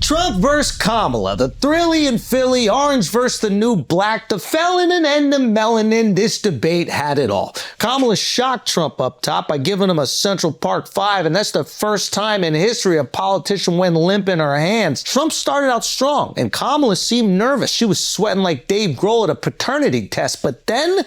Trump versus Kamala, the thrilly and Philly, orange versus the new black, the felon and the melanin. This debate had it all. Kamala shocked Trump up top by giving him a Central Park 5, and that's the first time in history a politician went limp in her hands. Trump started out strong, and Kamala seemed nervous. She was sweating like Dave Grohl at a paternity test, but then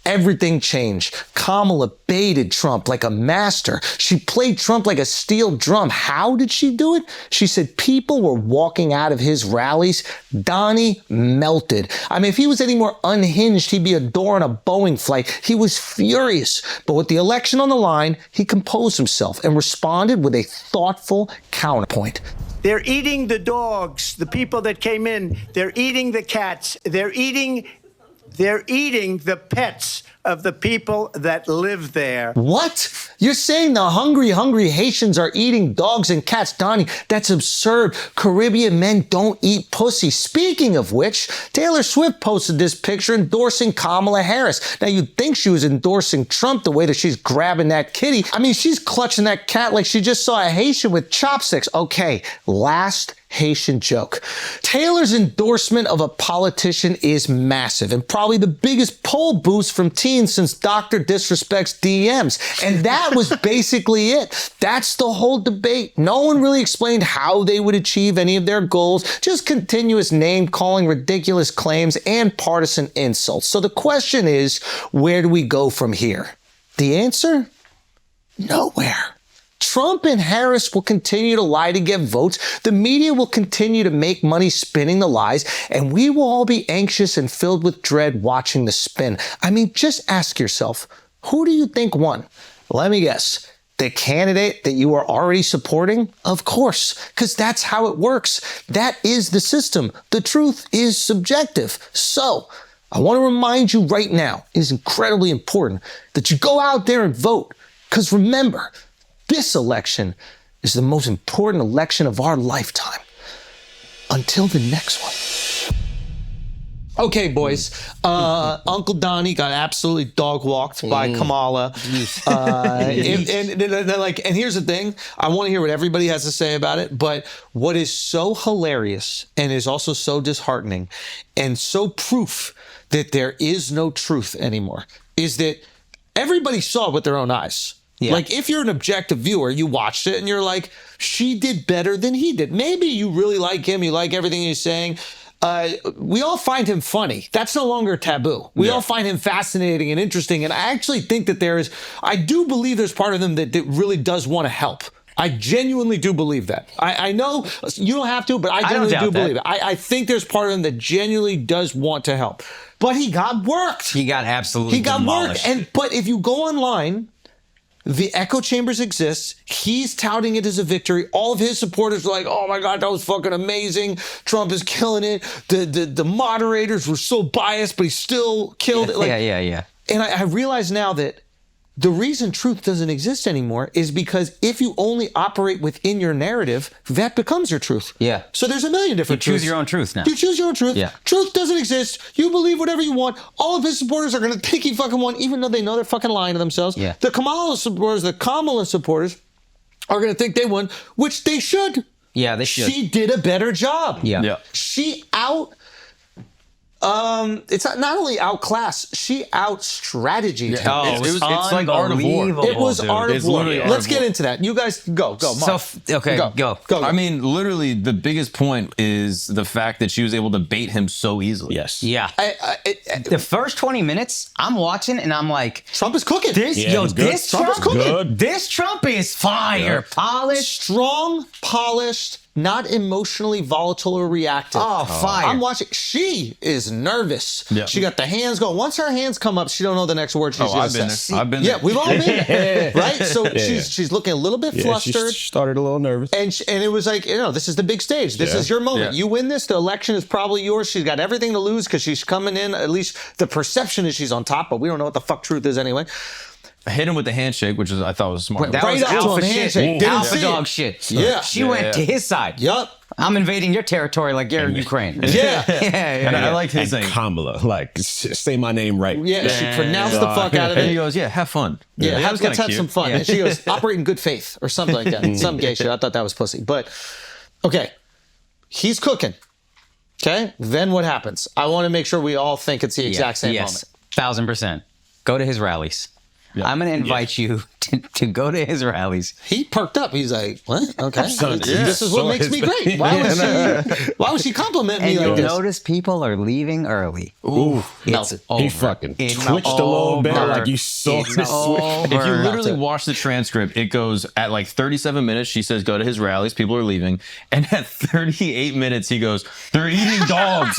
everything changed. Kamala baited Trump like a master. She played Trump like a steel drum. How did she do it? She said people were walking out of his rallies. Donnie melted. I mean, if he was any more unhinged, he'd be a door on a Boeing flight. He was furious. But with the election on the line, he composed himself and responded with a thoughtful counterpoint. They're eating the dogs, the people that came in. They're eating the cats. They're eating the pets of the people that live there. What? You're saying the hungry Haitians are eating dogs and cats? Donnie, that's absurd. Caribbean men don't eat pussy. Speaking of which, Taylor Swift posted this picture endorsing Kamala Harris. Now, you'd think she was endorsing Trump the way that she's grabbing that kitty. I mean, she's clutching that cat like she just saw a Haitian with chopsticks. Okay, last Haitian joke. Taylor's endorsement of a politician is massive and probably the biggest poll boost from teens since Dr. Disrespect's DMs. And that was basically it. That's the whole debate. No one really explained how they would achieve any of their goals, just continuous name calling, ridiculous claims, and partisan insults. So the question is, where do we go from here? The answer? Nowhere. Trump and Harris will continue to lie to get votes. The media will continue to make money spinning the lies, and we will all be anxious and filled with dread watching the spin. I mean, just ask yourself, who do you think won? Let me guess. The candidate that you are already supporting? Of course, because that's how it works. That is the system. The truth is subjective. So, I want to remind you right now, it is incredibly important that you go out there and vote. Because remember, this election is the most important election of our lifetime. Until the next one. Okay, boys. Uncle Donnie got absolutely dog walked by Kamala. And here's the thing. I want to hear what everybody has to say about it. But what is so hilarious and is also so disheartening and so proof that there is no truth anymore is that everybody saw it with their own eyes. Yeah. Like, if you're an objective viewer, you watched it and you're like, she did better than he did. Maybe you really like him. You like everything he's saying. We all find him funny. That's no longer taboo. We all find him fascinating and interesting. And I actually think that I do believe there's part of him that really does want to help. I genuinely do believe that. I know you don't have to, but I genuinely do believe it. I think there's part of him that genuinely does want to help. But he got worked. He got absolutely demolished. But if you go online, the echo chambers exist. He's touting it as a victory. All of his supporters are like, oh my God, that was fucking amazing. Trump is killing it. The moderators were so biased, but he still killed it. Like, yeah. And I realize now that the reason truth doesn't exist anymore is because if you only operate within your narrative, that becomes your truth. Yeah. So there's a million different truths. You choose your own truth now. You choose your own truth. Yeah. Truth doesn't exist. You believe whatever you want. All of his supporters are going to think he fucking won, even though they know they're fucking lying to themselves. Yeah. The Kamala supporters are going to think they won, which they should. Yeah, they should. She did a better job. Yeah. She it's not only outclassed, she out-strategied him. It's like art of war. It was art of war. Let's get into that. You guys go. Mark. Go. I mean, literally, the biggest point is the fact that she was able to bait him so easily. Yes. Yeah. The first 20 minutes, I'm watching and I'm like, Trump is cooking. This Trump is fire. Polished. Strong, polished, not emotionally volatile or reactive. Oh, fire. I'm watching. She is nervous. Yeah. She got the hands going. Once her hands come up, she don't know the next word she's going to say. I've been there. Yeah, we've all been there. Right? So she's looking a little bit flustered. She started a little nervous. And it was like, this is the big stage. This is your moment. Yeah. You win this, the election is probably yours. She's got everything to lose because she's coming in. At least the perception is she's on top, but we don't know what the fuck truth is anyway. I hit him with the handshake, which I thought was smart. That was alpha shit. Alpha dog shit. Yeah. She went to his side. Yup. I'm invading your territory like you're in Ukraine. Yeah. And I like his And name. Kamala, like, say my name right. Yeah, she pronounced the fuck out of And he it. goes, yeah, have fun. Yeah, that was let's kinda have some fun. Yeah. And she goes, operate in good faith or something like that. Some gay shit. I thought that was pussy. But, okay. he's cooking. Okay, then what happens? I want to make sure we all think it's the exact same moment. 1000%. Go to his rallies. I'm going to invite you to go to his rallies. He perked up. He's like, what? Okay. Son, This is what makes me great. Why would she compliment me And like you'll this? notice people are leaving early. Ooh, It's over. he fucking It's twitched a little bit over. like you saw It's this switch. over. If you literally watch the transcript, it goes at like 37 minutes. She says, "Go to his rallies. People are leaving," and at 38 minutes, he goes, "They're eating dogs.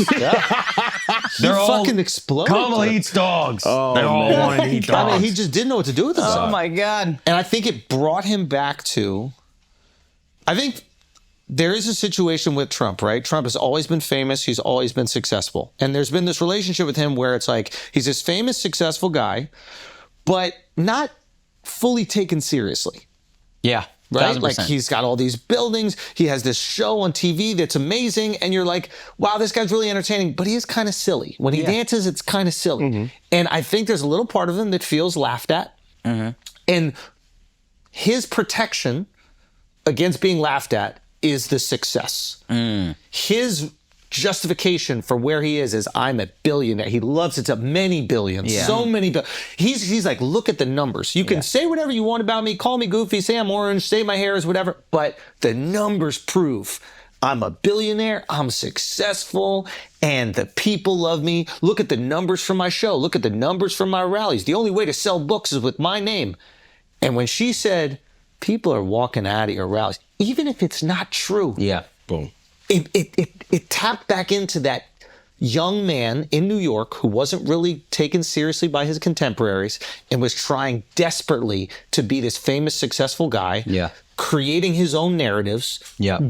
They're all fucking exploded. Kamala eats dogs. Oh, they all man. want to eat dogs." I mean, he just didn't know what to do with himself. Oh my God. And I think it brought him back to, I think there is a situation with Trump, right? Trump has always been famous. He's always been successful. And there's been this relationship with him where it's like, he's this famous, successful guy, but not fully taken seriously. Yeah. Right? 1000%. Like he's got all these buildings. He has this show on TV that's amazing. And you're like, wow, this guy's really entertaining, but he is kind of silly. When he dances, it's kind of silly. And I think there's a little part of him that feels laughed at. And his protection against being laughed at is the success. His justification for where he is I'm a billionaire. He loves it to many billions, so many. He's like, look at the numbers. You can say whatever you want about me, call me goofy, say I'm orange, say my hair is whatever, but the numbers prove I'm a billionaire, I'm successful, and the people love me. Look at the numbers from my show. Look at the numbers from my rallies. The only way to sell books is with my name. And when she said, people are walking out of your rallies, even if it's not true, Boom. it tapped back into that young man in New York who wasn't really taken seriously by his contemporaries and was trying desperately to be this famous, successful guy. Creating his own narratives,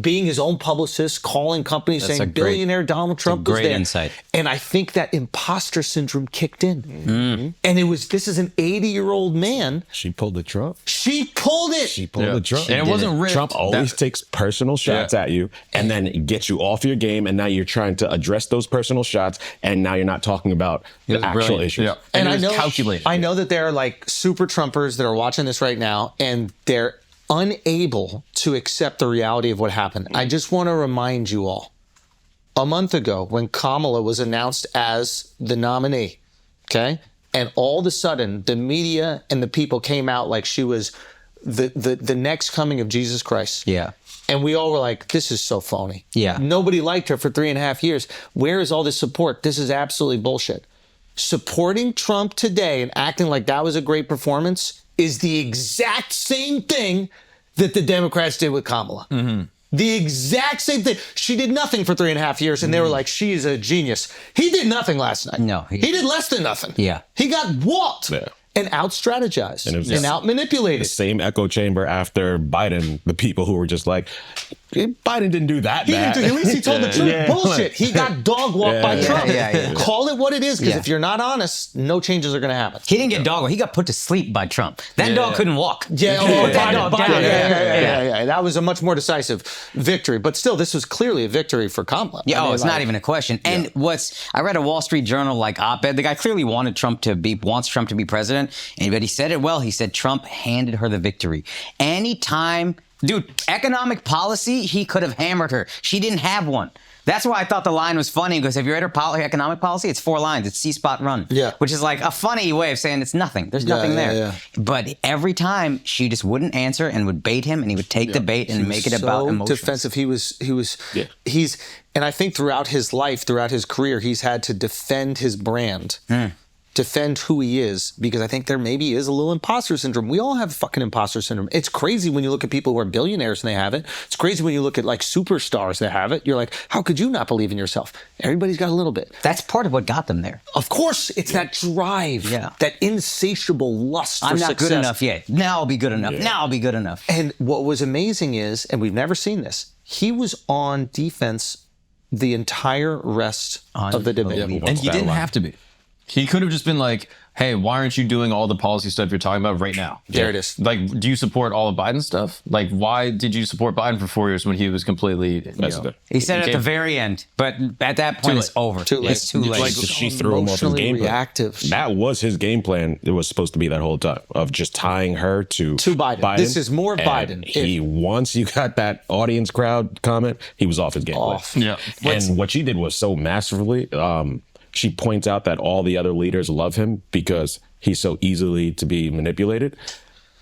being his own publicist, calling companies saying billionaire Donald Trump was great there. insight. And I think that imposter syndrome kicked in. And this is an 80-year-old man. She pulled the Trump. She pulled it. She pulled the Trump. And it wasn't rigged. Trump always takes personal shots at you and then gets you off your game. And now you're trying to address those personal shots. And now you're not talking about the actual issues. Yeah. And it was calculated. I know that there are like super Trumpers that are watching this right now and they're unable to accept the reality of what happened. I just want to remind you all, a month ago when Kamala was announced as the nominee, okay? And all of a sudden, the media and the people came out like she was the next coming of Jesus Christ. And we all were like, this is so phony. Nobody liked her for 3.5 years. Where is all this support? This is absolutely bullshit. Supporting Trump today and acting like that was a great performance is the exact same thing that the Democrats did with Kamala. The exact same thing. She did nothing for 3.5 years, and they were like, she is a genius. He did nothing last night. No. He did less than nothing. Yeah. He got walked and out-strategized and out-manipulated. The same echo chamber after Biden, the people who were just like, Biden didn't do that bad. At least he told the truth. Bullshit. He got dog walked by Trump. Call it what it is, because if you're not honest, no changes are going to happen. He didn't get dog walked. He got put to sleep by Trump. That dog couldn't walk. Put that dog down. That was a much more decisive victory. But still, this was clearly a victory for Kamala. It's not even a question. And I read a Wall Street Journal op-ed. The guy clearly wants Trump to be president. But he said it well. He said Trump handed her the victory. Anytime, dude, economic policy, he could have hammered her. She didn't have one. That's why I thought the line was funny, because if you read her economic policy, it's 4 lines. It's C-spot run. Which is like a funny way of saying it's nothing. There's nothing there. But every time, she just wouldn't answer and would bait him, and he would take the bait and make it about emotions. Defensive. And I think throughout his life, throughout his career, he's had to defend his brand. Defend who he is, because I think there maybe is a little imposter syndrome. We all have fucking imposter syndrome. It's crazy when you look at people who are billionaires and they have it. It's crazy when you look at like superstars that have it. You're like, how could you not believe in yourself? Everybody's got a little bit. That's part of what got them there. Of course, it's that drive, that insatiable lust for success. I'm not good enough yet. Now I'll be good enough. Now I'll be good enough. And what was amazing is, and we've never seen this, he was on defense the entire rest of the debate. And he didn't have to be. He could have just been like, hey, why aren't you doing all the policy stuff you're talking about right now? There it is. Like, do you support all of Biden's stuff? Like, why did you support Biden for 4 years when he was completely, He said it at the very end, but at that point, it's over. Too late. It's too late. Like, she threw him off his Emotionally game plan. reactive. That was his game plan. It was supposed to be that whole time of just tying her to Biden. This is more And Biden. Once you got that audience crowd comment, he was off his game plan. Yeah. And what she did was so masterfully. She points out that all the other leaders love him because he's so easily to be manipulated.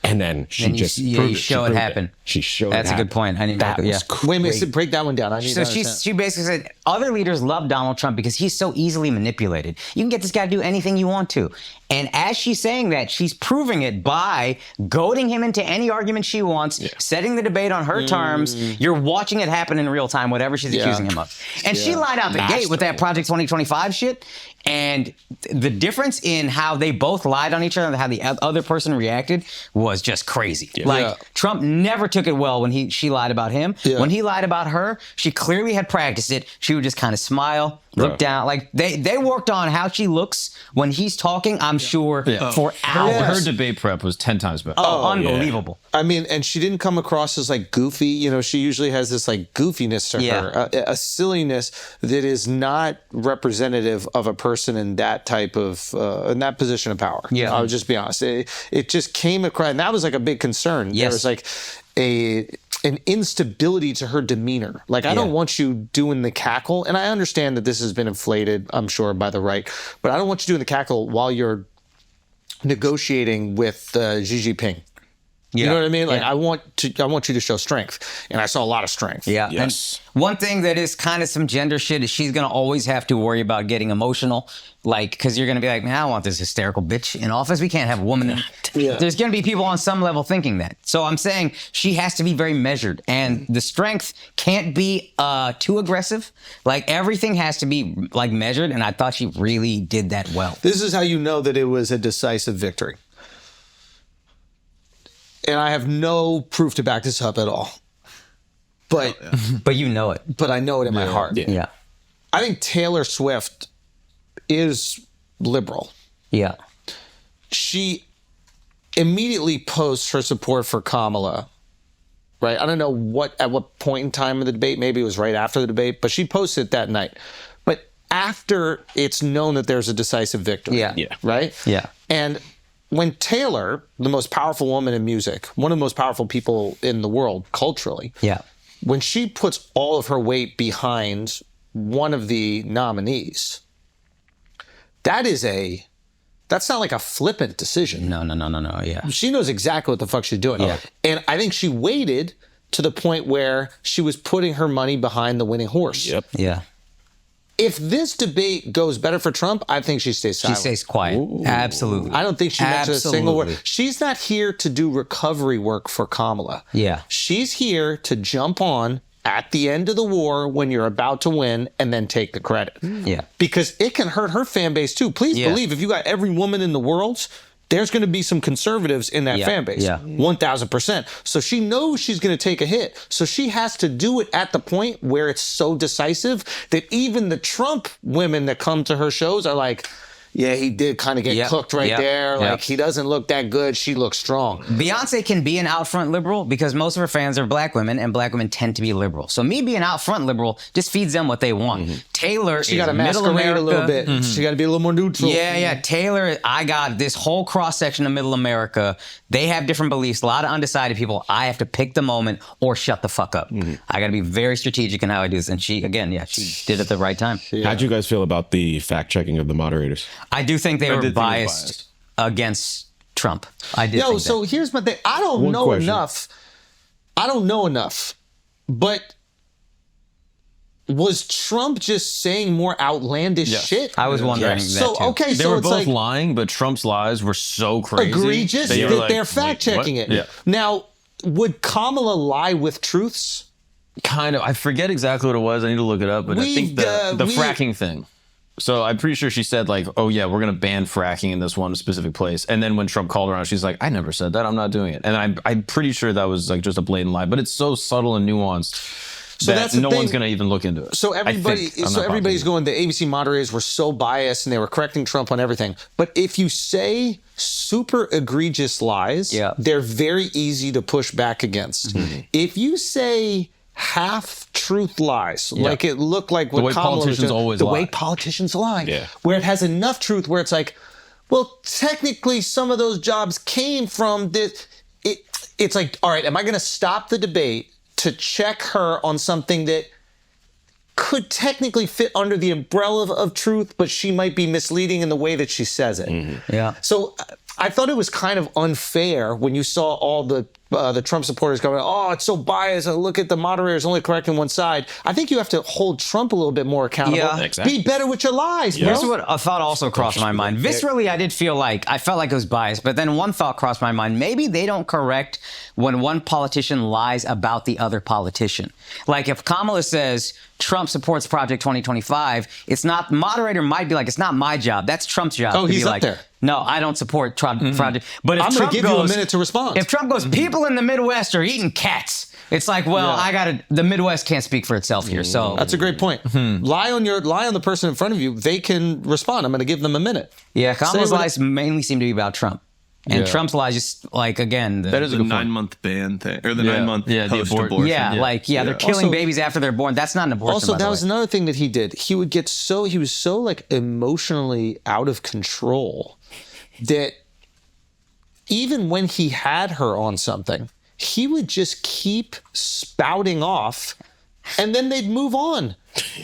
And then she Then just you show it happen. She showed That's it a good point. I need that to, was Wait a minute, crazy. break that one down. I need So to understand. she basically said other leaders love Donald Trump because he's so easily manipulated. You can get this guy to do anything you want to. And as she's saying that, she's proving it by goading him into any argument she wants, setting the debate on her terms. You're watching it happen in real time, whatever she's accusing him of. And she lied out the gate with that Project 2025 shit. And the difference in how they both lied on each other and how the other person reacted was just crazy. Like, Trump never took it well when she lied about him. When he lied about her, she clearly had practiced it. She would just kind of smile, look down. Like, they worked on how she looks when he's talking, I'm sure, for hours. Her debate prep was 10 times better. Oh, unbelievable. I mean, and she didn't come across as like goofy. You know, she usually has this like goofiness to her, a silliness that is not representative of a person in that type of, in that position of power. Yeah. I'll just be honest. It just came across, and that was like a big concern. Yes. There was like an instability to her demeanor. Like, I don't want you doing the cackle, and I understand that this has been inflated, I'm sure, by the right, but I don't want you doing the cackle while you're negotiating with Xi Jinping. You know what I mean? Like, I want you to show strength, and I saw a lot of strength. Yeah. Yes. And one thing that is kind of some gender shit is she's going to always have to worry about getting emotional. Like, because you're going to be like, man, I don't want this hysterical bitch in office. We can't have a woman. There's going to be people on some level thinking that. So I'm saying she has to be very measured. And the strength can't be too aggressive. Like, everything has to be, like, measured. And I thought she really did that well. This is how you know that it was a decisive victory. And I have no proof to back this up at all. But But you know it. but I know it in my heart. Yeah. I think Taylor Swift is liberal. Yeah. She immediately posts her support for Kamala. Right? I don't know at what point in time in the debate, maybe it was right after the debate, but she posted it that night. But after it's known that there's a decisive victory. Yeah. Right? Yeah. And when Taylor, the most powerful woman in music, one of the most powerful people in the world culturally, when she puts all of her weight behind one of the nominees, that's not like a flippant decision. No. Yeah. She knows exactly what the fuck she's doing. Yeah. And I think she waited to the point where she was putting her money behind the winning horse. Yep. Yeah. If this debate goes better for Trump, I think she stays silent. She stays quiet. Absolutely. I don't think she mentioned a single word. Absolutely. She's not here to do recovery work for Kamala. Yeah. She's here to jump on at the end of the war when you're about to win and then take the credit. Yeah. Because it can hurt her fan base too. Please believe if you got every woman in the world, there's going to be some conservatives in that fan base. Yeah. 1,000%. So she knows she's going to take a hit. So she has to do it at the point where it's so decisive that even the Trump women that come to her shows are like, yeah, he did kind of get cooked right there. Like, he doesn't look that good. She looks strong. Beyonce can be an out front liberal because most of her fans are black women, and black women tend to be liberal. So me being out front liberal just feeds them what they want. Taylor She is got to middle masquerade America. a little bit. She got to be a little more neutral. Yeah. Taylor, I got this whole cross section of middle America. They have different beliefs, a lot of undecided people. I have to pick the moment or shut the fuck up. I got to be very strategic in how I do this. And she, again, she did it at the right time. How'd you guys feel about the fact checking of the moderators? I do think they were did think it was biased against Trump. I did. Yo, think so that. here's my thing. I don't know question. enough. I don't know enough. But was Trump just saying more outlandish shit? I was wondering that So, too. okay, They so were it's both like lying, but Trump's lies were so crazy. egregious that you that were like, they're wait, fact checking what? it. Yeah. Now, would Kamala lie with truths? Kind of. I forget exactly what it was. I need to look it up, but I think the fracking thing. So I'm pretty sure she said like, oh yeah, we're going to ban fracking in this one specific place. And then when Trump called her on, she's like, I never said that. I'm not doing it. And I'm pretty sure that was like just a blatant lie, but it's so subtle and nuanced. that the no thing. one's going to even look into it. So I think. I'm not everybody's positive. going, the ABC moderators were so biased and they were correcting Trump on everything. But if you say super egregious lies, they're very easy to push back against. If you say half-truth lies, like it looked like what way Kamala was politicians doing, always the lie. way politicians lie, where it has enough truth where it's like, well, technically some of those jobs came from this. It's like, all right, am I going to stop the debate to check her on something that could technically fit under the umbrella of truth, but she might be misleading in the way that she says it. Yeah. So I thought it was kind of unfair when you saw all the Trump supporters going, oh, it's so biased. Look at the moderators only correcting one side. I think you have to hold Trump a little bit more accountable. Yeah. Exactly. Be better with your lies, bro. Here's what a thought also crossed my mind. Viscerally, I felt like it was biased, but then one thought crossed my mind. Maybe they don't correct when one politician lies about the other politician. Like if Kamala says Trump supports Project 2025, it's not, moderator might be like, it's not my job. That's Trump's job. Oh, to he's be up like, there. No, I don't support Project. But if I'm going Trump to give you a goes- minute to respond. If Trump goes, people in the Midwest are eating cats. It's like, well, the Midwest can't speak for itself here. So That's a great point. Lie on the person in front of you. They can respond. I'm going to give them a minute. yeah, Kamala's Say what- lies mainly seem to be about Trump. And Trump's lies just like, again, That is The a good point. 9-month ban thing, or the 9-month the post-abortion. abortion. they're killing Also- babies after they're born. That's not an abortion. Also, by the that was way. another thing that he did. He was so like emotionally out of control that even when he had her on something, he would just keep spouting off and then they'd move on.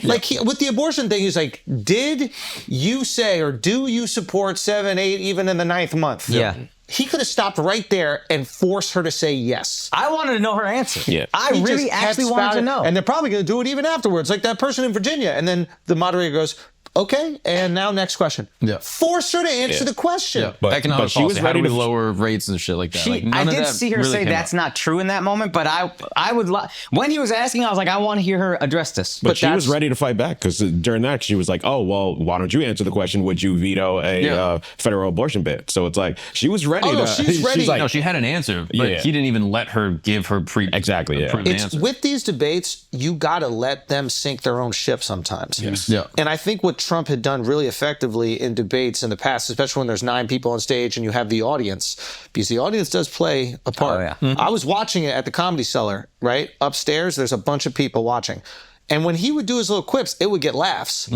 Like with the abortion thing, he's like, did you say or do you support 7, 8, even in the 9th month? Yeah. He could have stopped right there and forced her to say yes. I wanted to know her answer. Yeah. I He really just kept actually wanted to spouting, know. And they're probably going to do it even afterwards, like that person in Virginia. And then the moderator goes, okay, and now next question. Yeah. Force her to answer the question. But Economic she was policy, how do ready we to lower rates and shit like that. Like, I none of did that see her really say came that's up. not true in that moment, but I would when he was asking, I was like, I want to hear her address this. But she was that's- ready to fight back because during that she was like, "Oh well, why don't you answer the question? Would you veto a federal abortion ban?" So it's like she was ready. Oh, no, to, she's ready. like, No, she had an answer, but Yeah. he didn't even let her give her Exactly, yeah. approved It's answer. with these debates, you got to let them sink their own ship sometimes. Yeah. And I think what Trump had done really effectively in debates in the past, especially when there's 9 people on stage and you have the audience, because the audience does play a part. Oh, yeah. I was watching it at the Comedy Cellar, right? Upstairs, there's a bunch of people watching. And when he would do his little quips, it would get laughs.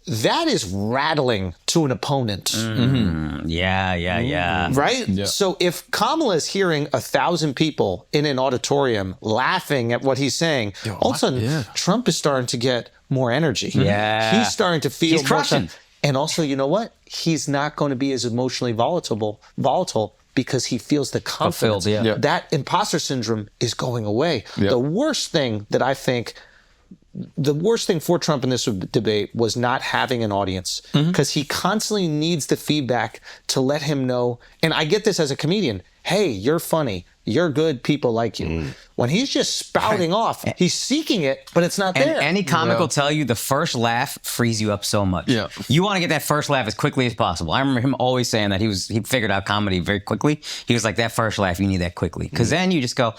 That is rattling to an opponent. Yeah. Right? So if Kamala is hearing 1,000 people in an auditorium laughing at what he's saying, all of a sudden Trump is starting to get more energy. Yeah. He's starting to feel He's more crushing. And also, you know what? He's not going to be as emotionally volatile because he feels the confidence. Fulfilled, yeah. That imposter syndrome is going away. The worst thing that I think the worst thing for Trump in this debate was not having an audience because he constantly needs the feedback to let him know. And I get this as a comedian. Hey, you're funny. You're good. People like you. When he's just spouting off, he's seeking it, but it's not And there. any comic will tell you the first laugh frees you up so much. Yeah. You want to get that first laugh as quickly as possible. I remember him always saying that he figured out comedy very quickly. He was like, that first laugh, you need that quickly. Because then you just go,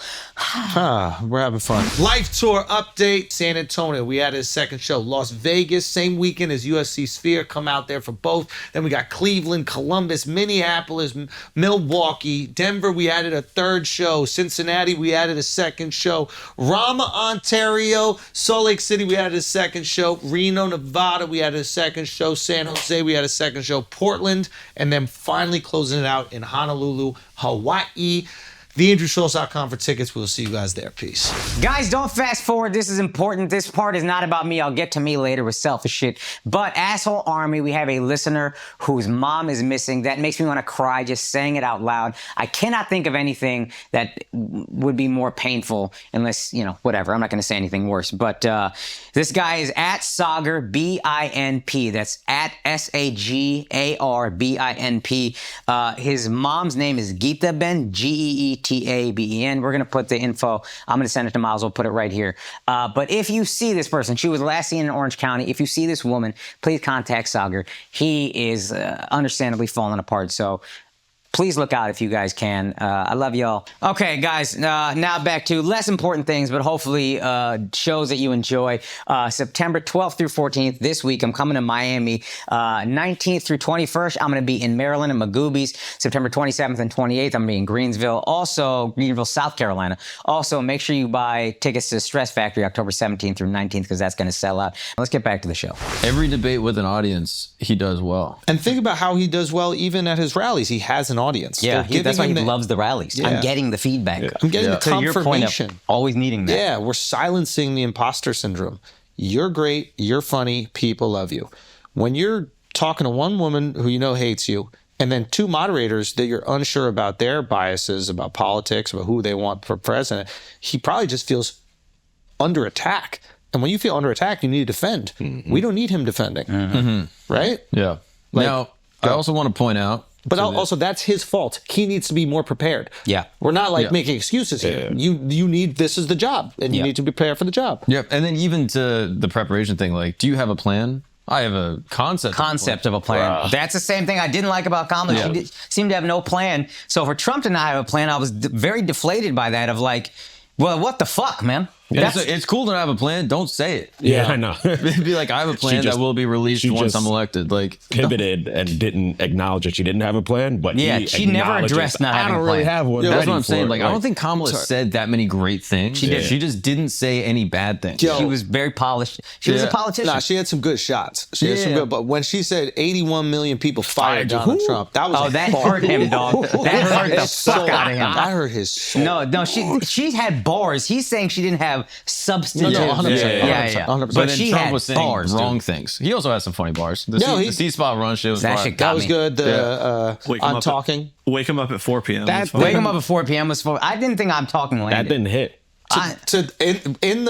We're having fun. Life tour update. San Antonio, we had his second show. Las Vegas, same weekend as USC Sphere. Come out there for both. Then we got Cleveland, Columbus, Minneapolis, Milwaukee, Denver. We added a third show. Cincinnati, we added a second show. Rama, Ontario, Salt Lake City, we added a second show. Reno, Nevada, we added a second show. San Jose, we had a second show. Portland, and then finally closing it out in Honolulu, Hawaii. TheAndrewSchultz.com for tickets. We'll see you guys there. Peace. guys, don't fast forward. This is important. This part is not about me. I'll get to me later with selfish shit. But Asshole Army, we have a listener whose mom is missing. That makes me want to cry just saying it out loud. I cannot think of anything that would be more painful unless, whatever. I'm not going to say anything worse. But this guy is at Sagar, B-I-N-P. That's at S-A-G-A-R-B-I-N-P. His mom's name is Geeta Ben, Geetaben. We're going to put the info. I'm going to send it to Miles. We'll put it right here. But if you see this person, she was last seen in Orange County. If you see this woman, please contact Sagar. He is understandably falling apart. So please look out if you guys can. I love y'all. Okay, guys, now back to less important things, but hopefully shows that you enjoy. September 12th through 14th this week, I'm coming to Miami. 19th through 21st, I'm going to be in Maryland and Magoobies. September 27th and 28th, I'm going to be in Greensville. Also, Greenville, South Carolina. Also, make sure you buy tickets to Stress Factory October 17th through 19th because that's going to sell out. Let's get back to the show. Every debate with an audience, he does well. And think about how he does well even at his rallies. He has an audience. Yeah, They're that's why he giving him loves the rallies. Yeah. I'm getting the feedback. I'm getting the To your point of confirmation. always needing that. Yeah, we're silencing the imposter syndrome. You're great. You're funny. People love you. When you're talking to one woman who you know hates you, and then two moderators that you're unsure about their biases, about politics, about who they want for president, he probably just feels under attack. And when you feel under attack, you need to defend. We don't need him defending. Right? Yeah. Now, I also want to point out. But also, that's his fault. He needs to be more prepared. Yeah. We're not like making excuses here. You need, this is the job, and you need to be prepared for the job. Yep. And then even to the preparation thing, like, do you have a plan? I have a concept Of a plan. That's the same thing I didn't like about Kamala. She seemed to have no plan. So for Trump to not have a plan, I was very deflated by that of like, well, what the fuck, man? It's cool to have a plan. Don't say it. Yeah, I know. Be like, I have a plan that will be released once I'm elected. Like, pivoted and didn't acknowledge that she didn't have a plan. But she never addressed not having I a don't really plan. have one. that's ready what I'm saying. for Like, it. I don't think Kamala said that many great things. She did. She just didn't say any bad things. Yo. She was very polished. She was a politician. Nah, she had some good shots. She had some good, but when she said 81 million people fired Donald Trump, that was that hurt him, dog. That hurt the fuck out of him. That hurt his soul. No, she had bars. He's saying she didn't have substantive. No, 100%. Yeah. 100%. But But then she Trump had was saying bars, wrong dude. things. He also has some funny bars. The No, C-spot run shit was That fire. shit got That was me. good. Wake 'em I'm up talking. Wake him up at 4 p.m. That- That's fine. Wake him up at 4 p.m. was for. I didn't think I'm talking landed. That didn't hit. In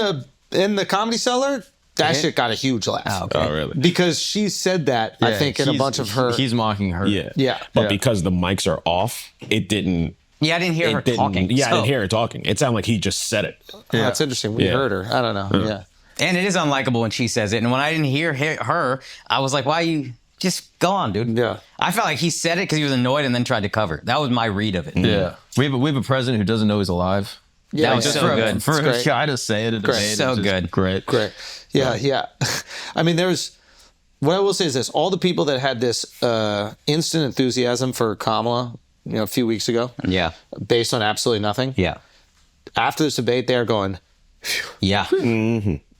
the Comedy Cellar, that shit got a huge laugh. Oh, okay. Oh, really? Because she said that, I think, in a bunch of her. He's mocking her. Yeah. Yeah. But Yeah. because the mics are off, it didn't. Yeah, I didn't hear her talking. Yeah, I so- didn't hear her talking. It sounded like he just said it. That's interesting. We Yeah. heard her. I don't know. Yeah. And it is unlikable when she says it. And when I didn't hear her, I was like, why you just go on, dude? Yeah. I felt like he said it because he was annoyed and then tried to cover it. That was my read of it. Yeah. We have a president who doesn't know he's alive. Yeah, That was yeah. so good. For a great. guy to say it at a debate, So it's just good. Great. Great. Yeah. I mean, what I will say is this: all the people that had this instant enthusiasm for Kamala, a few weeks ago, Yeah. based on absolutely nothing, Yeah. after this debate, they're going, Yeah.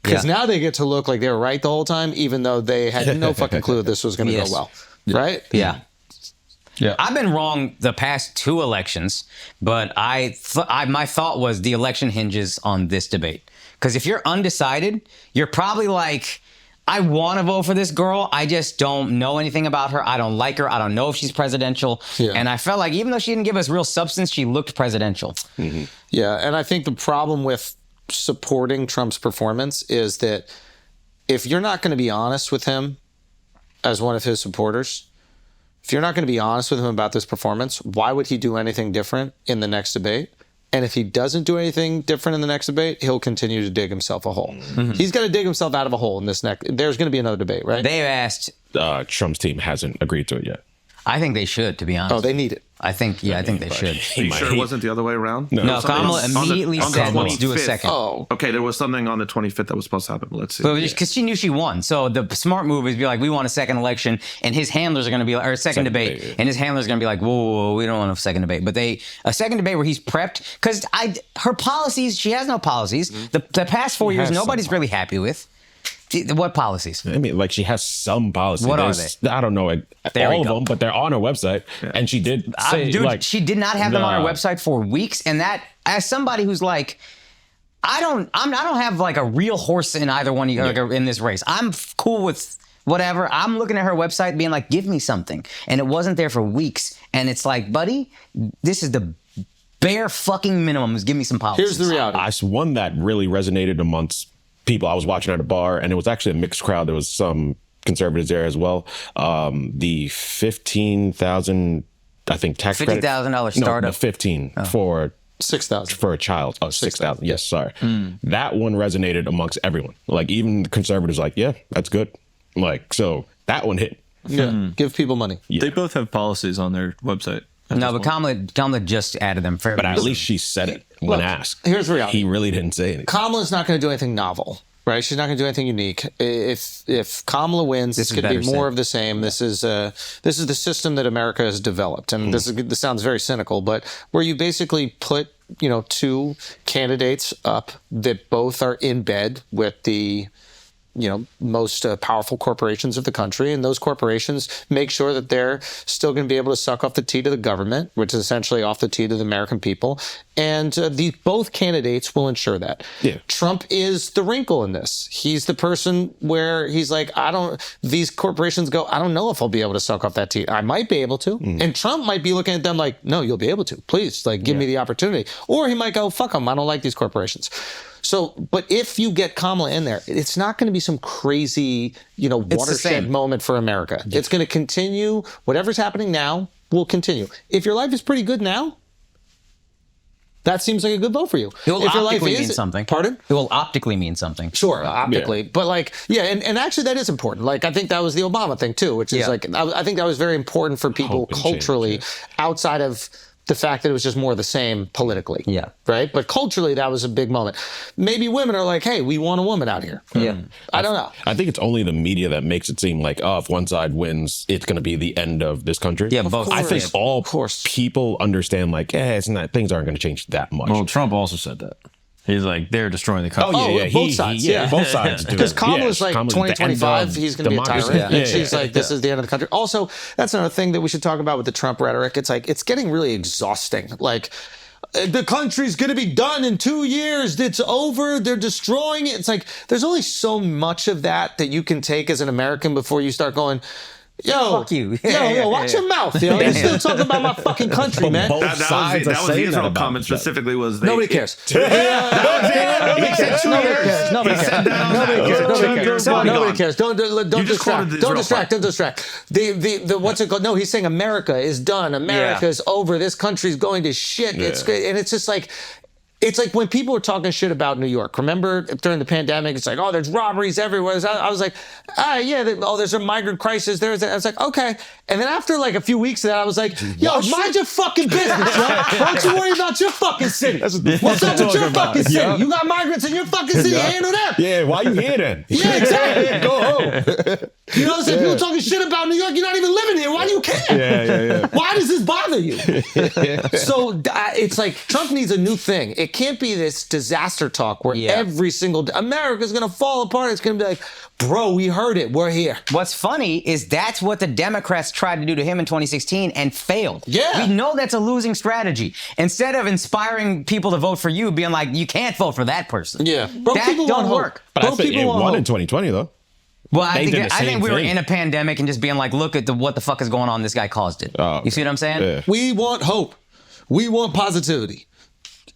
because now they get to look like they were right the whole time, even though they had no fucking clue this was going to Yes. go well, right? Yeah. Yeah. I've been wrong the past 2 elections, but my thought was the election hinges on this debate. Because if you're undecided, you're probably like, I want to vote for this girl. I just don't know anything about her. I don't like her. I don't know if she's presidential. Yeah. And I felt like even though she didn't give us real substance, she looked presidential. Yeah, and I think the problem with supporting Trump's performance is that if you're not going to be honest with him as one of his supporters, if you're not going to be honest with him about this performance, why would he do anything different in the next debate? And if he doesn't do anything different in the next debate, he'll continue to dig himself a hole. He's got to dig himself out of a hole in this next. There's going to be another debate, right? They asked, Trump's team hasn't agreed to it yet. I think they should, to be honest. Oh, they need it. I think they should. Are you sure it wasn't the other way around? No. No, Something Kamala on the- immediately on the said, let's do a 25th. second. Oh, Okay, there was something on the 25th that was supposed to happen. Let's see. Because she knew she won. So the smart move is be like, we want a second election, and his handlers are going to be like, or a second debate, debate, yeah. and his handlers are going to be like, whoa, we don't want a second debate. But a second debate where he's prepped, because her policies, she has no policies. The past 4 years, has nobody's some really happy with. What policies? I mean, like she has some policy. What are There's- I don't know There we all of go. them, but they're on her website. And she did say, Dude, like, she did not have them on her nah. website for weeks, and that, as somebody who's like, I don't have like a real horse in either one in this race. I'm cool with whatever. I'm looking at her website, being like, give me something, and it wasn't there for weeks. And it's like, buddy, this is the bare fucking minimum. Is give me some policies. here's the reality. One that really resonated amongst people I was watching at a bar, and it was actually a mixed crowd. There was some conservatives there as well. The 15,000, I think, tax credit. $50,000 startup. No, the 15 for 6,000. for a child. Oh, 6,000. Yes, sorry. That one resonated amongst everyone. Like even the conservatives, like, yeah, that's good. Like so that one hit. Yeah. Give people money. They both have policies on their website. No, but Kamala just added them for. But at least she said it when asked. Here's the reality. He really didn't say anything. Kamala's not going to do anything novel, right? She's not going to do anything unique. If Kamala wins, it's going to be more of the same. This is the system that America has developed, and this sounds very cynical, but where you basically put two candidates up that both are in bed with the most powerful corporations of the country, and those corporations make sure that they're still going to be able to suck off the teat of the government, which is essentially off the teat of the American people. And both candidates will ensure that. Yeah. Trump is the wrinkle in this. He's the person where he's like, these corporations go, I don't know if I'll be able to suck off that teat. I might be able to. And Trump might be looking at them like, no, you'll be able to. Please, give me the opportunity. Or he might go, fuck them. I don't like these corporations. So, but if you get Kamala in there, it's not going to be some crazy, watershed moment for America. Yeah. It's going to continue. Whatever's happening now will continue. If your life is pretty good now, that seems like a good vote for you. It will if your life optically mean something. Pardon? It will optically mean something. Sure, optically. Yeah. But and actually that is important. I think that was the Obama thing too, which is I think that was very important for people culturally outside of the fact that it was just more of the same politically. Yeah. Right? But culturally, that was a big moment. Maybe women are like, hey, we want a woman out here. Yeah. I don't know. I think it's only the media that makes it seem like, if one side wins, it's going to be the end of this country. Yeah, both. I think all people understand, things aren't going to change that much. Well, Trump also said that. He's like, they're destroying the country. Oh, yeah. Both sides. Both sides do it. Because Kamala's 2025, he's going to be a tyrant. And she's like, this is the end of the country. Also, that's another thing that we should talk about with the Trump rhetoric. It's like, it's getting really exhausting. The country's going to be done in 2 years. It's over. They're destroying it. It's like, there's only so much of that you can take as an American before you start going, fuck you. Watch your mouth. You're still talking about my fucking country, man. That was the Israel comment specifically. Nobody cares. Nobody cares. Don't distract. The what's it called? No, he's saying America is done. America's over. This country's going to shit. And it's just like, it's like when people were talking shit about New York. Remember during the pandemic, it's like, there's robberies everywhere. I was like, there's a migrant crisis. I was like, okay. And then after a few weeks of that, I was like, mind your fucking business, yo. Don't you worry about your fucking city. What's up with your fucking city? Yeah. You got migrants in your fucking city. Handle them. Yeah, why you here then? Yeah, exactly. Go home. You know what I'm saying? People talking shit about New York. You're not even living here. Why do you care? Yeah. Why does this bother you? So it's like Trump needs a new thing. It can't be this disaster talk where every single day America's going to fall apart. It's going to be like, bro, we heard it. We're here. What's funny is that's what the Democrats tried to do to him in 2016 and failed. Yeah. We know that's a losing strategy. Instead of inspiring people to vote for you, being like, you can't vote for that person. Yeah. Bro, that don't work. But I think it won in 2020, though. Well, I think we were in a pandemic and just being like, look at what the fuck is going on. This guy caused it. Oh, okay. You see what I'm saying? Yeah. We want hope. We want positivity.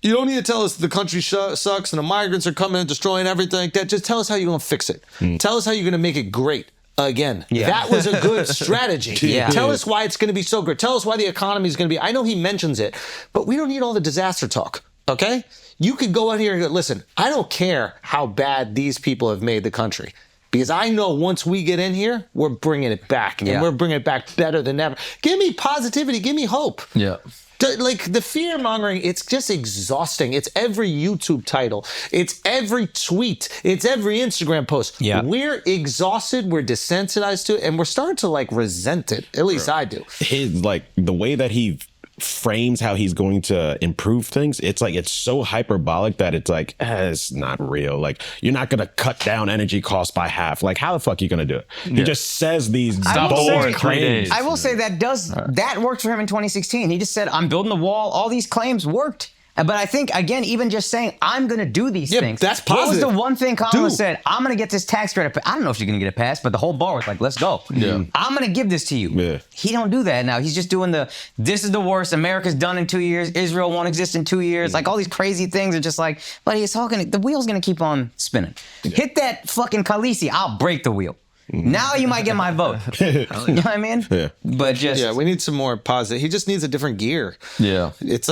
You don't need to tell us the country sucks and the migrants are coming and destroying everything. Just tell us how you're going to fix it. Tell us how you're going to make it great again. Yeah. That was a good strategy. Tell us why it's going to be so great. Tell us why the economy is going to be. I know he mentions it, but we don't need all the disaster talk. Okay? You could go out here and go, listen, I don't care how bad these people have made the country. Because I know once we get in here, we're bringing it back. And we're bringing it back better than ever. Give me positivity. Give me hope. Yeah. The fear mongering, it's just exhausting. It's every YouTube title. It's every tweet. It's every Instagram post. Yeah. We're exhausted. We're desensitized to it. And we're starting to resent it. At least I do. The way that he frames how he's going to improve things, it's so hyperbolic that it's not real. You're not going to cut down energy costs by half. How the fuck are you going to do it? He just says these bold claims. I will say that worked for him in 2016. He just said, I'm building the wall. All these claims worked. But I think, again, even just saying, I'm going to do these things. That's positive. What was the one thing Kamala said? I'm going to get this tax credit. I don't know if she's going to get it passed, but the whole bar was like, let's go. Yeah. I'm going to give this to you. Yeah. He don't do that now. He's just doing this is the worst. America's done in 2 years. Israel won't exist in 2 years. All these crazy things are just but the wheel's going to keep on spinning. Yeah. Hit that fucking Kelce. I'll break the wheel. Now you might get my vote. You know what I mean? Yeah. But we need some more positive. He just needs a different gear. Yeah. It's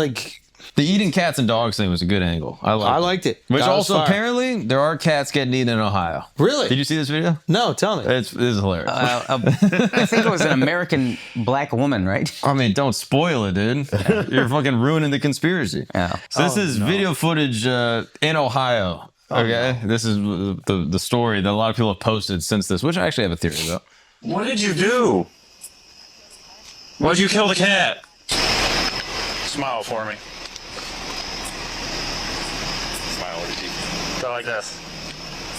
The eating cats and dogs thing was a good angle. I liked it. Which That was also fire. apparently there are cats getting eaten in Ohio. Really? Did you see this video? No, tell me. It's hilarious. I think it was an American black woman, right? I mean, don't spoil it, dude. You're fucking ruining the conspiracy. Yeah. So this is video footage in Ohio. Okay, this is the story that a lot of people have posted since this, which I actually have a theory about. What did you do? Why'd you kill the cat? Smile for me. Smile with your teeth. Go like this.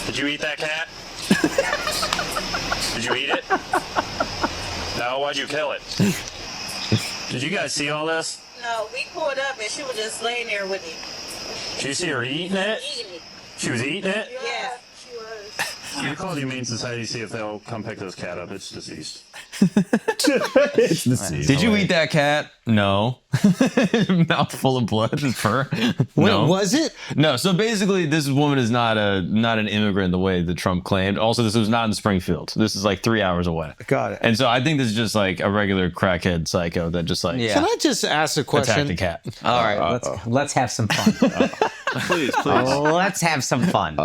Did you eat that cat? Did you eat it? No, why'd you kill it? Did you guys see all this? No, we pulled up and she was just laying there with me. Did you see her eating it? Eating it. She was eating it? Yeah, she was. You call the Humane Society, see if they'll come pick this cat up. It's deceased. It's the season. Did you eat that cat? No. Mouth full of blood and fur. No. Was it? No. So basically, this woman is not an immigrant the way that Trump claimed. Also, this was not in Springfield. This is like 3 hours away. Got it. And so I think this is just like a regular crackhead psycho that just like Yeah. Can I just ask a question? attacked a cat. All right, let's have some fun. Please. Let's have some fun.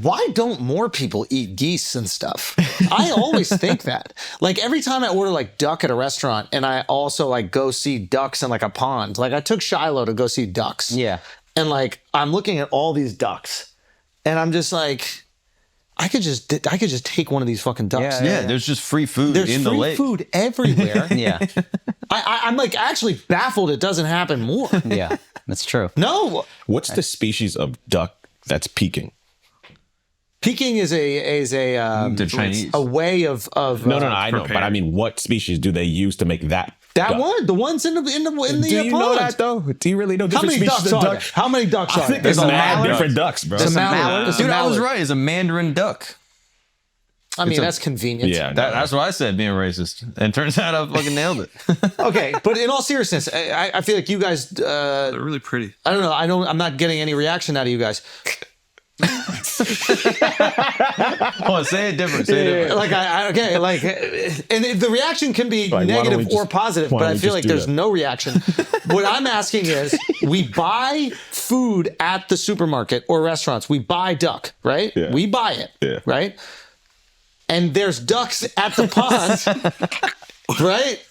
Why don't more people eat geese and stuff? I always think that. Like every time I order like duck at a restaurant and I also like go see ducks in like a pond. Like I took Shiloh to go see ducks. Yeah. And like I'm looking at all these ducks and I'm just like, I could just take one of these fucking ducks. Yeah, there's just free food There's in the free lake. food everywhere. Yeah. I'm like actually baffled it doesn't happen more. Yeah. That's true. No. What's the species of duck that's peaking? Peking is They're Chinese. a way of No, I know, but I mean, what species do they use to make that? that duck? one, the ones in the Do you know pond. that though? Do you really know How different many species ducks of are there? duck? How many ducks I are think there? there's a mad mallard. different ducks, bro. There's a mallard. mallard. There's a Dude, I was mallard. right. It's a Mandarin duck. I mean, that's convenient. Yeah, That's what I said, being racist. And turns out I fucking nailed it. Okay, but in all seriousness, I feel like you guys. They're really pretty. I don't know. I'm not getting any reaction out of you guys. Hold on, say it different. Say it different. Like okay, like, and the reaction can be Like, why don't negative we or just- positive, why but don't I we feel just like do there's that? no reaction. What I'm asking is, we buy food at the supermarket or restaurants. We buy duck, right? Yeah. We buy it, Yeah. right? And there's ducks at the pond, right?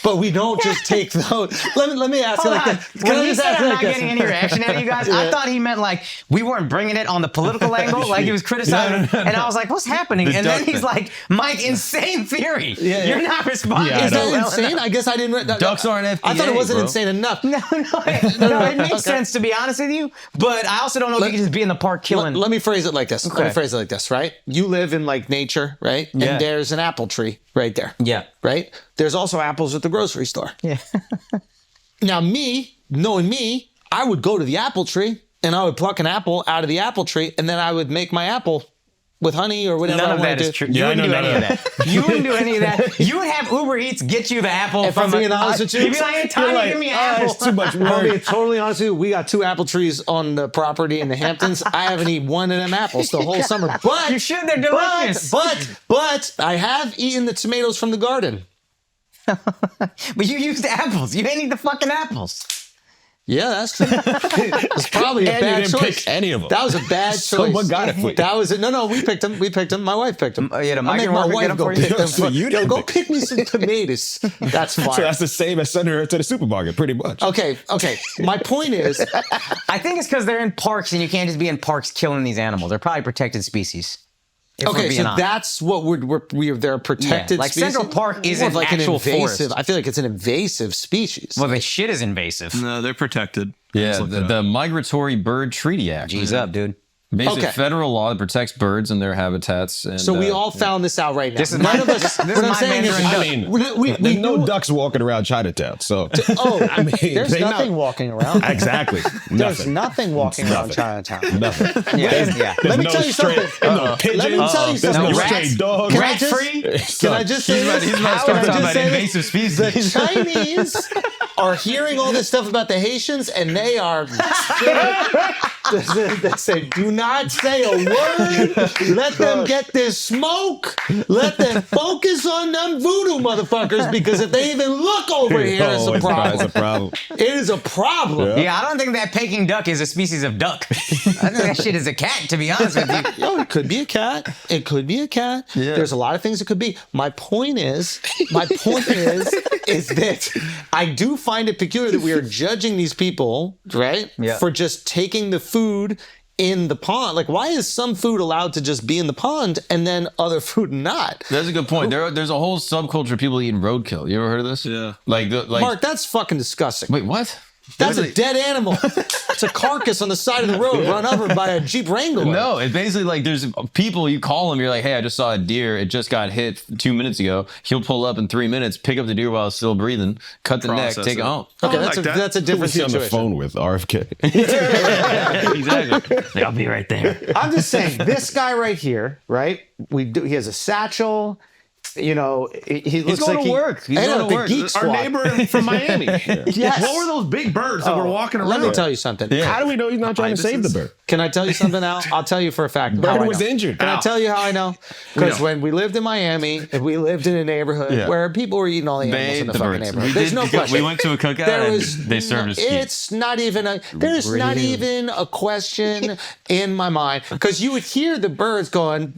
But we don't just take those. Let me ask you like this. Can When I he just said ask I'm you not like this? getting any reaction out of you guys, I thought he meant like we weren't bringing it on the political angle, like he was criticizing. And I was like, what's happening? The And then duck he's thing. like, Mike, insane theory. Yeah. You're not responding. Yeah, I Is know. that well insane? enough. I guess I didn't. Ducks aren't I thought it FDA, wasn't bro. insane enough. No, it makes sense to be honest with you, but I also don't know if you can just be in the park killing. Let me phrase it like this. Let me Okay. phrase it like this, right? You live in like nature, right? Yeah. And there's an apple tree right there. Yeah. Right? There's also apples at the grocery store. Yeah. Now, knowing me, I would go to the apple tree and I would pluck an apple out of the apple tree and then I would make my apple with honey or whatever None I of want that to is do. true. You I wouldn't know do any none of of that. You wouldn't do any of that. You would have Uber Eats get you the apple If from I'm being honest with you, You'd be like, hey, Tony, like, give me an "Oh, apple. it's too much I'll work." be totally honest with you. We got 2 apple trees on the property in the Hamptons. I haven't eaten one of them apples the whole summer. But You should. They're delicious. But I have eaten the tomatoes from the garden. But you used apples. You ain't eat the fucking apples. Yeah, that's true. It's probably a And you bad didn't choice. pick any of them. That was a bad choice. Someone got it for you. That was it. No, we picked them. We picked them. My wife picked them. Oh, yeah, the I'll make my migrant worker wife get 'em go for you? pick them. So you Yo, didn't go pick pick me some tomatoes. That's fine. So that's the same as sending her to the supermarket, pretty much. Okay. My point is, I think it's because they're in parks and you can't just be in parks killing these animals. They're probably protected species. If we're okay, being so honest. that's what they're a protected Yeah, like species. Central Park Or isn't like an actual invasive. forest. I feel like it's an invasive species. Well, the shit is invasive. No, they're protected. Yeah, Just look it the up. Migratory Bird Treaty Act. G's up, dude. Basically, Okay. federal law that protects birds and their habitats. And, So we all found this out right now. This is None my- of us. this What is I'm my saying is, Mandarin duck. I mean, we there's no knew- ducks walking around Chinatown. So I mean, there's they nothing not- walking around. exactly, There's nothing. nothing walking around Chinatown. Nothing. Yeah. There's Let me no tell you stray, something. there's no pigeons. Let me tell you There's something. no No stray rats. dogs. Can I Rat just- free? Can I just say this? He's about to Can start I talking just about say this? invasive species. The Chinese are hearing all this stuff about the Haitians, and they are straight They say, do not say a word. Let them get this smoke. Let them focus on them voodoo motherfuckers, because if they even look over here, it's a problem. It's a problem. It is a problem. Yeah, I don't think that Peking duck is a species of duck. I think that shit is a cat, to be honest with you. Yo, it could be a cat. It could be a cat. Yeah. There's a lot of things it could be. My point is that I do find it peculiar that we are judging these people, right, Yeah. for just taking the food in the pond. Like, why is some food allowed to just be in the pond and then other food not? That's a good point. There's a whole subculture of people eating roadkill. You ever heard of this? Yeah. Like Mark, that's fucking disgusting. wait, what? That's a dead animal. It's a carcass on the side of the road run over by a Jeep Wrangler. No, it's basically like there's people, you call them, you're like, hey, I just saw a deer. It just got hit 2 minutes ago. He'll pull up in 3 minutes, pick up the deer while it's still breathing, cut the neck, Process take it it. home. Okay, I that's like that. that's a different Was he on the situation. phone with RFK? Exactly. Like, I'll be right there. I'm just saying, this guy right here, right? He has a satchel. You know, he looks going like to work. He's I going know, to the work. Geek Our Squad. neighbor from Miami. Yes. What were those big birds that were walking around? Let me tell you something. How do we know he's not trying to save the bird? Can I tell you something now? I'll tell you for a fact. how Bird I was know. injured. Can I tell you how I know? Because know. when we lived in Miami, we lived in a neighborhood Yeah. where people were eating all the animals They in the ate the fucking birds. neighborhood. There's no question. We went to a cookout There and was they served us meat. It's not even a. There's not even a question in my mind, because you would hear the birds going,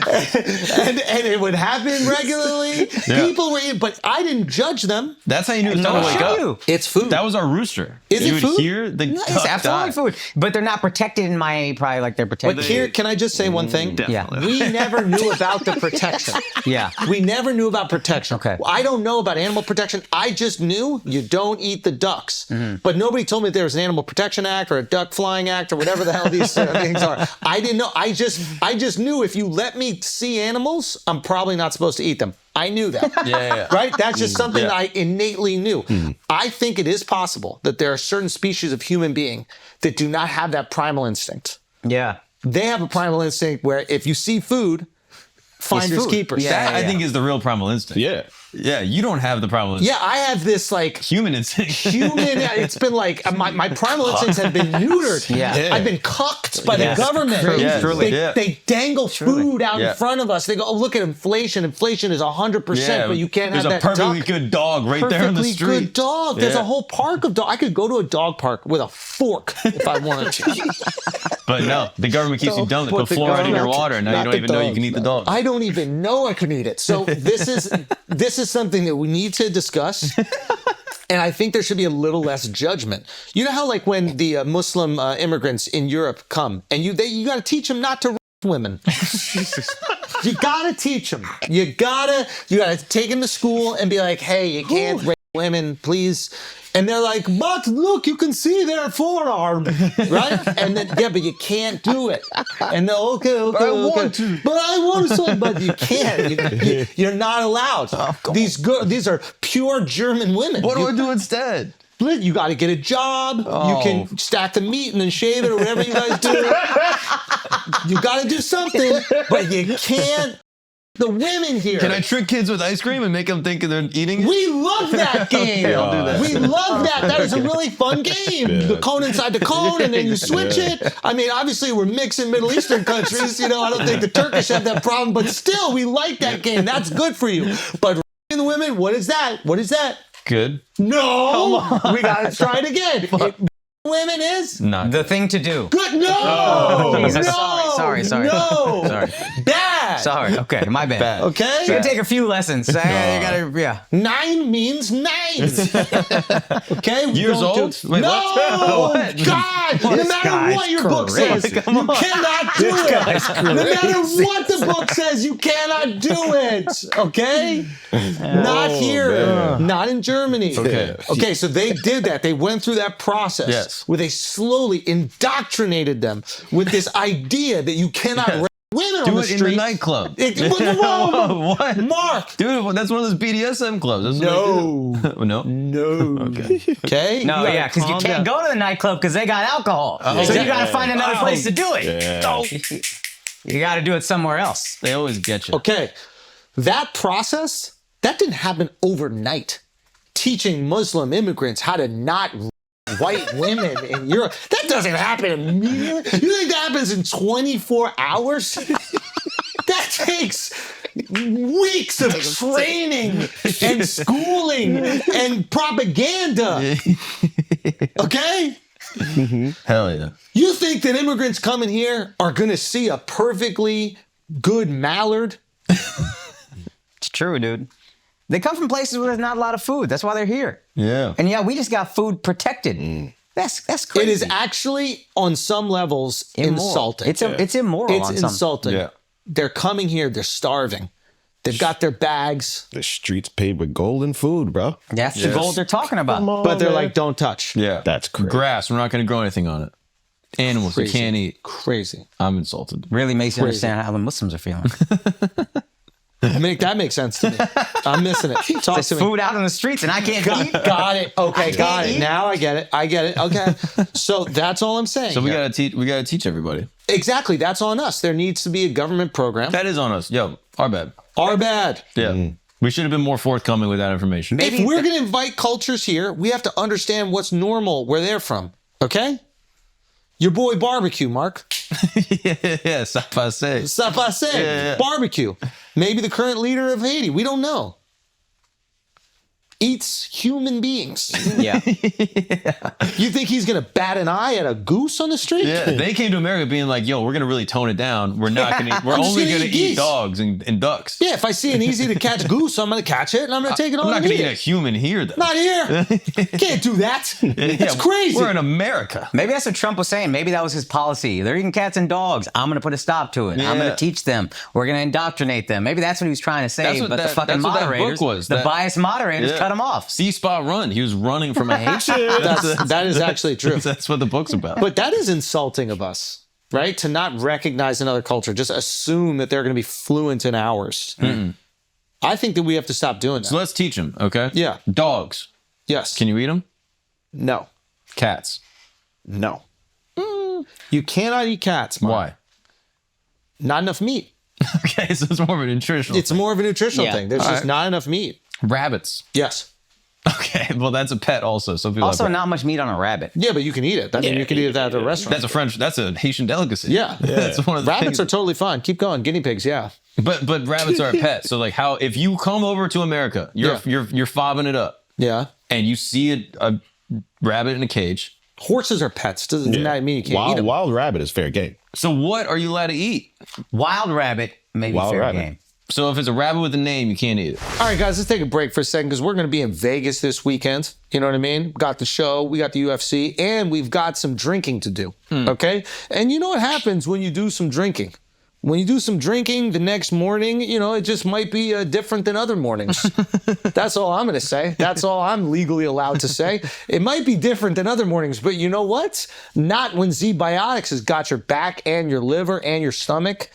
and it would happen regularly. Yeah. People were eating, but I didn't judge them. That's how you knew it was No, time to wake show up. you. It's food. That was our rooster. Is you it would food? hear the No, duck it's absolutely die. food, but they're not protected in Miami, probably like they're protected. But here, can I just say one thing? Definitely. We never knew about the protection. Yeah. We never knew about protection. Okay. I don't know about animal protection. I just knew you don't eat the ducks. Mm-hmm. But nobody told me there was an Animal Protection Act or a Duck Flying Act or whatever the hell these things are. I didn't know. I just knew if you let me see animals, I'm probably not supposed to eat them. I knew that. Yeah. Right? That's just something Yeah. I innately knew. I think it is possible that there are certain species of human being that do not have that primal instinct. Yeah. They have a primal instinct where if you see food, finders food. keepers. Yeah. That, I think, is the real primal instinct. Yeah. Yeah, you don't have the primal instinct. Yeah, I have this like Human instinct. it's been like my primal instincts have been neutered. Yeah. I've been cucked by Yes. the government. Yes, truly. They dangle food out Yeah. in front of us. They go, oh, look at inflation. Inflation is 100%, but you can't have There's that a perfectly duck. good dog right there in the Perfectly street. good dog. There's Yeah. a whole park of dogs. I could go to a dog park with a fork if I wanted to. But no, the government keeps you dumb. They But put the fluoride in your government- water, and now you not don't the even know you dogs, can eat the no. dog. I don't even know I can eat it. So this is something that we need to discuss. And I think there should be a little less judgment. You know how like when the Muslim immigrants in Europe come and you got to teach them not to women. You got to teach them. You got to take them to school and be like, hey, you can't rape women, please. And they're like, but look, you can see their forearm, right? And then, yeah, but you can't do it. And they're okay. But I want to. But I want to. But you can't. You're not allowed. These are pure German women. What do I do instead? You got to get a job. You can stack the meat and then shave it or whatever you guys do. You got to do something, but you can't. The women here. Can I trick kids with ice cream and make them think they're eating it? We love that game. Okay, I'll do that. We love that. That is a really fun game. The cone inside the cone, and then you switch it. I mean, obviously, we're mixing Middle Eastern countries. You know, I don't think the Turkish have that problem, but still, we like that game. That's good for you. But the women, what is that? What is that? Good. No. We got to try it again. Women is Not The thing to do. good. No. Jesus. No. Sorry. No. Sorry. Bad. Sorry. Okay, my bad. Bad. Okay. It's gonna take a few lessons. You gotta, yeah. 9 means 9. Okay? We Years don't do- old? Wait, no! what? God! No matter guy's what your book says, crazy. you cannot do it. No matter what the book says, you cannot do it. Okay? Not here. man. Not in Germany. Okay. Okay, so they did that. They went through that process Yes. where they slowly indoctrinated them with this idea that you cannot rape women do on the it in street. the nightclub. Whoa. What? Mark! Dude, that's one of those BDSM clubs. That's what they do. No. No. Okay. No, yeah, because you can't go to the nightclub because they got alcohol. So you got to find another place to do it. You got to do it somewhere else. They always get you. Okay. That process, that didn't happen overnight. teaching Muslim immigrants how to not white women in Europe. That doesn't happen immediately. You think that happens in 24 hours? That takes weeks of training and schooling and propaganda. Okay? Hell yeah. You think that immigrants coming here are going to see a perfectly good mallard? It's true, dude. They come from places where there's not a lot of food. That's why they're here. Yeah. And yeah, we just got food protected. That's crazy. It is actually, on some levels, Immoral. insulting. It's immoral. It's on some. insulting. Yeah. They're coming here. They're starving. They've got their bags, The streets paved with golden food, bro. That's the gold they're talking about. but they're like, don't touch. Yeah. That's crazy. Grass. We're not going to grow anything on it. Animals you Crazy. can't eat. Crazy. I'm insulted. Really makes you understand how the Muslims are feeling. That makes sense to me. I'm missing it. Talk There's to me. food out in the streets and I can't eat. Got it. Okay, I got can't it. eat. Now I get it. I get it. Okay. So that's all I'm saying. So we here. gotta teach. We gotta teach everybody. Exactly. That's on us. There needs to be a government program. That is on us. Yo, our bad. Our bad. Yeah. We should have been more forthcoming with that information. If we're going to invite cultures here, we have to understand what's normal where they're from. Okay? Your boy barbecue, Mark. yeah, ça passe. Ça passe. Yeah. Barbecue. Maybe the current leader of Haiti. We don't know. Eats human beings. Yeah. You think he's going to bat an eye at a goose on the street? Yeah, they came to America being like, "Yo, we're gonna really tone it down. We're not gonna. We're I'm just only gonna gonna eat eat geese." dogs and ducks. Yeah, if I see an easy to catch goose, I'm going to catch it and I'm going to take it on I'm not and gonna eat eat a it. human here, though. Not here. Can't do that. That's Yeah, crazy. We're in America. Maybe that's what Trump was saying. Maybe that was his policy. They're eating cats and dogs. I'm going to put a stop to it. I'm going Yeah. to teach them. We're going to indoctrinate them. Maybe that's what he was trying to say. That's what But the that- fucking that's what that book moderators, was. the That- biased moderators, Yeah. cut him off. See Spot Run. He was running from a Haitian. That is actually true. That's what the book's about. But that is insulting of us, right? To not recognize another culture, just assume that they're going to be fluent in ours. I think that we have to stop doing that. So let's teach them, okay? Yeah. Dogs. Yes. Can you eat them? No. Cats. No. You cannot eat cats, Mark. Why? Not enough meat. Okay, so it's more of a nutritional. It's more of a nutritional Yeah. thing. There's just not enough meat. Rabbits. Yes. Okay, well that's a pet also. Some people Also, have not much meat on a rabbit. Yeah, but you can eat it. I mean, you can eat it at a restaurant. That's a French. That's a Haitian delicacy. Yeah. That's one of the Rabbits things. are totally fine. Keep going. Guinea pigs, yeah. But rabbits are a pet. So like, how if you come over to America, you're fobbing it up, Yeah. and you see a rabbit in a cage. Horses are pets. Doesn't that mean you can't eat Wild, them? wild rabbit is fair game. So what are you allowed to eat? Wild rabbit, maybe Wild fair rabbit. game. So if it's a rabbit with a name, you can't eat it. All right, guys, let's take a break for a second because we're going to be in Vegas this weekend. You know what I mean? We got the show, we got the UFC, and we've got some drinking to do. Okay? And you know what happens when you do some drinking? When you do some drinking the next morning, you know, it just might be different than other mornings. That's all I'm going to say. That's all I'm legally allowed to say. It might be different than other mornings, but you know what? Not when Z-Biotics has got your back and your liver and your stomach.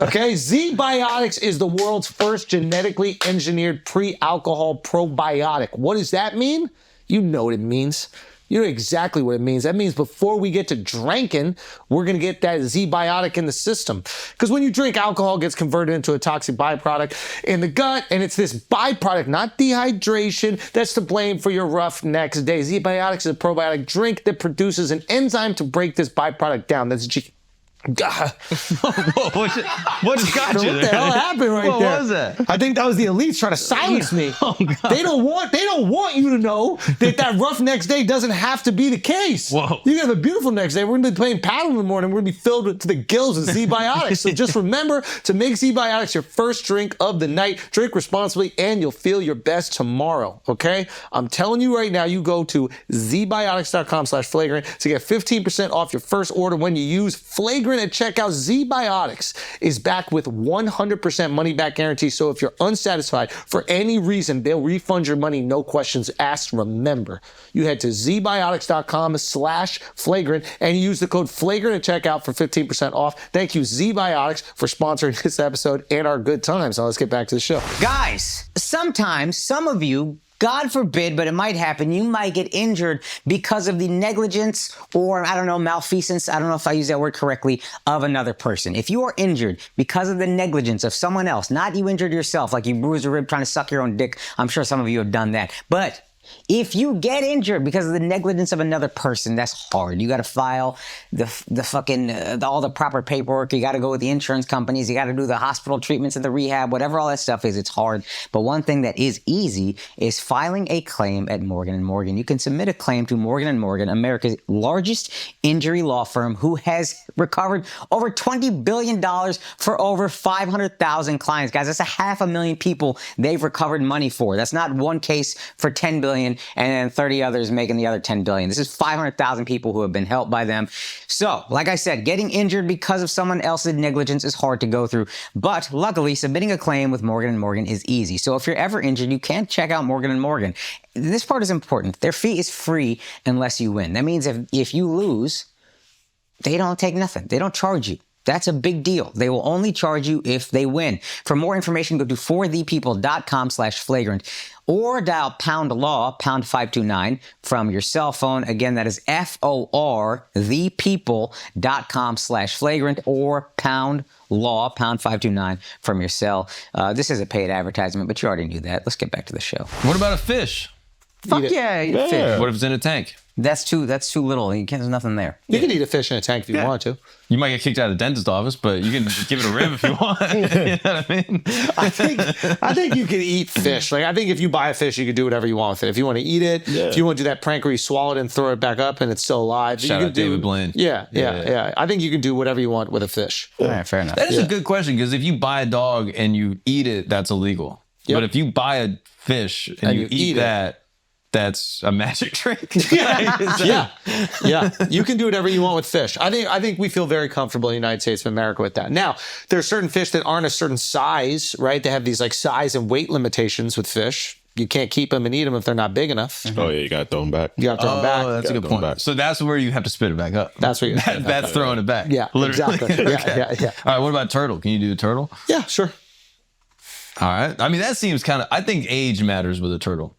Okay, Z-Biotics is the world's first genetically engineered pre-alcohol probiotic. What does that mean? You know what it means. You know exactly what it means. That means before we get to drinking, we're going to get that Z-Biotic in the system. Because when you drink, alcohol gets converted into a toxic byproduct in the gut, and it's this byproduct, not dehydration, that's to blame for your rough next day. Z-Biotics is a probiotic drink that produces an enzyme to break this byproduct down. That's God. What just got you What the there? hell happened right What there? was that? I think that was the elites trying to silence me. Oh, God. They don't want you to know that rough next day doesn't have to be the case. Whoa. You have a beautiful next day. We're gonna be playing paddle in the morning. We're gonna be filled to the gills with Z-Biotics. So just remember to make Z-Biotics your first drink of the night. Drink responsibly and you'll feel your best tomorrow. Okay? I'm telling you right now, you go to zbiotics.com/flagrant to get 15% off your first order when you use flagrant at checkout. Z-Biotics is back with 100% money back guarantee. So if you're unsatisfied for any reason, they'll refund your money, no questions asked. Remember, you head to zbiotics.com/flagrant and use the code flagrant at checkout for 15% off. Thank you, Z-Biotics, for sponsoring this episode and our good times. Now let's get back to the show. Guys, sometimes some of you God forbid, but it might happen. You might get injured because of the negligence or, I don't know, malfeasance. I don't know if I use that word correctly, of another person. If you are injured because of the negligence of someone else, not you injured yourself, like you bruised a rib trying to suck your own dick. I'm sure some of you have done that. But if you get injured because of the negligence of another person, that's hard. You got to file the fucking all the proper paperwork. You got to go with the insurance companies. You got to do the hospital treatments and the rehab, whatever all that stuff is. It's hard. But one thing that is easy is filing a claim at Morgan & Morgan. You can submit a claim to Morgan & Morgan, America's largest injury law firm, who has recovered over $20 billion for over 500,000 clients. Guys, that's 500,000 people they've recovered money for. That's not one case for $10 billion and then 30 others making the other $10 billion. This is 500,000 people who have been helped by them. So, like I said, getting injured because of someone else's negligence is hard to go through. But luckily, submitting a claim with Morgan & Morgan is easy. So if you're ever injured, you can check out Morgan & Morgan. This part is important. Their fee is free unless you win. That means if you lose, they don't take nothing. They don't charge you. That's a big deal. They will only charge you if they win. For more information, go to forthepeople.com/flagrant or dial pound law, pound 529 from your cell phone. Again, that is FOR, thepeople.com/flagrant or pound law, pound 529 from your cell. This is a paid advertisement, but you already knew that. Let's get back to the show. What about a fish? Fuck yeah, eat fish. What if it's in a tank? That's too little. There's nothing there. You can eat a fish in a tank if you want to. You might get kicked out of the dentist office, but you can give it a rib if you want. You know what I mean? I think you can eat fish. Like, I think if you buy a fish, you can do whatever you want with it. If you want to eat it, if you want to do that prank where you swallow it and throw it back up and it's still alive, Shout you out David Blaine. Yeah. I think you can do whatever you want with a fish. All right, fair enough. That is a good question, because if you buy a dog and you eat it, that's illegal. Yep. But if you buy a fish and you eat that, that's a magic trick. Yeah. You can do whatever you want with fish. I think we feel very comfortable in the United States of America with that. Now, there are certain fish that aren't a certain size, right? They have these like size and weight limitations with fish. You can't keep them and eat them if they're not big enough. Oh yeah, you got to throw them back. You got to throw them back. That's a good point. So that's where you have to spit it back up. That's where you that's throwing it back. Yeah, literally. exactly. Okay. Yeah. All right, what about turtle? Can you do a turtle? Yeah, sure. All right. I mean, that seems kind of, I think age matters with a turtle.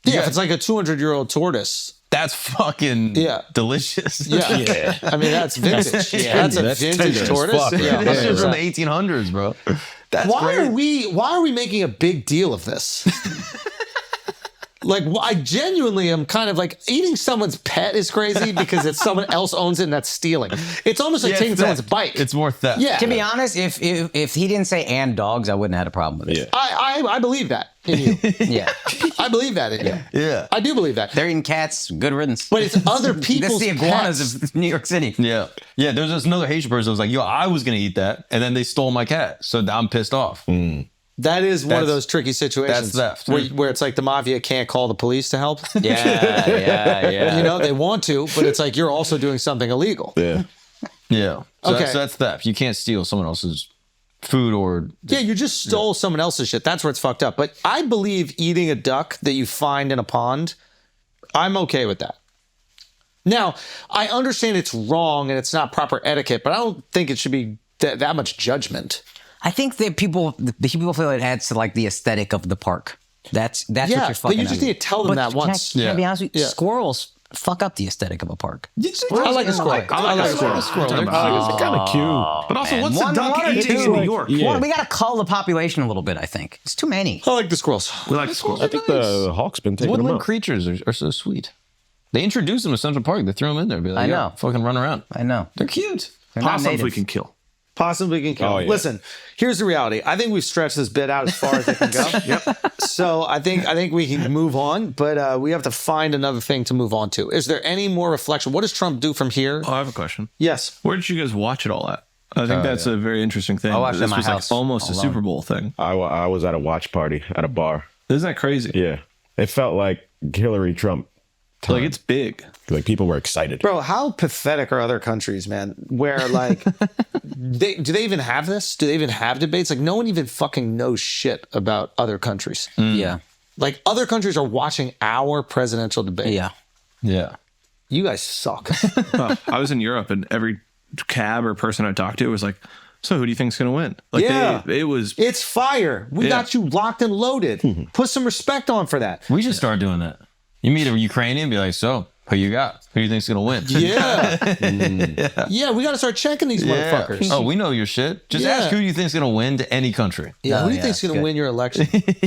Yeah, if it's like a 200-year-old tortoise. That's fucking delicious. Yeah. I mean, that's vintage. That's a vintage tortoise. Fuck, Yeah, This is from the 100%. 1800s, bro. That's Why great. are we making a big deal of this? Like, I genuinely am kind of like, eating someone's pet is crazy because it's someone else owns it and that's stealing. It's almost like taking someone's bike. It's more theft. Yeah. To be honest, if he didn't say "and dogs," I wouldn't have had a problem with it. Yeah. I believe that in you. Yeah. I believe that in you. Yeah. I do believe that. They're eating cats. Good riddance. But it's other people's That's the iguanas pets. of New York City. Yeah. Yeah. There's just another Haitian person who was like, yo, I was going to eat that. And then they stole my cat. So I'm pissed off. That is one of That's- those tricky situations. that's theft. Where it's like the mafia can't call the police to help. Yeah. You know, they want to, but it's like you're also doing something illegal. Yeah. Yeah. So, Okay. that's theft. You can't steal someone else's food or. Yeah, you just stole someone else's shit. That's where it's fucked up. But I believe eating a duck that you find in a pond, I'm okay with that. Now, I understand it's wrong and it's not proper etiquette, but I don't think it should be that much judgment. I think that people feel it adds to like the aesthetic of the park. That's what you're fucking. but you just at. need to tell them that once. Can I be honest with you? Yeah. Squirrels fuck up the aesthetic of a park. I like a squirrel. I like a squirrel. It's kind of cute. But also, Man, what's one the duck or eating two. in New York? Yeah. Well, we got to cull the population a little bit. I think it's too many. I like the squirrels. We like squirrels. I think the hawk's been taking them Woodland out. creatures are so sweet. They introduced them to Central Park. They threw them in there. Be like, I "Yo, know. fucking run around. I know. They're cute. They're not Possums we native. can kill. Possibly can kill. Oh, yeah. Listen, here's the reality. I think we've stretched this bit out as far as it can go. So I think we can move on, but we have to find another thing to move on to. Is there any more reflection? What does Trump do from here? Oh, I have a question. Yes. Where did you guys watch it all at? I think that's a very interesting thing. I watched it This at my was house like almost alone. a Super Bowl thing. I was at a watch party at a bar. Isn't that crazy? Yeah. It felt like Hillary Trump. Like it's big. Like people were excited. Bro, how pathetic are other countries, man? Where like, do they even have this? Do they even have debates? Like no one even fucking knows shit about other countries. Yeah. Like other countries are watching our presidential debate. Yeah. Yeah. You guys suck. I was in Europe and every cab or person I talked to was like, So who do you think's going to win? Like Yeah. it was. It's fire. We got you locked and loaded. Put some respect on for that. We should start doing that. You meet a Ukrainian and be like, so, who you got? Who do you think's going to win? Yeah. Yeah, we got to start checking these motherfuckers. Oh, we know your shit. Just ask who you think's going to win to any country. Yeah, who do you think's going to win your election?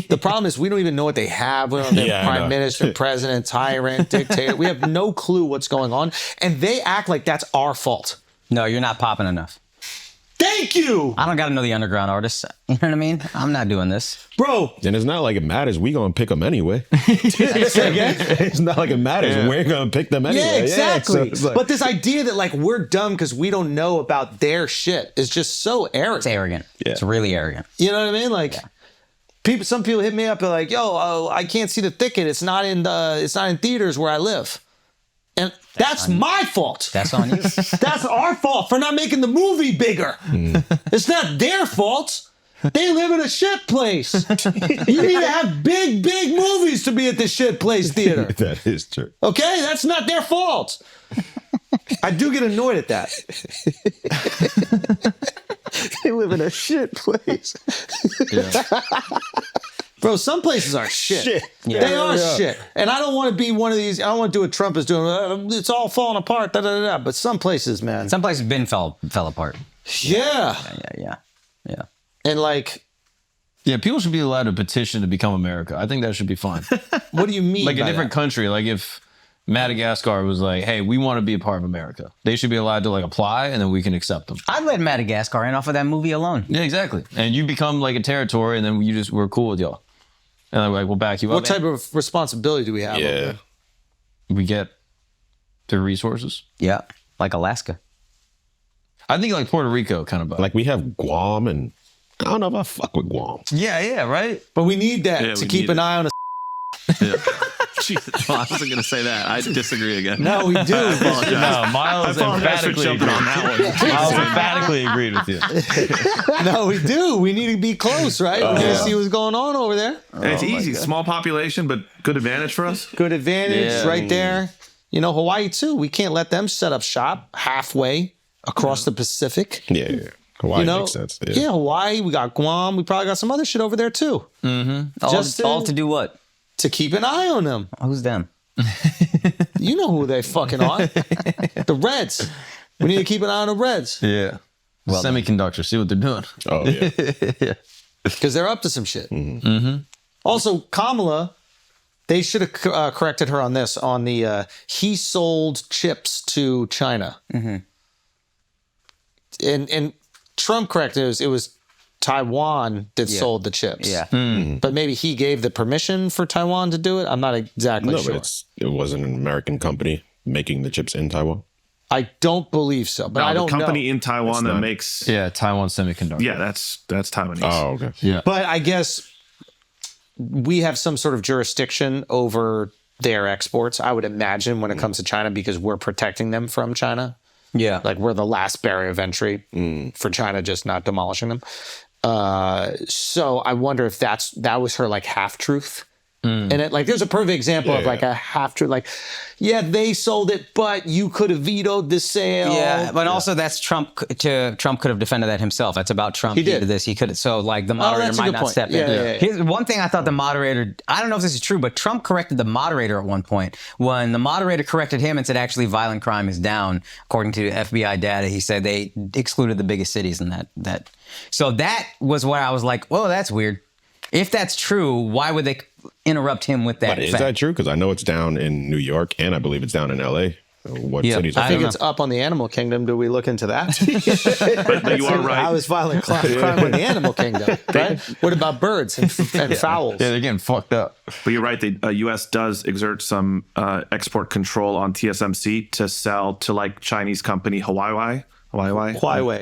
The problem is we don't even know what they have. We don't have prime minister, president, tyrant, dictator. We have no clue what's going on. And they act like that's our fault. No, you're not popping enough. Thank you. I don't got to know the underground artists. You know what I mean? I'm not doing this. Bro. And it's not like it matters. We gonna pick them anyway. It's not like it matters. We're gonna pick them anyway. Yeah, exactly. So like, but this idea that like we're dumb because we don't know about their shit is just so arrogant. It's arrogant. Yeah. It's really arrogant. You know what I mean? Like some people hit me up. They're like, "Yo, I can't see the thicket. It's not in theaters where I live." And that's my fault. That's on you. That's our fault for not making the movie bigger. It's not their fault. They live in a shit place. You need to have big movies to be at the shit place theater. that is true. Okay? That's not their fault. I do get annoyed at that. They live in a shit place. Bro, some places are shit. They are shit. And I don't want to be one of these. I don't want to do what Trump is doing. It's all falling apart. But some places, man. Some places fell apart. Yeah. Yeah. And like, Yeah, people should be allowed to petition to become America. I think that should be fun. what do you mean? Like a by different that? country, like if Madagascar was like, hey, we want to be a part of America, they should be allowed to like apply and then we can accept them. I'd let Madagascar in off of that movie alone. Yeah, exactly. And you become like a territory and then we're cool with y'all. And then like, we'll back you up. What type of responsibility do we have? Yeah. We get the resources. Yeah, like Alaska. I think like Puerto Rico kind of. Like we have Guam, and I don't know if I fuck with Guam. Yeah, right? But we need that to keep an eye on us. Jesus, well, I wasn't going to say that. I disagree again. No, we do. No, Miles emphatically jumping on that one. Miles emphatically agreed with you. No, we do. We need to be close, right? We need to see what's going on over there. And it's easy. Small population, but good advantage for us. Good advantage right there. You know, Hawaii too. We can't let them set up shop halfway across the Pacific. Yeah. Hawaii You know, makes sense. yeah, Hawaii. We got Guam. We probably got some other shit over there too. All to do what? To keep an eye on them. Who's them? You know who they fucking are. The Reds. We need to keep an eye on the Reds Yeah. Well, semiconductors, see what they're doing. Oh, yeah. because they're up to some shit. Also, Kamala, they should have corrected her on this. On the he sold chips to China, and Trump corrected it was Taiwan that sold the chips. Yeah. But maybe he gave the permission for Taiwan to do it. I'm not exactly No, sure. but it wasn't an American company making the chips in Taiwan. I don't believe so, but I don't the company know. in Taiwan that makes. Yeah, Taiwan Semiconductor. Yeah, that's Taiwanese. Oh, okay. Yeah. But I guess we have some sort of jurisdiction over their exports, I would imagine, when it comes to China, because we're protecting them from China. Yeah. Like we're the last barrier of entry for China, just not demolishing them. So I wonder if that was her like half truth. And it, like, there's a perfect example of like a half truth. Like, yeah, they sold it, but you could have vetoed the sale. Yeah, but also that's Trump. Trump could have defended that himself. That's about Trump. He did this. He could. So like the moderator that's a might good not point. step in. Yeah. Here's one thing I thought the moderator. I don't know if this is true, but Trump corrected the moderator at one point. When the moderator corrected him and said actually violent crime is down, according to FBI data, he said they excluded the biggest cities in that. So that was where I was like, whoa, that's weird. If that's true, why would they interrupt him with that? But is fact? that true? Because I know it's down in New York, and I believe it's down in L.A. What cities are I think there? it's up on the animal kingdom. Do we look into that? But you are right. How is violent crime in the animal kingdom? Right? What about birds and fowls? Yeah, they're getting fucked up. But you're right. The U.S. does exert some export control on TSMC to sell to like Chinese company Huawei. Huawei,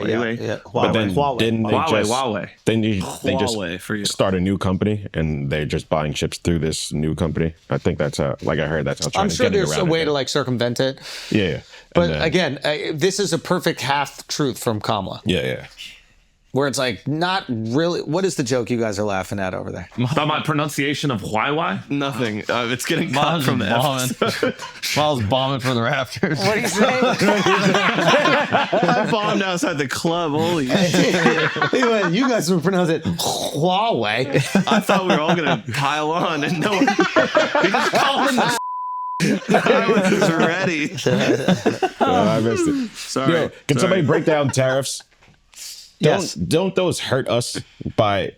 yeah. But then didn't they Huawei. Then they Huawei just for you. start a new company, and they're just buying chips through this new company. I think that's how, like I heard that's how China's I'm sure getting there's a around way it. to like circumvent it. Yeah. But And then- again, this is a perfect half truth from Kamala, yeah. where it's like not really. What is the joke you guys are laughing at over there? About my pronunciation of Huawei? Nothing. It's getting cut Miles from is the bombing. Miles bombing from the rafters. What do you say? I I'm now outside the club. Holy You guys would pronounce it Huawei. I thought we were all gonna pile on, and no one. We just called him the. I was ready. I missed it. Sorry. Yo, can somebody break down tariffs? Yes. Don't those hurt us by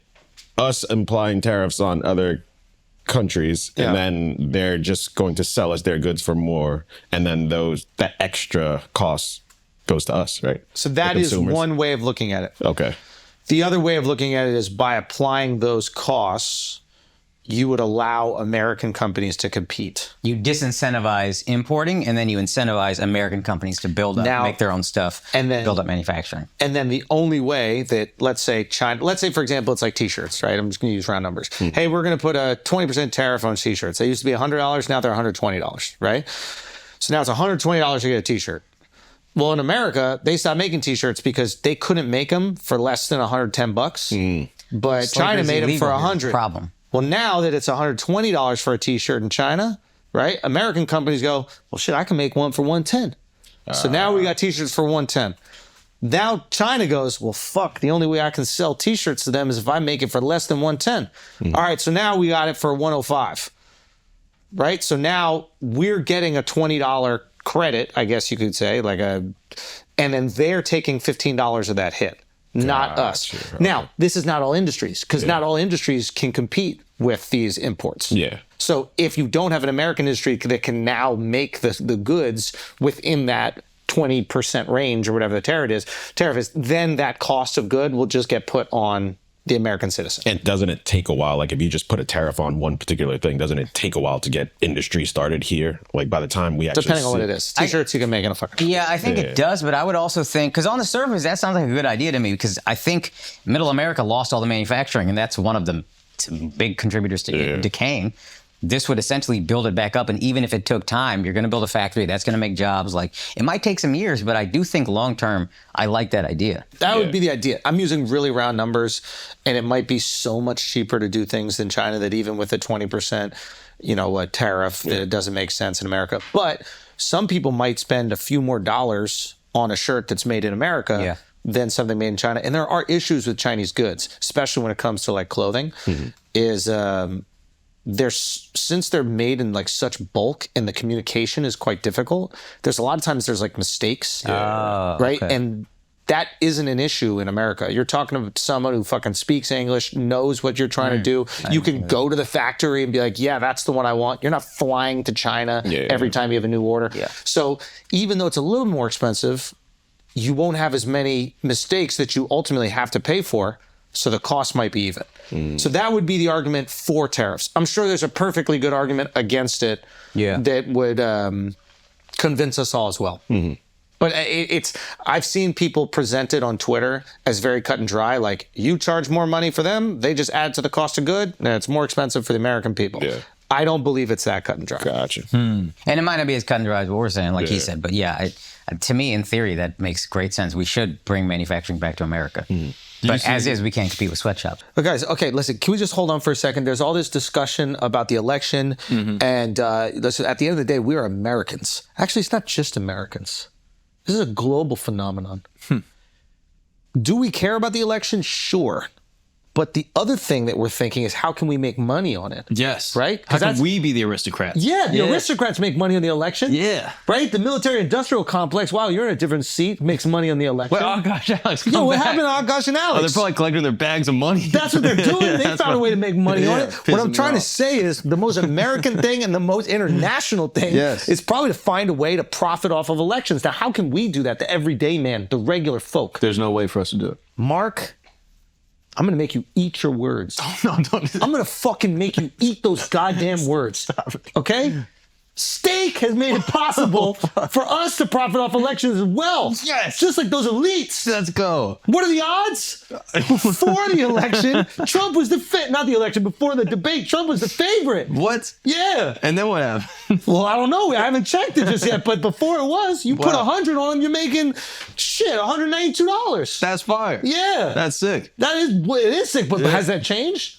us implying tariffs on other countries, Yeah. and then they're just going to sell us their goods for more, and then that extra cost goes to us, right? So that The is consumers. one way of looking at it. Okay. The other way of looking at it is by applying those costs, you would allow American companies to compete. You disincentivize importing, and then you incentivize American companies to build up, Now- make their own stuff, and then- build up manufacturing. And then the only way that, let's say, for example, it's like t-shirts, right? I'm just going to use round numbers. Hey, we're going to put a 20% tariff on t-shirts. They used to be $100, now they're $120, right? So now it's $120 to get a t-shirt. Well, in America, they stopped making t-shirts because they couldn't make them for less than $110. But China Slavery's made them for illegal here. $100. Problem. Well, now that it's $120 for a t-shirt in China, right? American companies go, well, shit, I can make one for $110. So now we got t-shirts for $110. Now China goes, well, fuck, the only way I can sell t-shirts to them is if I make it for less than $110. All right, so now we got it for $105, right? So now we're getting a $20 credit, I guess you could say, and then they're taking $15 of that hit. Not us. Gotcha. Now, this is not all industries, because not all industries can compete with these imports. Yeah. So if you don't have an American industry that can now make the goods within that 20% range or whatever the tariff is, then that cost of good will just get put on the American citizen. And doesn't it take a while? Like if you just put a tariff on one particular thing, doesn't it take a while to get industry started here? Like by the time we actually Depending on what see- it is. T-shirts you can make in a fucking... Yeah, I think it does, but I would also think, because on the surface, that sounds like a good idea to me, because I think Middle America lost all the manufacturing, and that's one of the big contributors to decaying. This would essentially build it back up, and even if it took time, you're going to build a factory that's going to make jobs. Like, it might take some years, but I do think long term, I like that idea. That would be the idea. I'm using really round numbers, and it might be so much cheaper to do things in China that even with a 20%, a tariff, that it doesn't make sense in America. But some people might spend a few more dollars on a shirt that's made in America than something made in China. And there are issues with Chinese goods, especially when it comes to like clothing, since they're made in like such bulk and the communication is quite difficult, there's a lot of times there's like mistakes, right? Okay. And that isn't an issue in America. You're talking to someone who fucking speaks English, knows what you're trying to do. You can go to the factory and be like, yeah, that's the one I want. You're not flying to China every time you have a new order. So even though it's a little more expensive, you won't have as many mistakes that you ultimately have to pay for. So the cost might be even. So that would be the argument for tariffs. I'm sure there's a perfectly good argument against it that would convince us all as well. But I've seen people present it on Twitter as very cut and dry, like you charge more money for them, they just add to the cost of good, and it's more expensive for the American people. I don't believe it's that cut and dry. Gotcha. And it might not be as cut and dry as what we're saying, like he said, but to me, in theory, that makes great sense. We should bring manufacturing back to America. But as is, we can't compete with sweatshops. But guys, okay, listen, can we just hold on for a second? There's all this discussion about the election, and listen, at the end of the day, we are Americans. Actually, it's not just Americans. This is a global phenomenon. Do we care about the election? Sure. But the other thing that we're thinking is how can we make money on it? Yes. Right? How 'Cause can that's- we be the aristocrats? Yeah, the aristocrats make money on the election. Yeah. Right? The military-industrial complex, wow, you're in a different seat, makes money on the election. Wait, oh gosh, Alex. Yo, come what back. happened to Akash and Alex? Oh, they're probably collecting their bags of money. That's what they're doing. They found a way to make money on it. What I'm pissing trying me to off. say is the most American thing and the most international thing is probably to find a way to profit off of elections. Now, how can we do that? The everyday man, the regular folk. There's no way for us to do it. Mark, I'm going to make you eat your words. No, don't. I'm going to fucking make you eat those goddamn words. Okay? Steak has made it possible for us to profit off elections as well. Yes. Just like those elites. Let's go. What are the odds? Before the election, Trump was not the election, before the debate, Trump was the favorite. What? Yeah. And then what happened? Well, I don't know. I haven't checked it just yet, but before it was, you put 100 on him, you're making, $192. That's fire. Yeah. That's sick. That is, it is sick, but has that changed?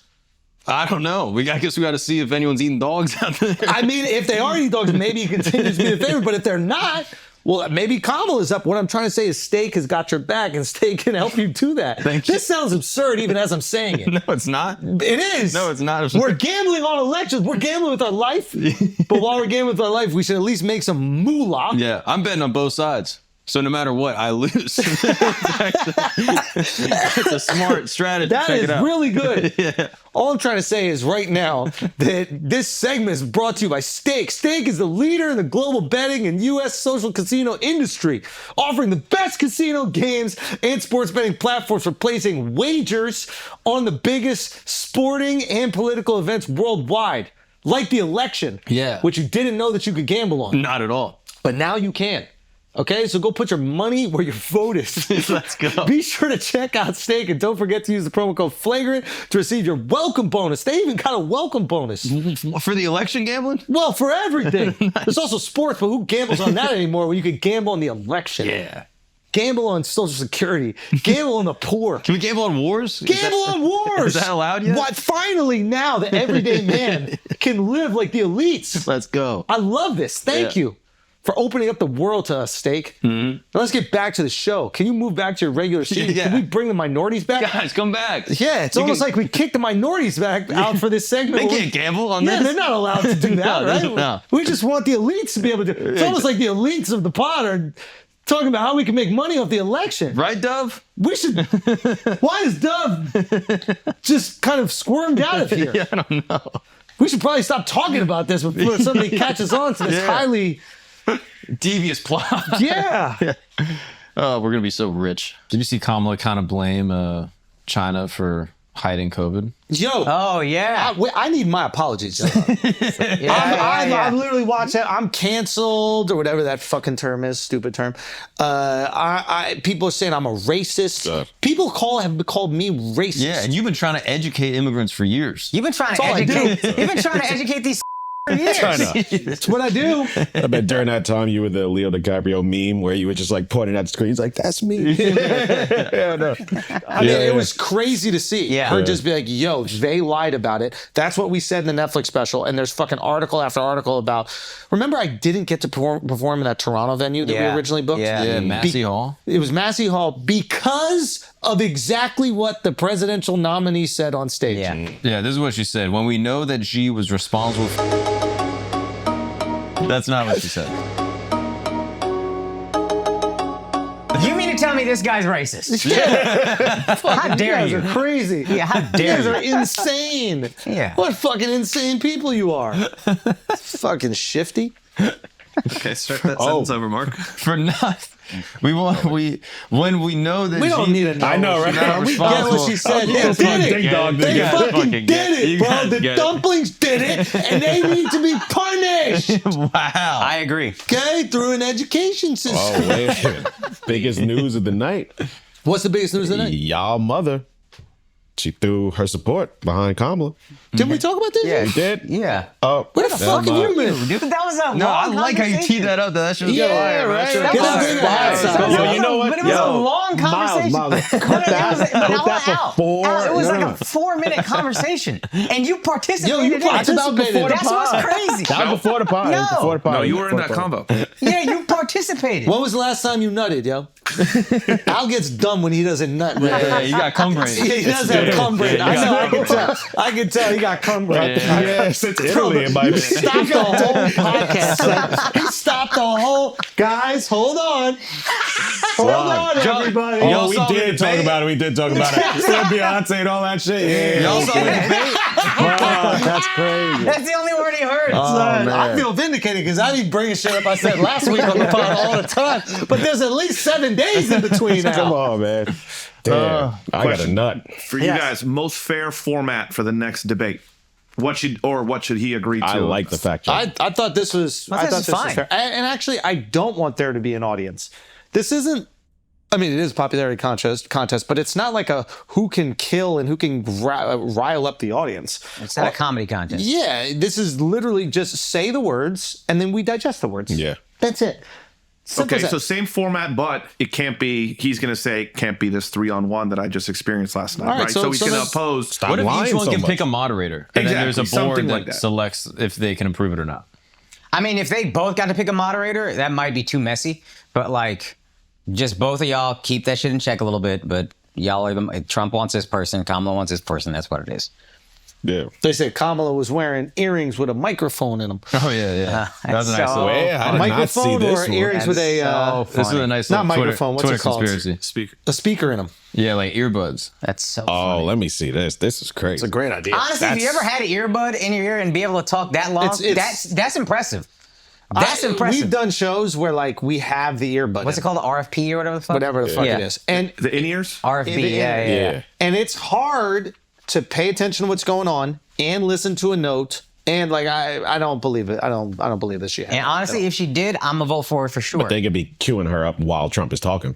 I don't know. I guess we got to see if anyone's eating dogs out there. I mean, if they are eating dogs, maybe he continues to be the favorite, but if they're not, Well, maybe Kamala's up. What I'm trying to say is Steak has got your back, and Steak can help you do that. Thank you. This sounds absurd even as I'm saying it. No, it's not. It is. No, it's not. We're gambling on elections. We're gambling with our life. But while we're gambling with our life, we should at least make some moolah. Yeah, I'm betting on both sides. So no matter what, I lose. It's a smart strategy. That Check is it out. really good. All I'm trying to say is right now that this segment is brought to you by Steak. Steak is the leader in the global betting and U.S. social casino industry, offering the best casino games and sports betting platforms for placing wagers on the biggest sporting and political events worldwide, like the election, which you didn't know that you could gamble on. Not at all. But now you can. Okay, so go put your money where your vote is. Let's go. Be sure to check out Steak and don't forget to use the promo code FLAGRANT to receive your welcome bonus. They even got a welcome bonus. For the election gambling? Well, for everything. Nice. There's also sports, but who gambles on that anymore when you can gamble on the election? Yeah. Gamble on Social Security. Gamble on the poor. Can we gamble on wars? Gamble on wars. Is that allowed yet? What? Finally, now the everyday man can live like the elites. Let's go. I love this. Thank you for opening up the world to us, Steak. Now let's get back to the show. Can you move back to your regular seat? Can we bring the minorities back? Guys, come back. Yeah, it's almost like we kicked the minorities back out for this segment. They can't gamble on this. Yeah, they're not allowed to do that, right? No. We just want the elites to be able to. It's almost like the elites of the pod are talking about how we can make money off the election. Right, Dove? We should. Why is Dove just kind of squirmed out of here? Yeah, I don't know. We should probably stop talking about this before somebody catches on to this highly devious plot. Yeah. Oh, we're gonna be so rich. Did you see Kamala kind of blame China for hiding COVID? Yo. Oh, yeah. I need my apologies. I literally watched that. I'm canceled or whatever that fucking term is. Stupid term. People are saying I'm a racist. People have called me racist. Yeah, and you've been trying to educate immigrants for years. You've been trying to educate. You've been trying to educate these for years. That's what I do. I bet during that time you were the Leo DiCaprio meme where you were just like pointing at the screen. He's like, that's me. I mean, it was crazy to see her just be like, yo, they lied about it. That's what we said in the Netflix special. And there's fucking article after article about, remember I didn't get to perform in that Toronto venue that we originally booked? Yeah, Massey Hall. It was Massey Hall because of exactly what the presidential nominee said on stage. Yeah, this is what she said. When we know that Xi was responsible for... That's not what she said. You mean to tell me this guy's racist? Yeah. How dare you? You guys are crazy. Yeah, how dare you? you? guys are insane. Yeah. What fucking insane people you are. Fucking shifty. Okay, start that sentence over, Mark. For not... when we know that we don't need a. I know, right? No, we get what she said. They did it. They fucking did it, bro. The dumplings did it, and they need to be punished. Wow. I agree. Okay, through an education system. Oh, wait a minute. Biggest news of the night. What's the biggest news of the night? Y'all mother. She threw her support behind Kamala. Didn't we talk about this? Yeah. We did? Yeah. Oh, Where the fuck have you been? Dude, that was a No, I long like how you teed that up. That shit was fire, right. That Get was us in fire. the Yo, you know what? But it was a long conversation. Miles, cut that before. Al, it was no, like no. a 4-minute conversation, and you participated. Yo, you in it. participated. That's what's crazy. That was before the pod. No. It was before the pod. No, you were in that combo. Yeah, you participated. When was the last time you nutted, yo? Al gets dumb when he doesn't nut. Right? Yeah, you got cum brain. Yeah, he does have cum brain. I know. I can tell. I can tell he got cum brain. Yes, it's Italy. It might be. Stopped the whole podcast. He stopped the whole. Guys, hold on. Hold on, everybody. Oh, we did talk about it. We did talk about it. Still Beyonce and all that shit. Yeah. Y'all saw the debate? Wow, that's crazy. That's the only word he heard. I feel vindicated because I be bringing shit up I said last week on the pod all the time. But there's at least 7 days in between now. Come on, man. Damn, I got a nut. For you guys, most fair format for the next debate. What should he agree to? I like the fact check. I thought this was. I thought this was fair. And actually, I don't want there to be an audience. This isn't. I mean, it is a popularity contest, but it's not like a who can kill and who can rile up the audience. It's not a comedy contest. Yeah, this is literally just say the words and then we digest the words. Yeah. That's it. Simple Okay, as so that. same format, but it can't be. He's going to say can't be this 3-on-1 that I just experienced last night, All right, right? so So he's going to let's- oppose. What if lying each one so can much. pick a moderator, and then there's a Exactly, board something that like that. selects if they can approve it or not? I mean, if they both got to pick a moderator, that might be too messy. But like, just both of y'all keep that shit in check a little bit. But y'all are the Trump wants this person, Kamala wants this person. That's what it is. Yeah. They said Kamala was wearing earrings with a microphone in them. Oh yeah. That was a nice so- little. Yeah, I did not see Microphone this or one. earrings with a This is a nice not little microphone, what's Twitter it called? conspiracy. Speaker. a speaker in them. Yeah, like earbuds. That's so Oh, funny. let me see this. This is crazy. It's a great idea. Honestly, if you ever had an earbud in your ear and be able to talk that long, that's impressive. That's impressive. We've done shows where like we have the earbud. What's it called? The RFP or whatever the fuck? Whatever the fuck Yeah. it is. And The in-ears? RFB, yeah. And it's hard to pay attention to what's going on and listen to a note. And like I don't believe it. I don't believe this shit. And honestly, if she did, I'm gonna vote for it for sure. But they could be queuing her up while Trump is talking.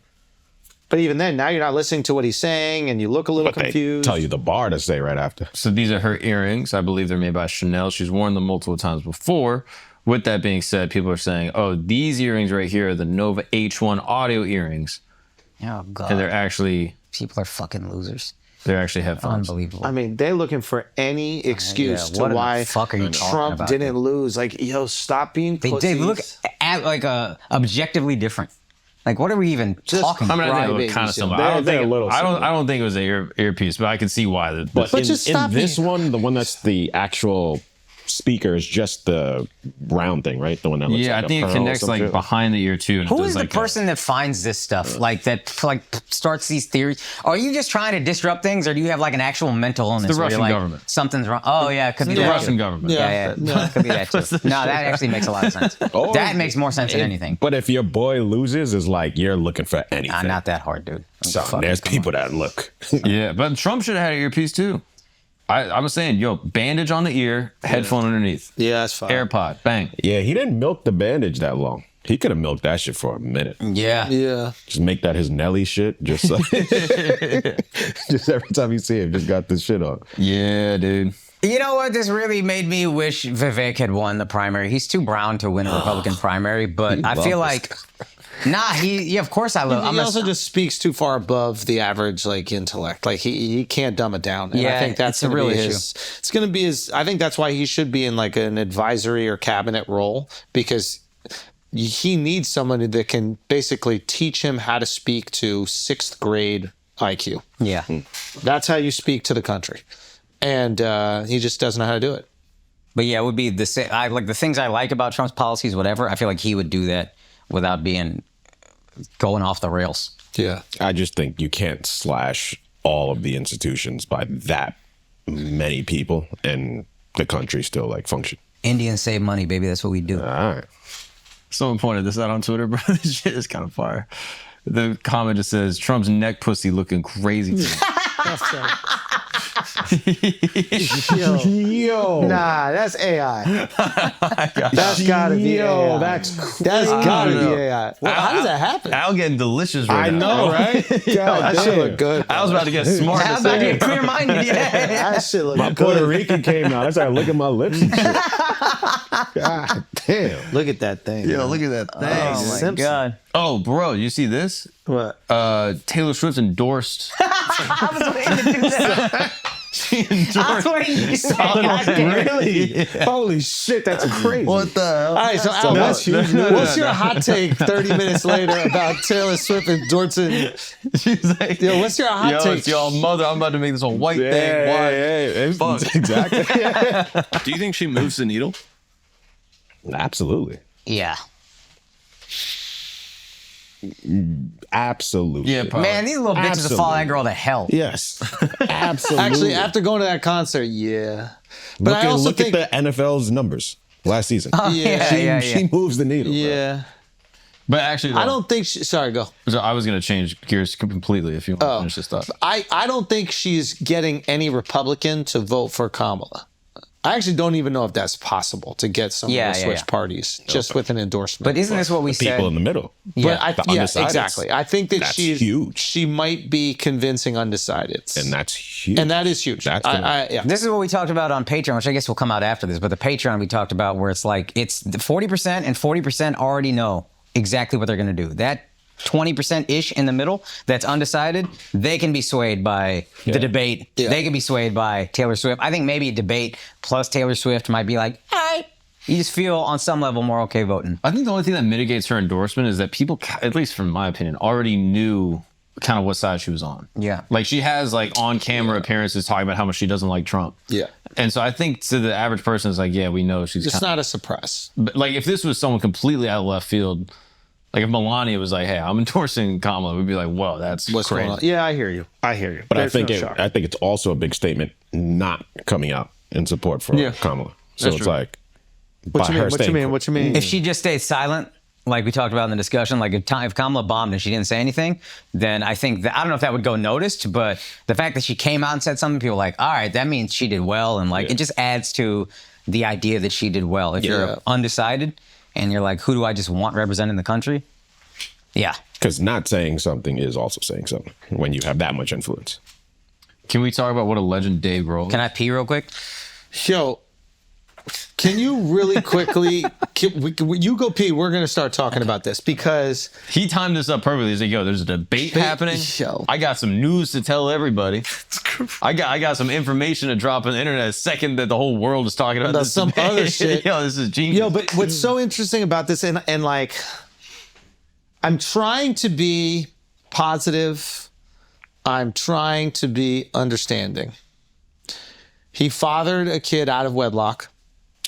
But even then, now you're not listening to what he's saying, and you look a little But they confused. tell you the bar to say right after. So these are her earrings. I believe they're made by Chanel. She's worn them multiple times before. With that being said, people are saying, oh, these earrings right here are the Nova H1 audio earrings. Oh god, And they're actually people are fucking losers. headphones. Unbelievable. I mean, they're looking for any excuse yeah, what to the why fuck are you talking Trump about, didn't dude? lose. Like, yo, stop being They pussies. look at like objectively different. Like, what are we even talking I mean, about? I think Right, it looked kind of babies, similar. yeah. I don't They're think a little I similar. don't think it was an earpiece, but I can see why. But But in, just stop in this being- one, the one that's the actual speaker is just the round thing, right? The one that looks yeah, like I a think it pearl or connects some like shit. behind the ear too. And Who does, is the like, person that finds this stuff? Like that starts these theories? Are you just trying to disrupt things, or do you have like an actual mental illness? the where you're Russian like, government. Something's wrong. Oh yeah, it could be the that Russian too. government? Yeah, it could be that too. No, that actually makes a lot of sense. Oh, That makes more sense than anything. But if your boy loses, it's like you're looking for anything. Nah, not that hard, dude. So Fucking there's come people that look. Yeah, but Trump should have had an earpiece too. I was saying, yo, bandage on the ear, headphone underneath, Yeah, that's fine. AirPod, bang. Yeah, he didn't milk the bandage that long. He could have milked that shit for a minute. on. Yeah. Yeah. Just make that his Nelly shit. Just just every time you see him, just got this shit on. Yeah, dude. You know what? This really made me wish Vivek had won the primary. He's too brown to win a Republican primary, but I feel like, of course I love. He also just speaks too far above the average like intellect. Like he can't dumb it down. And I Yeah, think that's it's a gonna real be issue. It's going to be his. I think that's why he should be in like an advisory or cabinet role, because he needs somebody that can basically teach him how to speak to 6th grade IQ. Yeah. That's how you speak to the country, and he just doesn't know how to do it. But yeah, it would be the same. Like the things I like about Trump's policies, whatever. I feel like he would do that without going off the rails. Yeah. I just think you can't slash all of the institutions by that many people and the country still like function. Indians save money, baby. That's what we do. All right. Someone pointed this out on Twitter, bro. This shit is kind of fire. The comment just says, Trump's neck pussy looking crazy. Yo. Nah, that's AI. That's gotta be AI. That's That's gotta be know. AI. Well, how does that happen? Al getting delicious right I now. know, right? God that shit damn. look good. I was about to get smart. How to about say you it. clear-minded? Yeah. That shit look My good. Puerto Rican came out. I started licking at my lips and shit. God damn. Look at that thing. Yo, look at that thing. Oh my Simpson. god. Oh, bro, you see this? What? Taylor Swift endorsed. I was waiting to do that. She I was endorsed. waiting to do that. Really? Holy shit, that's crazy. What the hell? All right, so Al, that's huge what's your hot take 30 minutes later about Taylor Swift endorsing? She's like, Yo, what's your hot yo, take? it's y'all mother. I'm about to make this a white thing. Why? Fuck. Exactly. Do you think she moves the needle? Absolutely. Yeah. Absolutely. Yeah, probably. Man, these little bitches will follow that girl to hell. Yes. Absolutely. Actually, after going to that concert, yeah. But look, I also look think, at the NFL's numbers last season. yeah, She moves the needle. bro. yeah. But actually, I don't think sorry, go. So I was going to change gears completely if you want to finish this thought. I don't think she's getting any Republican to vote for Kamala. I actually don't even know if that's possible to get someone to switch parties just with an endorsement. But isn't this what we said? People in the middle. But I, The yeah, undecideds. exactly. I think that That's she's huge. She might be convincing undecideds, And that's huge. and that is huge. That's gonna- yeah. This is what we talked about on Patreon, which I guess will come out after this. But the Patreon we talked about, where it's like it's the 40% and 40% already know exactly what they're going to do. That 20% ish in the middle that's undecided, they can be swayed by the debate. Yeah. They can be swayed by Taylor Swift. I think maybe a debate plus Taylor Swift might be like, all right, You just feel on some level more okay voting. I think the only thing that mitigates her endorsement is that people, at least from my opinion, already knew kind of what side she was on. Yeah. Like she has like on camera appearances talking about how much she doesn't like Trump. Yeah. And so I think to the average person, it's like, yeah, we know she's It's not a surprise. But like if this was someone completely out of left field, like if Melania was like, hey, I'm endorsing Kamala, we'd be like, whoa, that's What's crazy. going on? Yeah, I hear you. But I think it's also a big statement not coming out in support for Kamala. So That's it's true. like, What you mean? If she just stayed silent, like we talked about in the discussion, like if Kamala bombed and she didn't say anything, then I think that, I don't know if that would go noticed, but the fact that she came out and said something, people are like, all right, that means she did well. And like, it just adds to the idea that she did well. If you're undecided and you're like, who do I just want representing the country? Yeah. Because not saying something is also saying something when you have that much influence. Can we talk about what a legend Dave Grohl is? Can I pee real quick? Yo, can you really quickly, you go pee, we're going to start talking about this because He timed this up perfectly. He's like, yo, there's a debate happening. Yo. I got some news to tell everybody. I got some information to drop on the internet the second that the whole world is talking about this some debate. other shit. Yo, this is genius. Yo, but what's so interesting about this, and like, I'm trying to be positive. I'm trying to be understanding. He fathered a kid out of wedlock.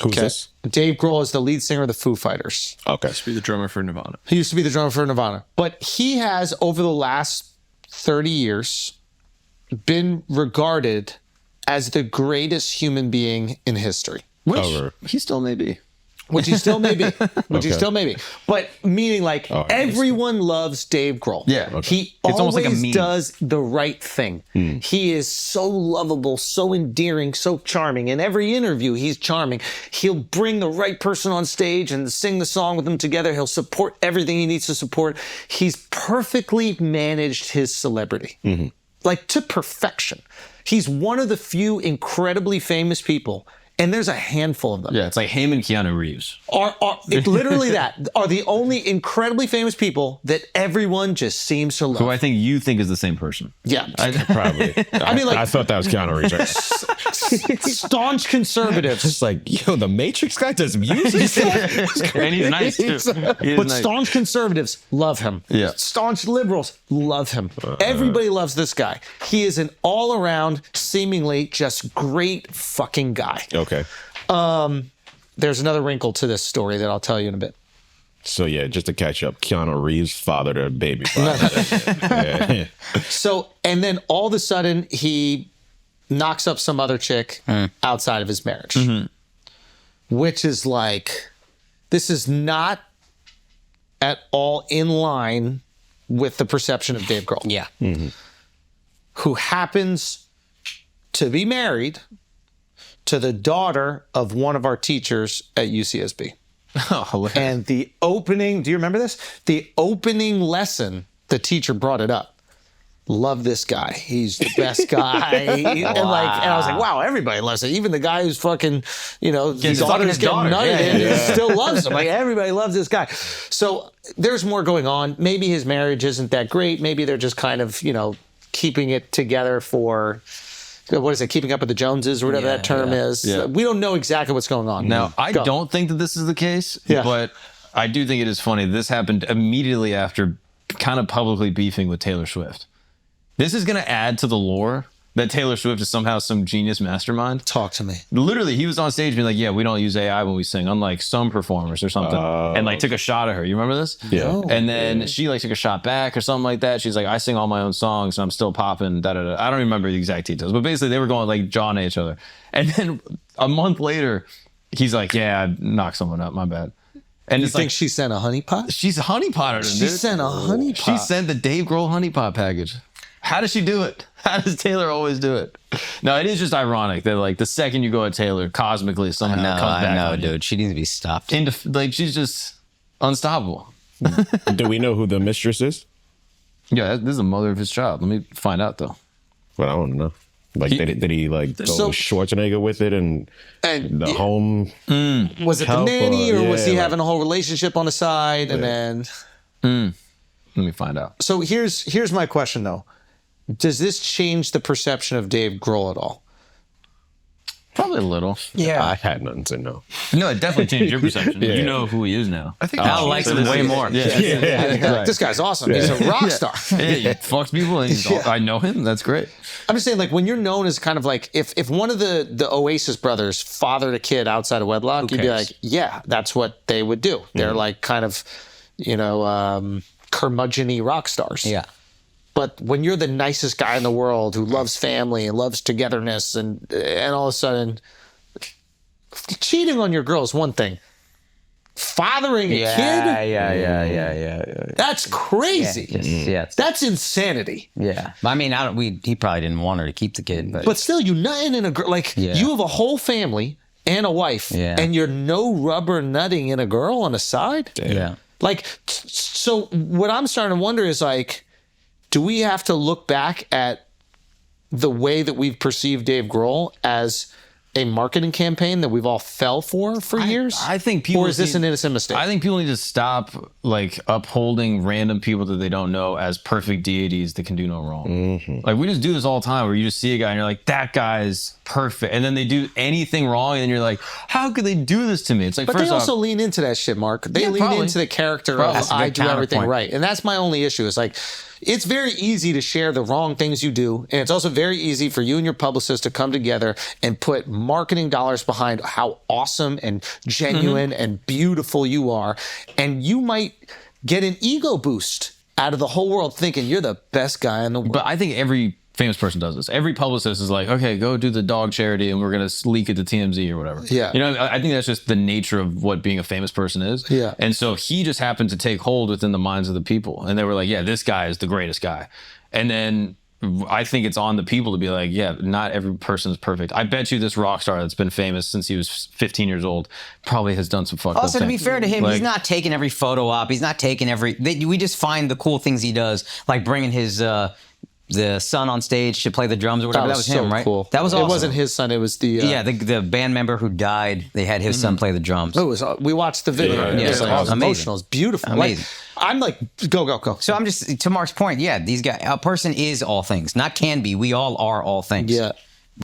Who's this? Dave Grohl is the lead singer of the Foo Fighters. Okay. Be the drummer for Nirvana. He used to be the drummer for Nirvana. But he has, over the last 30 years, been regarded as the greatest human being in history. Which He still may be. Which he still may be. Which he Okay. still may be. But meaning like everyone loves Dave Grohl. Yeah. Okay. He It's almost like a always meme. does the right thing. He is so lovable, so endearing, so charming. In every interview, he's charming. He'll bring the right person on stage and sing the song with them together. He'll support everything he needs to support. He's perfectly managed his celebrity. Like to perfection. He's one of the few incredibly famous people, and there's a handful of them. Yeah, it's like him and Keanu Reeves. It's literally that are the only incredibly famous people that everyone just seems to love. Who I think you think is the same person. Yeah. Probably. I mean, like- I thought that was Keanu Reeves. Right? Staunch conservatives. It's like, yo, the Matrix guy does music. And he's nice too. He is But nice. staunch conservatives love him. Yeah. Staunch liberals love him. Everybody loves this guy. He is an all-around, seemingly just great fucking guy. Okay. There's another wrinkle to this story that I'll tell you in a bit. So yeah, just to catch up, Keanu Reeves fathered a baby. Yeah. So, and then all of a sudden, he knocks up some other chick outside of his marriage, which is like, this is not at all in line with the perception of Dave Grohl. Yeah. Who happens to be married to the daughter of one of our teachers at UCSB. Oh, hilarious. And the opening, do you remember this? The opening lesson, the teacher brought it up. Love this guy. He's the best guy. And I was like, wow, everybody loves it. Even the guy who's fucking, his daughter's getting nutted in still loves him. Like, everybody loves this guy. So there's more going on. Maybe his marriage isn't that great. Maybe they're just kind of, keeping it together for, what is it, keeping up with the Joneses or whatever that term is. Yeah. We don't know exactly what's going on. Now, I Go. don't think that this is the case, Yeah. but I do think it is funny. This happened immediately after kind of publicly beefing with Taylor Swift. This is going to add to the lore that Taylor Swift is somehow some genius mastermind. Talk to me. Literally, he was on stage being like, yeah, we don't use AI when we sing, unlike some performers or something. And took a shot at her. You remember this? Yeah. And then she took a shot back or something like that. She's like, I sing all my own songs and I'm still popping, da da da. I don't remember the exact details, but basically they were going like jawing at each other. And then a month later, he's like, yeah, I knocked someone up, my bad. And You it's think like, she sent a honeypot? she's a honeypotter. She sent a honeypot. She sent the Dave Grohl honeypot package. How does she do it? How does Taylor always do it? No, it is just ironic that like the second you go at Taylor, cosmically somehow it comes back. I know, on you. dude. She needs to be stopped. She's just unstoppable. Do we know who the mistress is? Yeah, this is the mother of his child. Let me find out though. But I don't know. Like, did he like go So- Schwarzenegger with it and And the home? was it the help, nanny or was he yeah, having a whole relationship on the side? And then, Let me find out. so here's my question though. Does this change the perception of Dave Grohl at all? Probably a little. Yeah. I had nothing to know. No, it definitely changed your perception. Yeah. You know who he is now. I think Al likes him way more. Like, this guy's awesome. He's a rock star. Yeah, he fucks people and I know him. That's great. I'm just saying, like, when you're known as kind of like, if one of the Oasis brothers fathered a kid outside of wedlock, you'd be cares? like, yeah, that's what they would do. They're like kind of, curmudgeon-y rock stars. Yeah. But when you're the nicest guy in the world who loves family and loves togetherness, and all of a sudden, cheating on your girl is one thing. Fathering a kid? Yeah. That's crazy. Yeah. That's insanity. Yeah. I mean, he probably didn't want her to keep the kid, but But still, you're nutting in a girl. Like, you have a whole family and a wife, and you're no rubber nutting in a girl on the side? yeah. Like, so what I'm starting to wonder is, like, do we have to look back at the way that we've perceived Dave Grohl as a marketing campaign that we've all fell for years? I think people. Or is this an innocent mistake? I think people need to stop like upholding random people that they don't know as perfect deities that can do no wrong. Like we just do this all the time, where you just see a guy and you're like, that guy's perfect, and then they do anything wrong, and then you're like, how could they do this to me? It's like, But first they also off, lean into that shit, Mark. They lean probably. into the character That's of a good I do everything counterpoint. right. And that's my only issue is like, it's very easy to share the wrong things you do. And it's also very easy for you and your publicist to come together and put marketing dollars behind how awesome and genuine and beautiful you are. And you might get an ego boost out of the whole world thinking you're the best guy in the world. but I think every famous person does this. Every publicist is like, okay, go do the dog charity, and we're gonna leak it to TMZ or whatever. Yeah. You know, I think that's just the nature of what being a famous person is. Yeah. And so he just happened to take hold within the minds of the people, and they were like, yeah, this guy is the greatest guy. And then I think it's on the people to be like, yeah, not every person is perfect. I bet you this rock star that's been famous since he was 15 years old probably has done some fucked up Also, to be things. fair to him, Like- he's not taking every photo op. He's not taking we just find the cool things he does, like bringing his the son on stage to play the drums or whatever. That was so him, right? cool. That was awesome. It wasn't his son. It was the the band member who died. They had his son play the drums. It was. We watched the video. Yeah, It was yeah. awesome. Amazing. Emotional. It's beautiful. Amazing. Like, I'm like, go. So I'm just, to Mark's point, yeah, these guys, a person is all things, not can be. We all are all things. Yeah.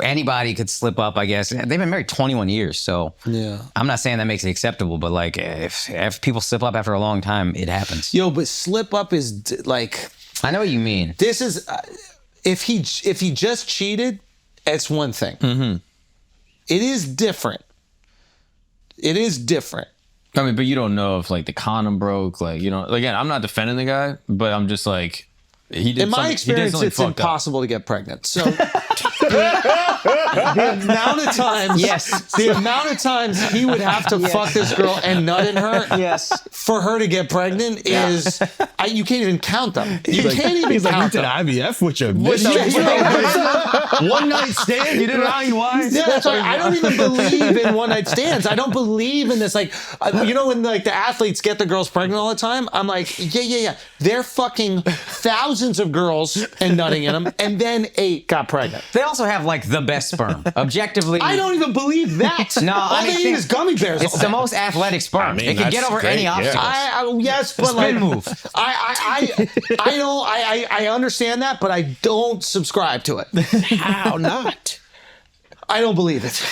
Anybody could slip up, I guess. They've been married 21 years, so Yeah. I'm not saying that makes it acceptable, but like if people slip up after a long time, it happens. Yo, but slip up is like, I know what you mean. this is if he just cheated, it's one thing. Mm-hmm. It is different. It is different. I mean, but you don't know if like the condom broke, like, you know, again, I'm not defending the guy, but I'm just like, he did In my something- he did experience, something it's fucked up. impossible to get pregnant. So the amount of times, the amount of times he would have to fuck this girl and nut in her, for her to get pregnant is, you can't even count them. You can't even He's like, you count did them. IVF with your One night stand? You did an IUI? Yeah, that's right. I don't even believe in one night stands. I don't believe in this. Like, you know, when like the athletes get the girls pregnant all the time, I'm like, yeah. They're fucking thousands of girls and nutting in them, and then 8 got pregnant. They also have like the best sperm. Objectively, I don't even believe that. No, all I mean, they eat is gummy bears. It's the most athletic sperm. I mean, it can get that's over great, any yeah. obstacles. Yes, but Spin like, move. I understand that, but I don't subscribe to it. How not? I don't believe it.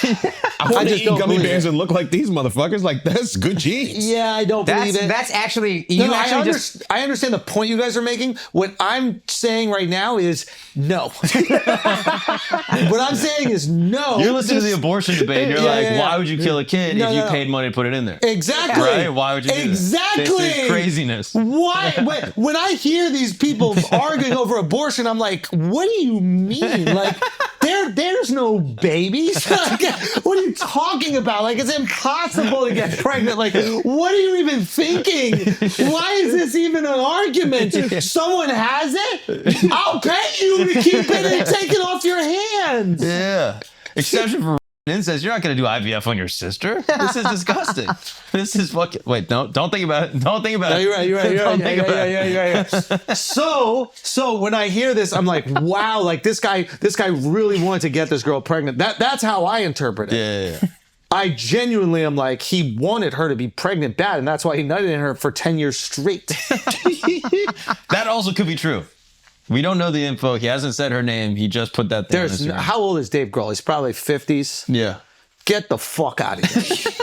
I want to just eat don't gummy believe bears it. and look like these motherfuckers. Like, that's good genes. Yeah, I don't believe it. That's actually No, I understand the point you guys are making. What I'm saying right now is no. What I'm saying is no. You're listening to the abortion debate, and you're Yeah, like, yeah, yeah. why would you kill a kid No, if you no, no. paid money to put it in there? Exactly. Right? Why would you do that? Exactly. This is craziness. Why? When I hear these people arguing over abortion, I'm like, what do you mean? Like, there's no babies. Like, what are you talking about? Like, it's impossible to get pregnant. Like, what are you even thinking? Why is this even an argument? Someone has it? I'll pay you to keep it and take it off your hands. Yeah. Exception for incest. You're not going to do IVF on your sister. This is disgusting. This is fucking. Wait, don't think about it. Don't think about No, it. you're right. Don't think about it. Yeah. So when I hear this, I'm like, wow, like this guy really wanted to get this girl pregnant. That's how I interpret it. Yeah. I genuinely am like, he wanted her to be pregnant bad, and that's why he nutted in her for 10 years straight. That also could be true. We don't know the info. He hasn't said her name. He just put that there. How old is Dave Grohl? He's probably 50s. Yeah. Get the fuck out of here.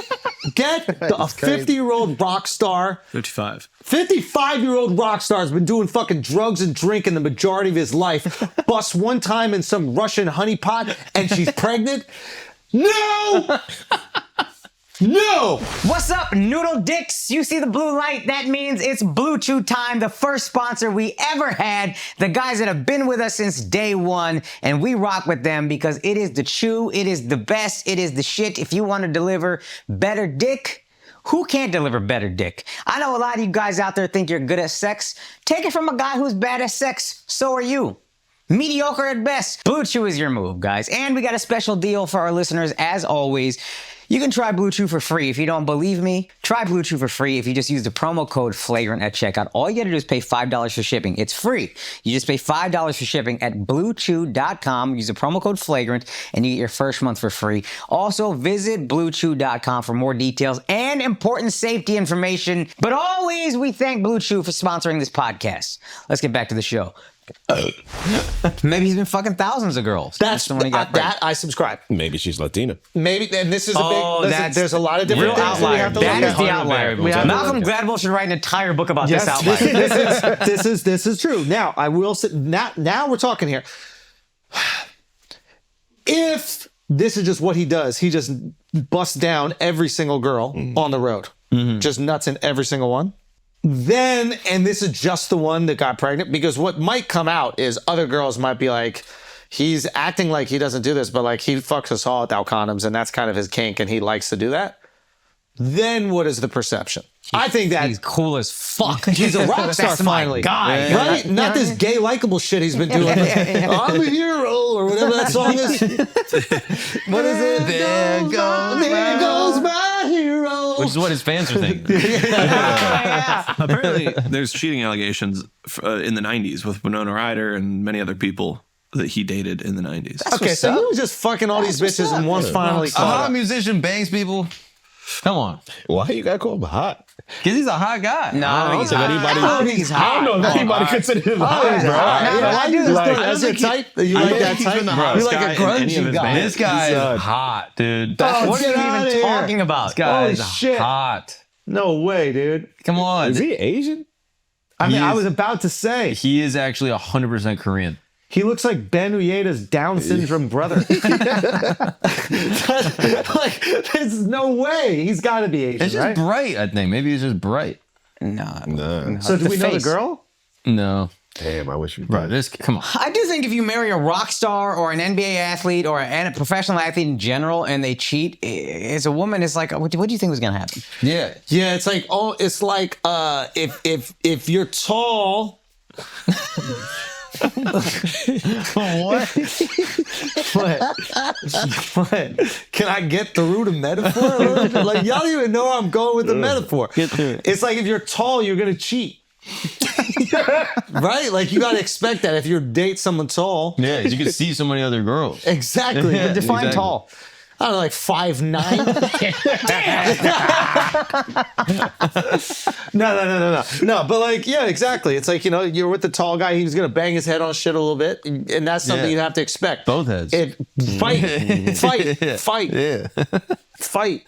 Get a 50-year-old rock star. 55. 55-year-old rock star has been doing fucking drugs and drinking the majority of his life. Busts one time in some Russian honeypot and she's pregnant. No! No! What's up, noodle dicks? You see the blue light? That means it's Blue Chew time, the first sponsor we ever had. The guys that have been with us since day one, and we rock with them because it is the chew, it is the best, it is the shit. If you want to deliver better dick, who can't deliver better dick? I know a lot of you guys out there think you're good at sex. Take it from a guy who's bad at sex. So are you. Mediocre at best. Blue Chew is your move, guys. And we got a special deal for our listeners, as always. You can try Blue Chew for free. If you don't believe me, try Blue Chew for free if you just use the promo code FLAGRANT at checkout. All you gotta do is pay $5 for shipping. It's free. You just pay $5 for shipping at bluechew.com. Use the promo code FLAGRANT and you get your first month for free. Also, visit bluechew.com for more details and important safety information. But always, we thank Blue Chew for sponsoring this podcast. Let's get back to the show. Maybe he's been fucking thousands of girls. That's the one he got that I subscribe. Maybe she's Latina. Maybe, and this is a big. There's a lot of different real things that we outlier. have to That look is at. the outlier. Malcolm Gladwell should write an entire book about this outlier. This is true. Now I will say. Now we're talking here. If this is just what he does, he just busts down every single girl on the road, just nuts in every single one. Then, and this is just the one that got pregnant, because what might come out is other girls might be like, he's acting like he doesn't do this, but like he fucks us all without condoms, and that's kind of his kink, and he likes to do that. Then what is the perception? I think that he's cool as fuck. He's a rock star finally. Guy, right? Not this gay likable shit he's been doing. I'm a hero, or whatever that song is. What is it? There goes my hero. Which is what his fans are thinking. Apparently, there's cheating allegations in the 90s with Winona Ryder and many other people that he dated in the 90s. Okay, so he was just fucking all these bitches and one finally A caught hot up. musician bangs people. Come on. Why you gotta call him hot? Because he's a hot guy. No, I don't think he's hot. I don't know if anybody considered him hot, bro. I do this thing. That's your type? You like that type? You like a grungy guy? This guy is hot, dude. What are you outta even here. talking about? This guy Holy is shit. hot. No way, dude. Come on. Is he Asian? I mean, He I is- was about to say, He is actually 100% Korean. he looks like Ben Uyeda's Down syndrome brother. Like, there's no way. He's got to be Asian, It's just right? bright, I think. Maybe he's just bright. No. So do The we know the face. girl? No. Damn, I wish we Bro, did. this, come on. I do think if you marry a rock star or an NBA athlete or a professional athlete in general and they cheat, as a woman, it's like, what do you think was going to happen? Yeah. Yeah, it's like if you're tall. What? What? Can I get through the metaphor a little bit? Like, y'all don't even know where I'm going with the metaphor. Get through it. It's like if you're tall, you're gonna cheat. Right? Like, you gotta expect that if you date someone tall. Yeah, you can see so many other girls. Exactly. Yeah, But define exactly. tall. I don't know, like 5'9". No, but like, yeah, exactly. It's like, you know, you're with the tall guy, he's gonna bang his head on shit a little bit, and that's something Yeah. you have to expect. Both heads. Fight.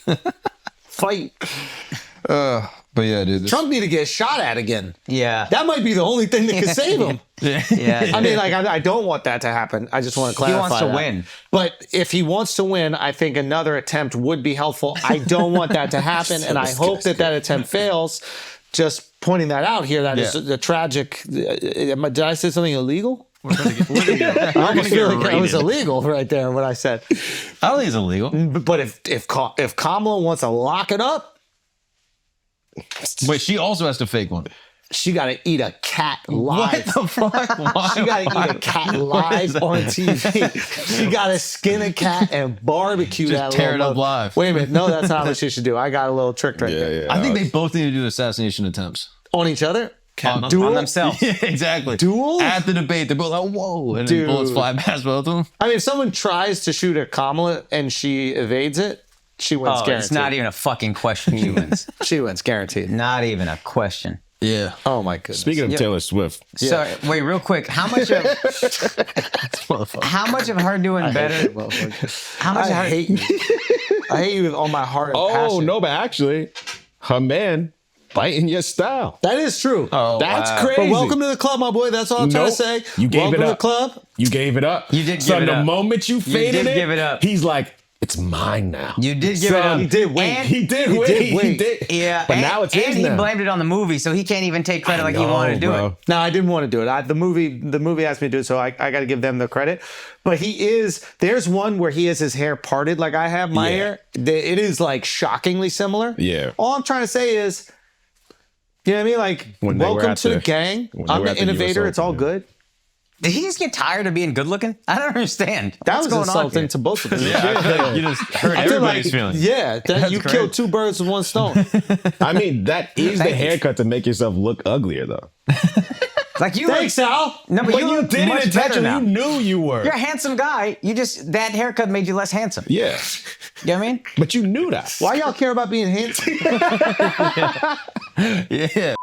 But yeah, dude. Trump need to get shot at again. Yeah. That might be the only thing that can save him. Yeah. I mean, like, I don't want that to happen. I just want to clarify. He wants to that. win. But if he wants to win, I think another attempt would be helpful. I don't want that to happen, and I hope that attempt fails. Just pointing that out here, that is the tragic. Did I say something illegal? I almost feel like it was illegal right there what I said. I don't think it's illegal. But if Kamala wants to lock it up, Wait, she also has to fake one. she got to eat a cat live. What the fuck? Why? She got to eat a cat live on TV. She got to skin a cat and barbecue Just that. tear it little up live. Wait a minute. No, that's not what she should do. I got a little trick right there. Yeah. I think they both need to do assassination attempts. On each other? On themselves. Yeah, exactly. Duel? At the debate, they're both like, whoa. And Dude. then bullets fly past both of them. I mean, if someone tries to shoot at Kamala and she evades it, she wins Oh, guaranteed. it's not even a fucking question. She wins. She wins guaranteed. Not even a question. Yeah. Oh my goodness. Speaking of Taylor Swift, Sorry, wait, real quick. How much of her doing better? How much of I her? hate you. I hate you with all my heart and Oh, passion. no, but actually, her man biting your style. That is true. That's wow. crazy. But welcome to the club, my boy. That's all I'm trying to say. You gave welcome it up. to the club. You gave it up. You did so give it the up. moment you faded did give it up. he's like, it's mine now. You did give it up. He did wait. And- He did wait. did wait. He did. Yeah, But now it's his and he now. blamed it on the movie, so he can't even take credit like he wanted to do bro. it. No, I didn't want to do it. The movie asked me to do it, so I got to give them the credit. But there's one where he has his hair parted like I have my hair. It is like shockingly similar. Yeah. All I'm trying to say is, you know what I mean? Like, When they were welcome at to the the- gang. when they I'm were the at the US innovator. It's all Open, good. Did he just get tired of being good looking? I don't understand. That What's was going on insulting here? to both of us. Yeah, I feel like you just hurt I feel everybody's like, feelings. yeah, that you great. killed two birds with one stone. I mean, that is the Thank you. haircut to make yourself look uglier, though. Like you Thanks, Al. No, but, But you you look did much it better now. intentionally. You knew you were. You're a handsome guy. That haircut made you less handsome. Yeah. You know what I mean? But you knew that. Why y'all care about being handsome? Yeah.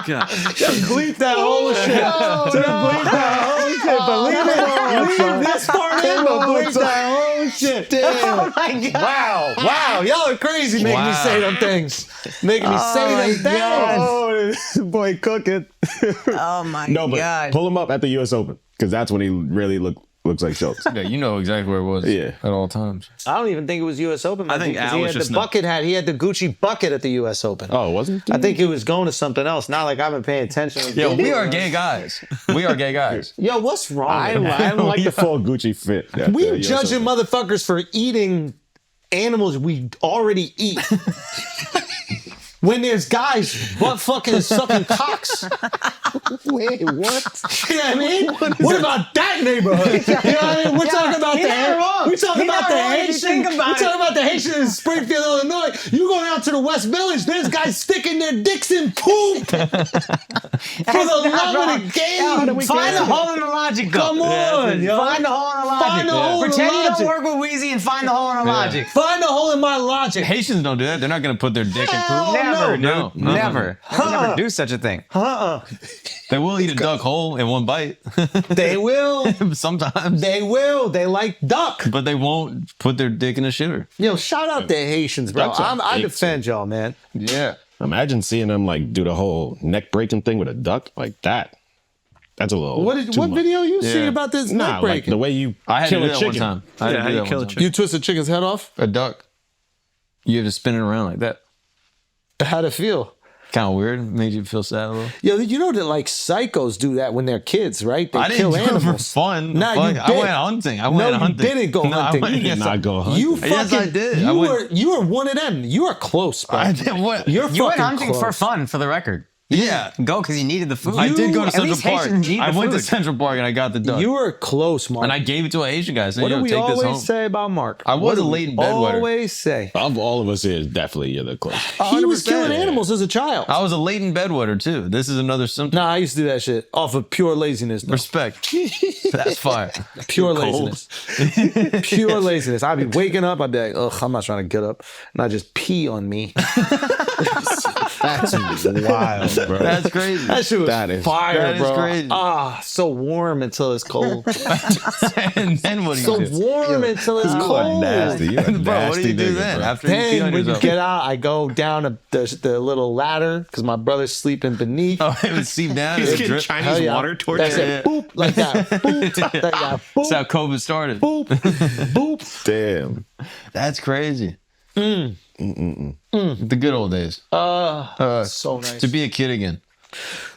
God. Bleep that whole shit. Bleep that whole shit. But leave this part in, but bleep that whole shit. Oh my God. Wow. Y'all are crazy making me Wow. say them things. Making me say them things. Oh, this boy cooking. Oh my No, but God. pull him up at the U.S. Open because that's when he really looks like Schultz. Yeah, you know exactly where it was Yeah. at all times. I don't even think it was U.S. Open. I think because Al he was had just the bucket hat. He had the Gucci bucket at the U.S. Open. Oh, wasn't he? I think he was going to something else. Not like I've been paying attention. Yeah, we are gay guys. We are gay guys. Yo, what's wrong? I with that? don't like the full Gucci fit. at the We US judging Open. motherfuckers for eating animals we already eat. When there's guys butt fucking sucking cocks. Wait, what? You know what I mean? What about that neighborhood? You know what I mean? We're talking about he's not wrong. We're talking He's about not the wrong if you Haitians. think about We're it. talking about the Haitians in Springfield, Illinois. You go down to the West Village, there's guys sticking their dicks in poop. For the love of the game. Find the hole in the logic, though. Come on, yo. Find the hole in the logic. Find the hole in the Pretend you logic. don't work with Wheezy and find the hole in the logic. Find a hole in my logic. Haitians don't do that. They're not going to put their dick in Hell poop. Never, no. dude. Never. They would never do such a thing. They will eat a duck whole in one bite. They will. Sometimes. They will. They like duck. But they won't put their dick in a shitter. Yo, shout out to Haitians, bro. Ducks are I big, defend y'all, man. Yeah. Imagine seeing them like do the whole neck breaking thing with a duck like that. That's a little. What too much. video you see Yeah. about this Nah, neck like breaking? the way you I had kill to do a that chicken. one time. I had Yeah, to how do you that kill one a time. chicken. You twist a chicken's head off? A duck. You have to spin it around like that. How'd it feel? Kind of weird. Made you feel sad a little. Yo, you know that like psychos do that when they're kids, right? They I didn't kill do it for animals. fun. Nah, Fuck, you I did. went hunting. I went No, hunting. you didn't go No, I hunting. went- You did not go hunting. You fucking, Yes, I did. I went- You were one of them. You are close, bro. I did what? You're You went fucking hunting close. for fun, for the record. Yeah. Go because you needed the food. I did go to At Central least Park. Haitians need I the went to food. Central Park and I got the duck. You were close, Mark. and I gave it to an Asian guy. I said, what yo, do we take this home. always say about Mark? I was What a do we latent bedwetter. Always say. Of all of us here, definitely you're the closest. He was 100%. killing animals as a child. I was a latent bedwetter too. This is another symptom. Nah, I used to do that shit off of pure laziness. though. Respect. That's fire. Pure laziness. Pure laziness. I'd be waking up, I'd be like, ugh, I'm not trying to get up. And I'd just pee on me. That's wild, bro. That's crazy. That shit was That is- fire, that is bro. crazy. Ah, so warm until it's cold. And then what do So you do? warm until it's You are cold. nasty. You're a Bro, what do nasty you do nigga, then? bro. After you pee Then on when you yourself? get out, I go down the little ladder because my brother's sleeping beneath. Oh, it would seep down. He's It getting drip. Chinese Hell yeah. water torture. That's it. Boop, like that. Boop, like that. That's how Boop, COVID started. boop, boop. Damn. That's crazy. The good old days. So nice. To be a kid again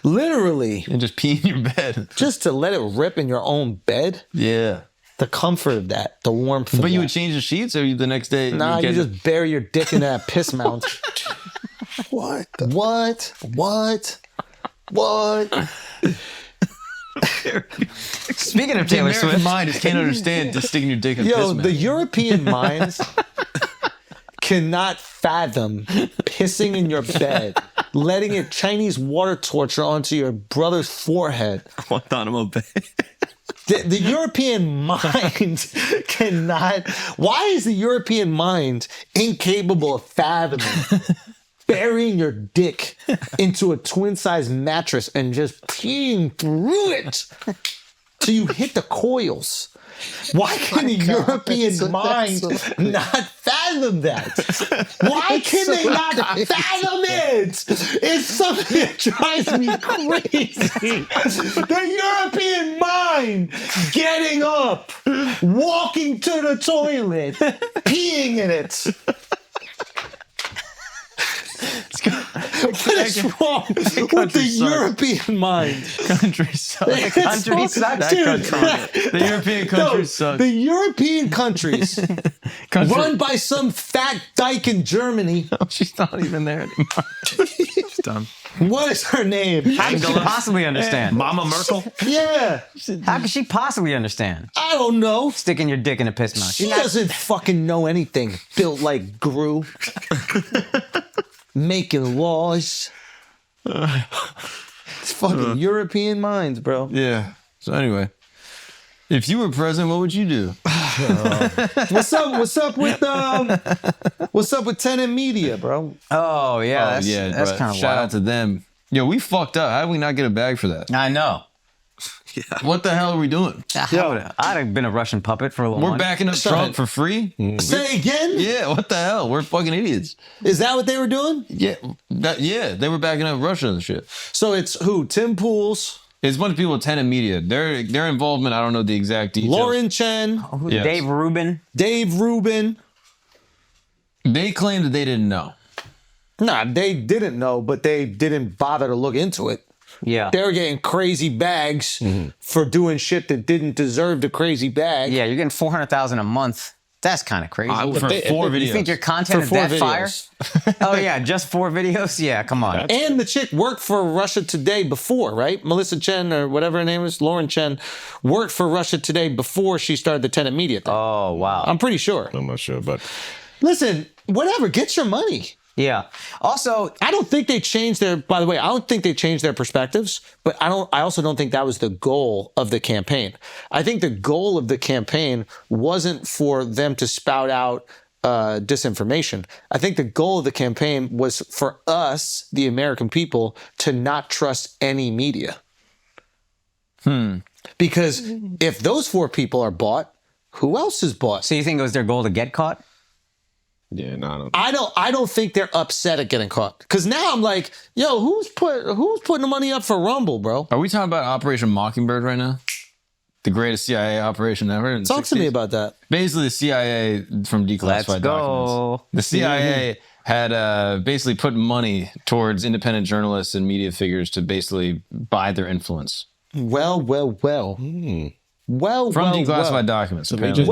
Literally, and just pee in your bed. just to let it rip in your own bed. Yeah. The comfort of that, the warmth of But you that. would change the sheets or the next day? Nah, you get- just bury your dick in that piss mount. What? What? Speaking of The Taylor American Swift, mind just can't understand just sticking your dick in Yo, piss the man. European minds cannot fathom pissing in your bed, letting it Chinese water torture onto your brother's forehead. Guantanamo Bay. The European mind cannot. Why is the European mind incapable of fathoming burying your dick into a twin-size mattress and just peeing through it till you hit the coils. Why can the European mind not fathom that? Why can they not fathom it? It's something that drives me crazy. The European mind getting up, walking to the toilet, peeing in it. What is wrong with the European mind? Country sucks. Country sucks. The European country sucks. The European countries run by some fat dyke in Germany. She's not even there anymore. She's done. What is her name? How could she possibly understand? Mama Merkel? Yeah. How could she possibly understand? I don't know. Sticking your dick in a piss mouth. She doesn't fucking know anything. Built like Grohl. Making laws. It's fucking European minds, bro. Yeah. So anyway, if you were president, what would you do? What's up with Tenet Media, bro? Oh yeah, that's bro. kind of Shout wild. out to them. Yo, we fucked up. How did we not get a bag for that? I know. What the hell are we doing? I'd have been a Russian puppet for a little We're while. backing up Trump for free? Say again? Yeah, what the hell? We're fucking idiots. Is that what they were doing? Yeah, they were backing up Russia and shit. So it's who? Tim Pools, It's a bunch of people at Tenet Media. Their involvement, I don't know the exact details. Lauren Chen, Yes. Dave Rubin. Dave Rubin. They claim that they didn't know. Nah, they didn't know, but they didn't bother to look into it. Yeah. They were getting crazy bags for doing shit that didn't deserve the crazy bag. Yeah, you're getting $400,000 a month. That's kind of crazy. For 4 videos. You think your content is For 4 that fire? videos. Oh yeah, just 4 videos? Yeah, come on. And the chick worked for Russia Today before, right? Melissa Chen or whatever her name is, Lauren Chen, worked for Russia Today before she started the Tenet Media thing. Oh wow. I'm pretty sure. I'm not sure, but Listen, whatever, get your money. Yeah. Also, I don't think they changed their, by the way, I don't think they changed their perspectives, but I also don't think that was the goal of the campaign. I think the goal of the campaign wasn't for them to spout out disinformation. I think the goal of the campaign was for us, the American people, to not trust any media. Because if those 4 people are bought, who else is bought? so you think it was their goal to get caught? yeah, no, I don't think they're upset at getting caught. Because now I'm like, yo, who's putting the money up for Rumble, bro? Are we talking about Operation Mockingbird right now? The greatest CIA operation ever? In the Talk to 60s? me about that. Basically, the CIA from declassified Let's go. documents. The CIA had basically put money towards independent journalists and media figures to basically buy their influence. Well. Well, From declassified documents, apparently. they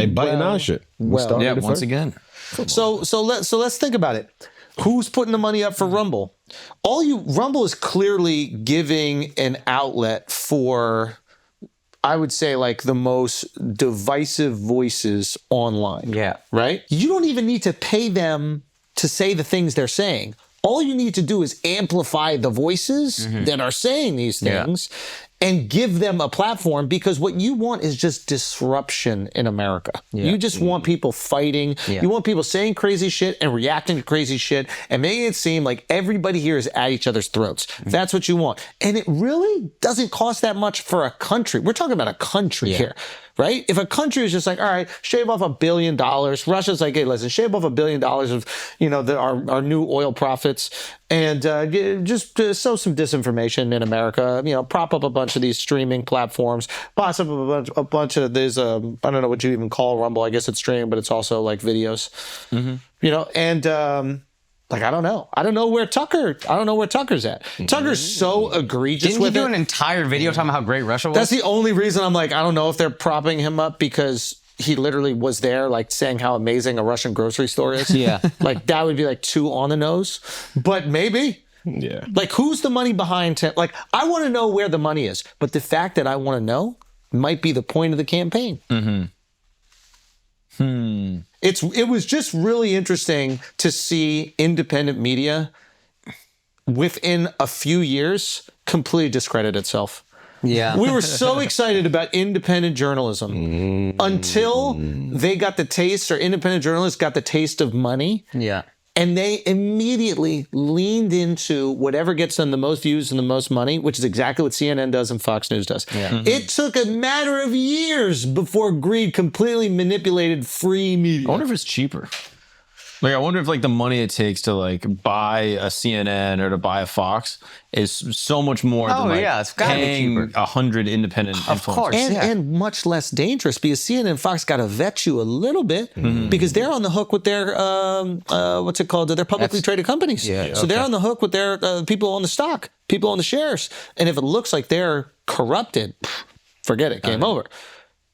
biting well, our shit. well. Yeah, once again. So let's think about it. Who's putting the money up for Rumble? Rumble is clearly giving an outlet for, I would say, like the most divisive voices online. Yeah. Right? You don't even need to pay them to say the things they're saying. All you need to do is amplify the voices that are saying these things and give them a platform, because what you want is just disruption in America. Yeah. You just want people fighting. Yeah. You want people saying crazy shit and reacting to crazy shit and making it seem like everybody here is at each other's throats. That's what you want. And it really doesn't cost that much for a country. We're talking about a country here, right? If a country is just like, all right, shave off $1 billion. Russia's like, hey, listen, shave off $1 billion of, our new oil profits, and just sow some disinformation in America. Prop up a bunch of these streaming platforms, boss up a bunch of these. I don't know what you even call Rumble. I guess it's streaming, but it's also like videos. Like, I don't know. I don't know where Tucker's at. Tucker's so egregious Didn't he with do it. an entire video talking about how great Russia was? That's the only reason I'm like, I don't know if they're propping him up, because he literally was there, like, saying how amazing a Russian grocery store is. Yeah. Like, that would be like too on the nose. But maybe. Yeah. Like, who's the money behind it? Like, I want to know where the money is. But the fact that I want to know might be the point of the campaign. It was just really interesting to see independent media within a few years completely discredit itself. Yeah. We were so excited about independent journalism until they got the taste, or independent journalists got the taste of money. Yeah. And they immediately leaned into whatever gets them the most views and the most money, which is exactly what CNN does and Fox News does. It took a matter of years before greed completely manipulated free media. I wonder if it's cheaper. Like, I wonder if like the money it takes to like buy a CNN or to buy a Fox is so much more than like it's gotta be paying cheaper. 100 independent influencers. course. And much less dangerous because CNN and Fox got to vet you a little bit because they're on the hook with their what's it called? They're publicly traded companies. So they're on the hook with their people on the stock, people on the shares. And if it looks like they're corrupted, forget it, game over.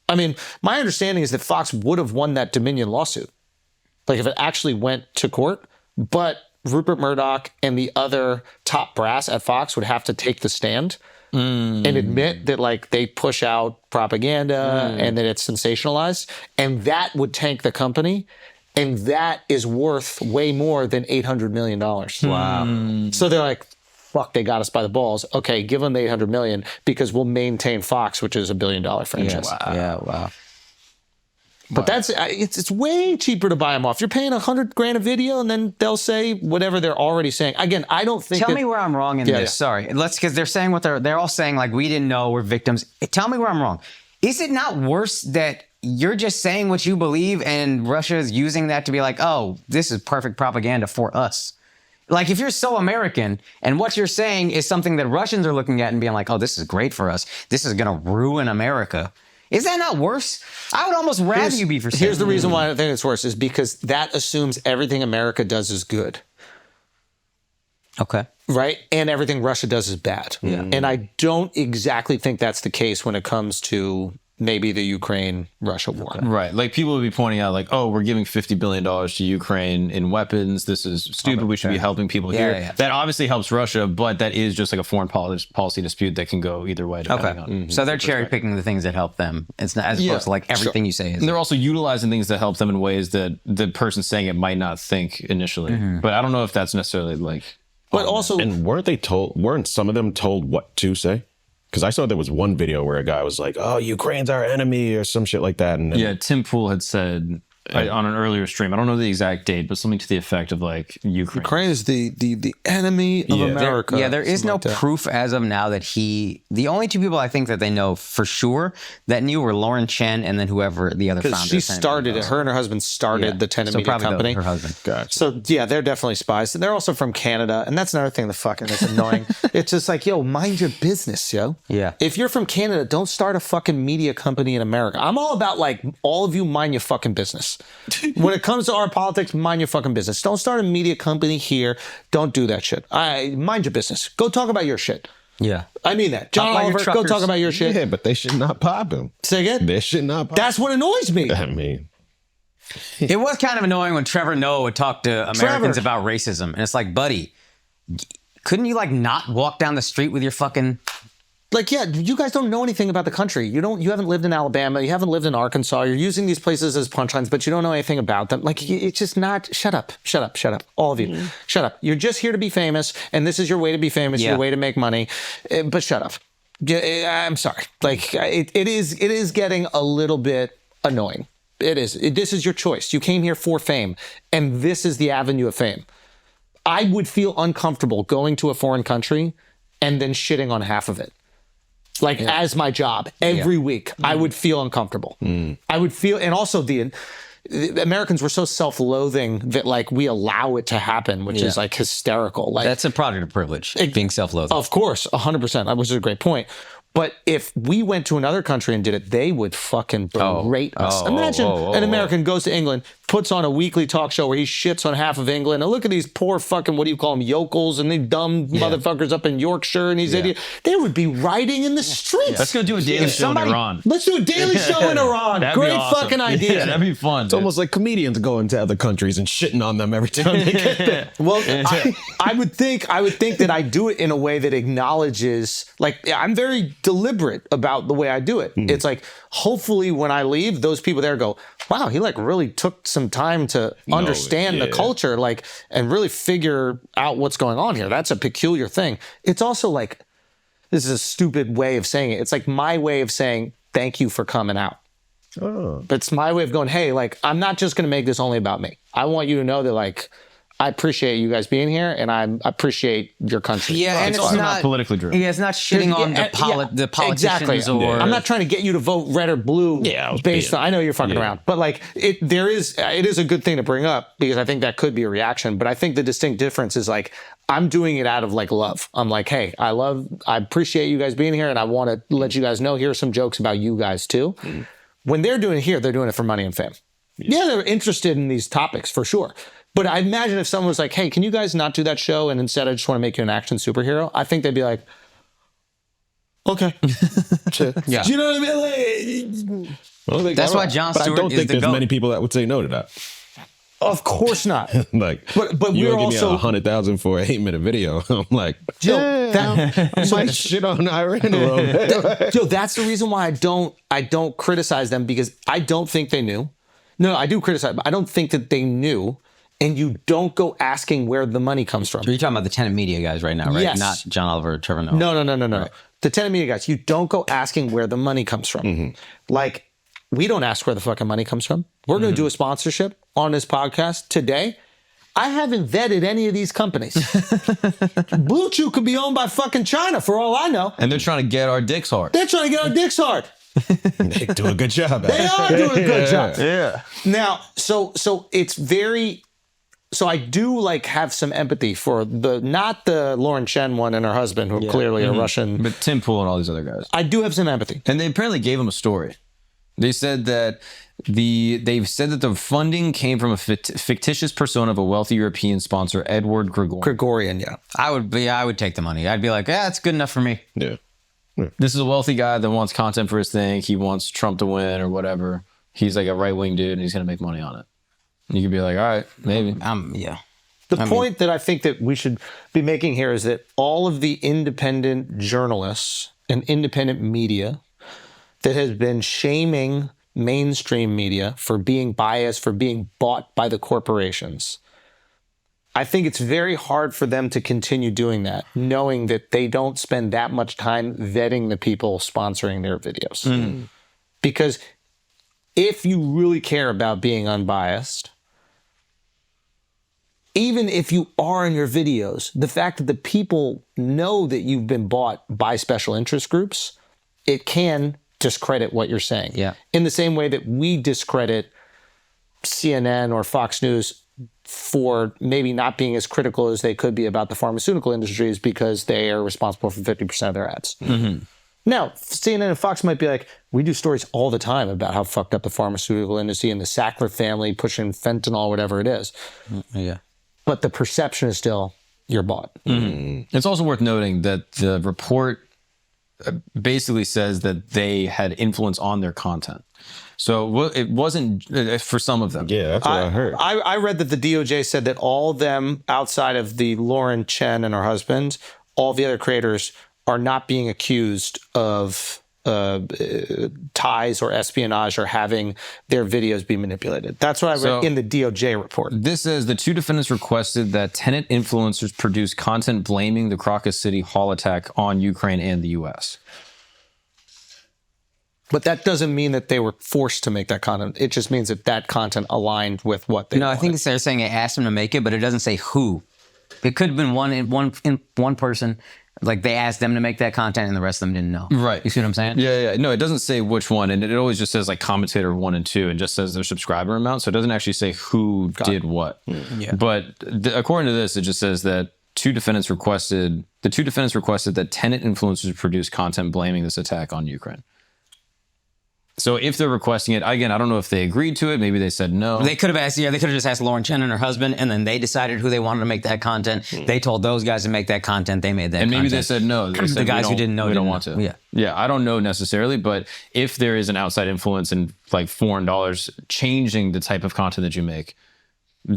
I mean, my understanding is that Fox would have won that Dominion lawsuit, like if it actually went to court, but Rupert Murdoch and the other top brass at Fox would have to take the stand and admit that like they push out propaganda and that it's sensationalized, and that would tank the company, and that is worth way more than $800 million. Wow. So they're like, fuck, they got us by the balls. Okay, give them the $800 million because we'll maintain Fox, which is $1 billion franchise. Wow. But that's it's way cheaper to buy them off. You're paying $100,000 a video, and then they'll say whatever they're already saying. Again, I don't think. Tell me where I'm wrong in this. Yeah. Sorry, because they're saying what they're all saying. Like, we didn't know, we're victims. Tell me where I'm wrong. Is it not worse that you're just saying what you believe, and Russia is using that to be like, oh, this is perfect propaganda for us? Like, if you're so American and what you're saying is something that Russians are looking at and being like, oh, this is great for us. This is going to ruin America. Is that not worse? I would almost rather you be for saying. Here's the reason why I think it's worse is because that assumes everything America does is good. Okay. Right? And everything Russia does is bad. And I don't exactly think that's the case when it comes to maybe the Ukraine-Russia war. Right. Like, people would be pointing out, like, oh, we're giving $50 billion to Ukraine in weapons. This is stupid. We should be helping people here. Yeah. That obviously helps Russia, but that is just like a foreign policy dispute that can go either way, depending on. So they're cherry picking the things that help them. It's not as opposed to like everything you say is. And they're also utilizing things that help them in ways that the person saying it might not think initially. But I don't know if that's necessarily like. But also, And weren't some of them told what to say? Because I saw there was one video where a guy was like, oh, Ukraine's our enemy or some shit like that. And then, Yeah, Tim Pool had said on an earlier stream, I don't know the exact date, but something to the effect of like Ukraine is the enemy of America. There is no proof as of now that the only two people I think that they know for sure that knew were Lauren Chen and then whoever the other founder. She started it. Her and her husband started the Tenet Media probably company. her husband. Gotcha. So yeah, they're definitely spies. And they're also from Canada. And that's another thing that's annoying. It's just like, yo, mind your business, yo. Yeah. If you're from Canada, don't start a fucking media company in America. I'm all about like all of you mind your fucking business. When it comes to our politics, mind your fucking business. Don't start a media company here. Don't do that shit. Mind your business. Go talk about your shit. Yeah. I mean that. John Like your Oliver, go truckers. talk about your shit. Yeah, but they should not pop him. Say again? They should not pop That's what annoys me. I mean, It was kind of annoying when Trevor Noah would talk to Americans about racism. And it's like, buddy, couldn't you like not walk down the street with your fucking... Like, yeah, you guys don't know anything about the country. You haven't lived in Alabama. You haven't lived in Arkansas. You're using these places as punchlines, but you don't know anything about them. Like, it's just not, shut up. All of you, shut up. You're just here to be famous, and this is your way to be famous, your way to make money, but shut up. I'm sorry. Like, it is getting a little bit annoying. It is. This is your choice. You came here for fame, and this is the avenue of fame. I would feel uncomfortable going to a foreign country and then shitting on half of it. Like, as my job every week, I would feel uncomfortable. I would feel, and also the Americans were so self-loathing that like we allow it to happen, which is like hysterical. Like, That's a product of privilege, being self-loathing. of course, 100%, which is a great point. But if we went to another country and did it, they would fucking berate us. Imagine an American goes to England, puts on a weekly talk show where he shits on half of England. And look at these poor fucking, what do you call them, yokels and these dumb motherfuckers up in Yorkshire and these idiots. They would be rioting in the streets. Let's go do a daily show in Iran. Let's do a daily show in Iran. That'd be Great awesome. fucking idea. Yeah, that'd be fun. it's almost like comedians going to other countries and shitting on them every time they get there. Well, I would think that I do it in a way that acknowledges, like, I'm very deliberate about the way I do it. It's like, hopefully when I leave, those people there go, wow, he like really took some time to understand the culture, like, and really figure out what's going on here. That's a peculiar thing. It's also like, this is a stupid way of saying it. It's like my way of saying, thank you for coming out. But it's my way of going, hey, like, I'm not just going to make this only about me. I want you to know that, like, I appreciate you guys being here, and I appreciate your country. Yeah, and It's it's also not not politically driven. Yeah, it's not shitting on Yeah, the politicians exactly. or. I'm not trying to get you to vote red or blue. Yeah, I was based being- on. I know you're fucking around, but like it is a good thing to bring up because I think that could be a reaction. But I think the distinct difference is like I'm doing it out of like love. I'm like, hey, I appreciate you guys being here, and I want to let you guys know here's some jokes about you guys too. When they're doing it here, they're doing it for money and fame. Yeah, they're interested in these topics for sure. But I imagine if someone was like, hey, can you guys not do that show? And instead, I just want to make you an action superhero. I think they'd be like, okay. Yeah. Do you know what I mean? Like, That's why Jon But I Stewart don't is think the there's GOAT. many people that would say no to that. of course not. Like, But you we're gonna give me also 100,000 for an 8-minute video. I'm like, Joe, I might shit on Iran a little bit. Joe, that's the reason why I don't criticize them because I don't think they knew. No, I do criticize, but I don't think that they knew. And you don't go asking where the money comes from. You're talking about the Tenet Media guys right now, right? Yes. Not John Oliver or Trevor Noah. No. The Tenet Media guys, you don't go asking where the money comes from. Like, we don't ask where the fucking money comes from. We're going to do a sponsorship on this podcast today. I haven't vetted any of these companies. Blue Chew could be owned by fucking China for all I know. And they're trying to get our dicks hard. They're trying to get our dicks hard. They do a good job. They are doing a good job. Yeah. Now, so it's very. So I do like have some empathy for not the Lauren Chen one and her husband, who clearly are Russian. But Tim Pool and all these other guys. I do have some empathy. And they apparently gave him a story. They said that the funding came from a fictitious persona of a wealthy European sponsor, Edward Gregorian. Gregorian, yeah. I would take the money. I'd be like, yeah, that's good enough for me. Yeah. This is a wealthy guy that wants content for his thing. He wants Trump to win or whatever. He's like a right-wing dude and he's going to make money on it. And you could be like, all right, maybe. Yeah. The point that I think that we should be making here is that all of the independent journalists and independent media that has been shaming mainstream media for being biased, for being bought by the corporations, I think it's very hard for them to continue doing that, knowing that they don't spend that much time vetting the people sponsoring their videos. Because if you really care about being unbiased, even if you are in your videos, the fact that the people know that you've been bought by special interest groups, it can discredit what you're saying. Yeah. In the same way that we discredit CNN or Fox News for maybe not being as critical as they could be about the pharmaceutical industries because they are responsible for 50% of their ads. Now, CNN and Fox might be like, we do stories all the time about how fucked up the pharmaceutical industry and the Sackler family pushing fentanyl, whatever it is. Yeah. But the perception is still, you're bought. It's also worth noting that the report basically says that they had influence on their content. So it wasn't for some of them. Yeah, that's what I heard. I read that the DOJ said that all of them, outside of the Lauren Chen and her husband, all the other creators are not being accused of ties or espionage or having their videos be manipulated. That's what I read in the DOJ report. This says the two defendants requested that Tenet influencers produce content blaming the Crocus City Hall attack on Ukraine and the U.S. But that doesn't mean that they were forced to make that content. It just means that that content aligned with what they No, I wanted. think they're saying they asked them to make it, but it doesn't say who. It could have been one person. Like they asked them to make that content and the rest of them didn't know. Right. You see what I'm saying? Yeah. No, it doesn't say which one. And it always just says like commentator 1 and 2 and just says their subscriber amount. So it doesn't actually say who did what. Yeah. But according to this, it just says that the two defendants requested that Tenet influencers produce content blaming this attack on Ukraine. So if they're requesting it, again, I don't know if they agreed to it. Maybe they said no. They could have asked, they could have just asked Lauren Chen and her husband, and then they decided who they wanted to make that content. They told those guys to make that content. They made that and maybe content. they said no. They said, the guys who didn't know we don't didn't want know. to. Yeah. I don't know necessarily, but if there is an outside influence and like foreign dollars changing the type of content that you make,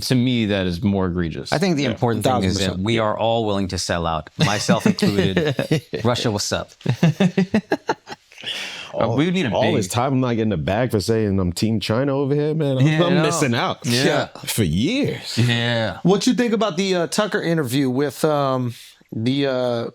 to me, that is more egregious. I think the important thing is that we are all willing to sell out, myself included. Russia, what's up? We need all this time I'm not getting a bag for saying I'm Team China over here, man. I'm missing out. Yeah. For years. Yeah. What you think about the Tucker interview with the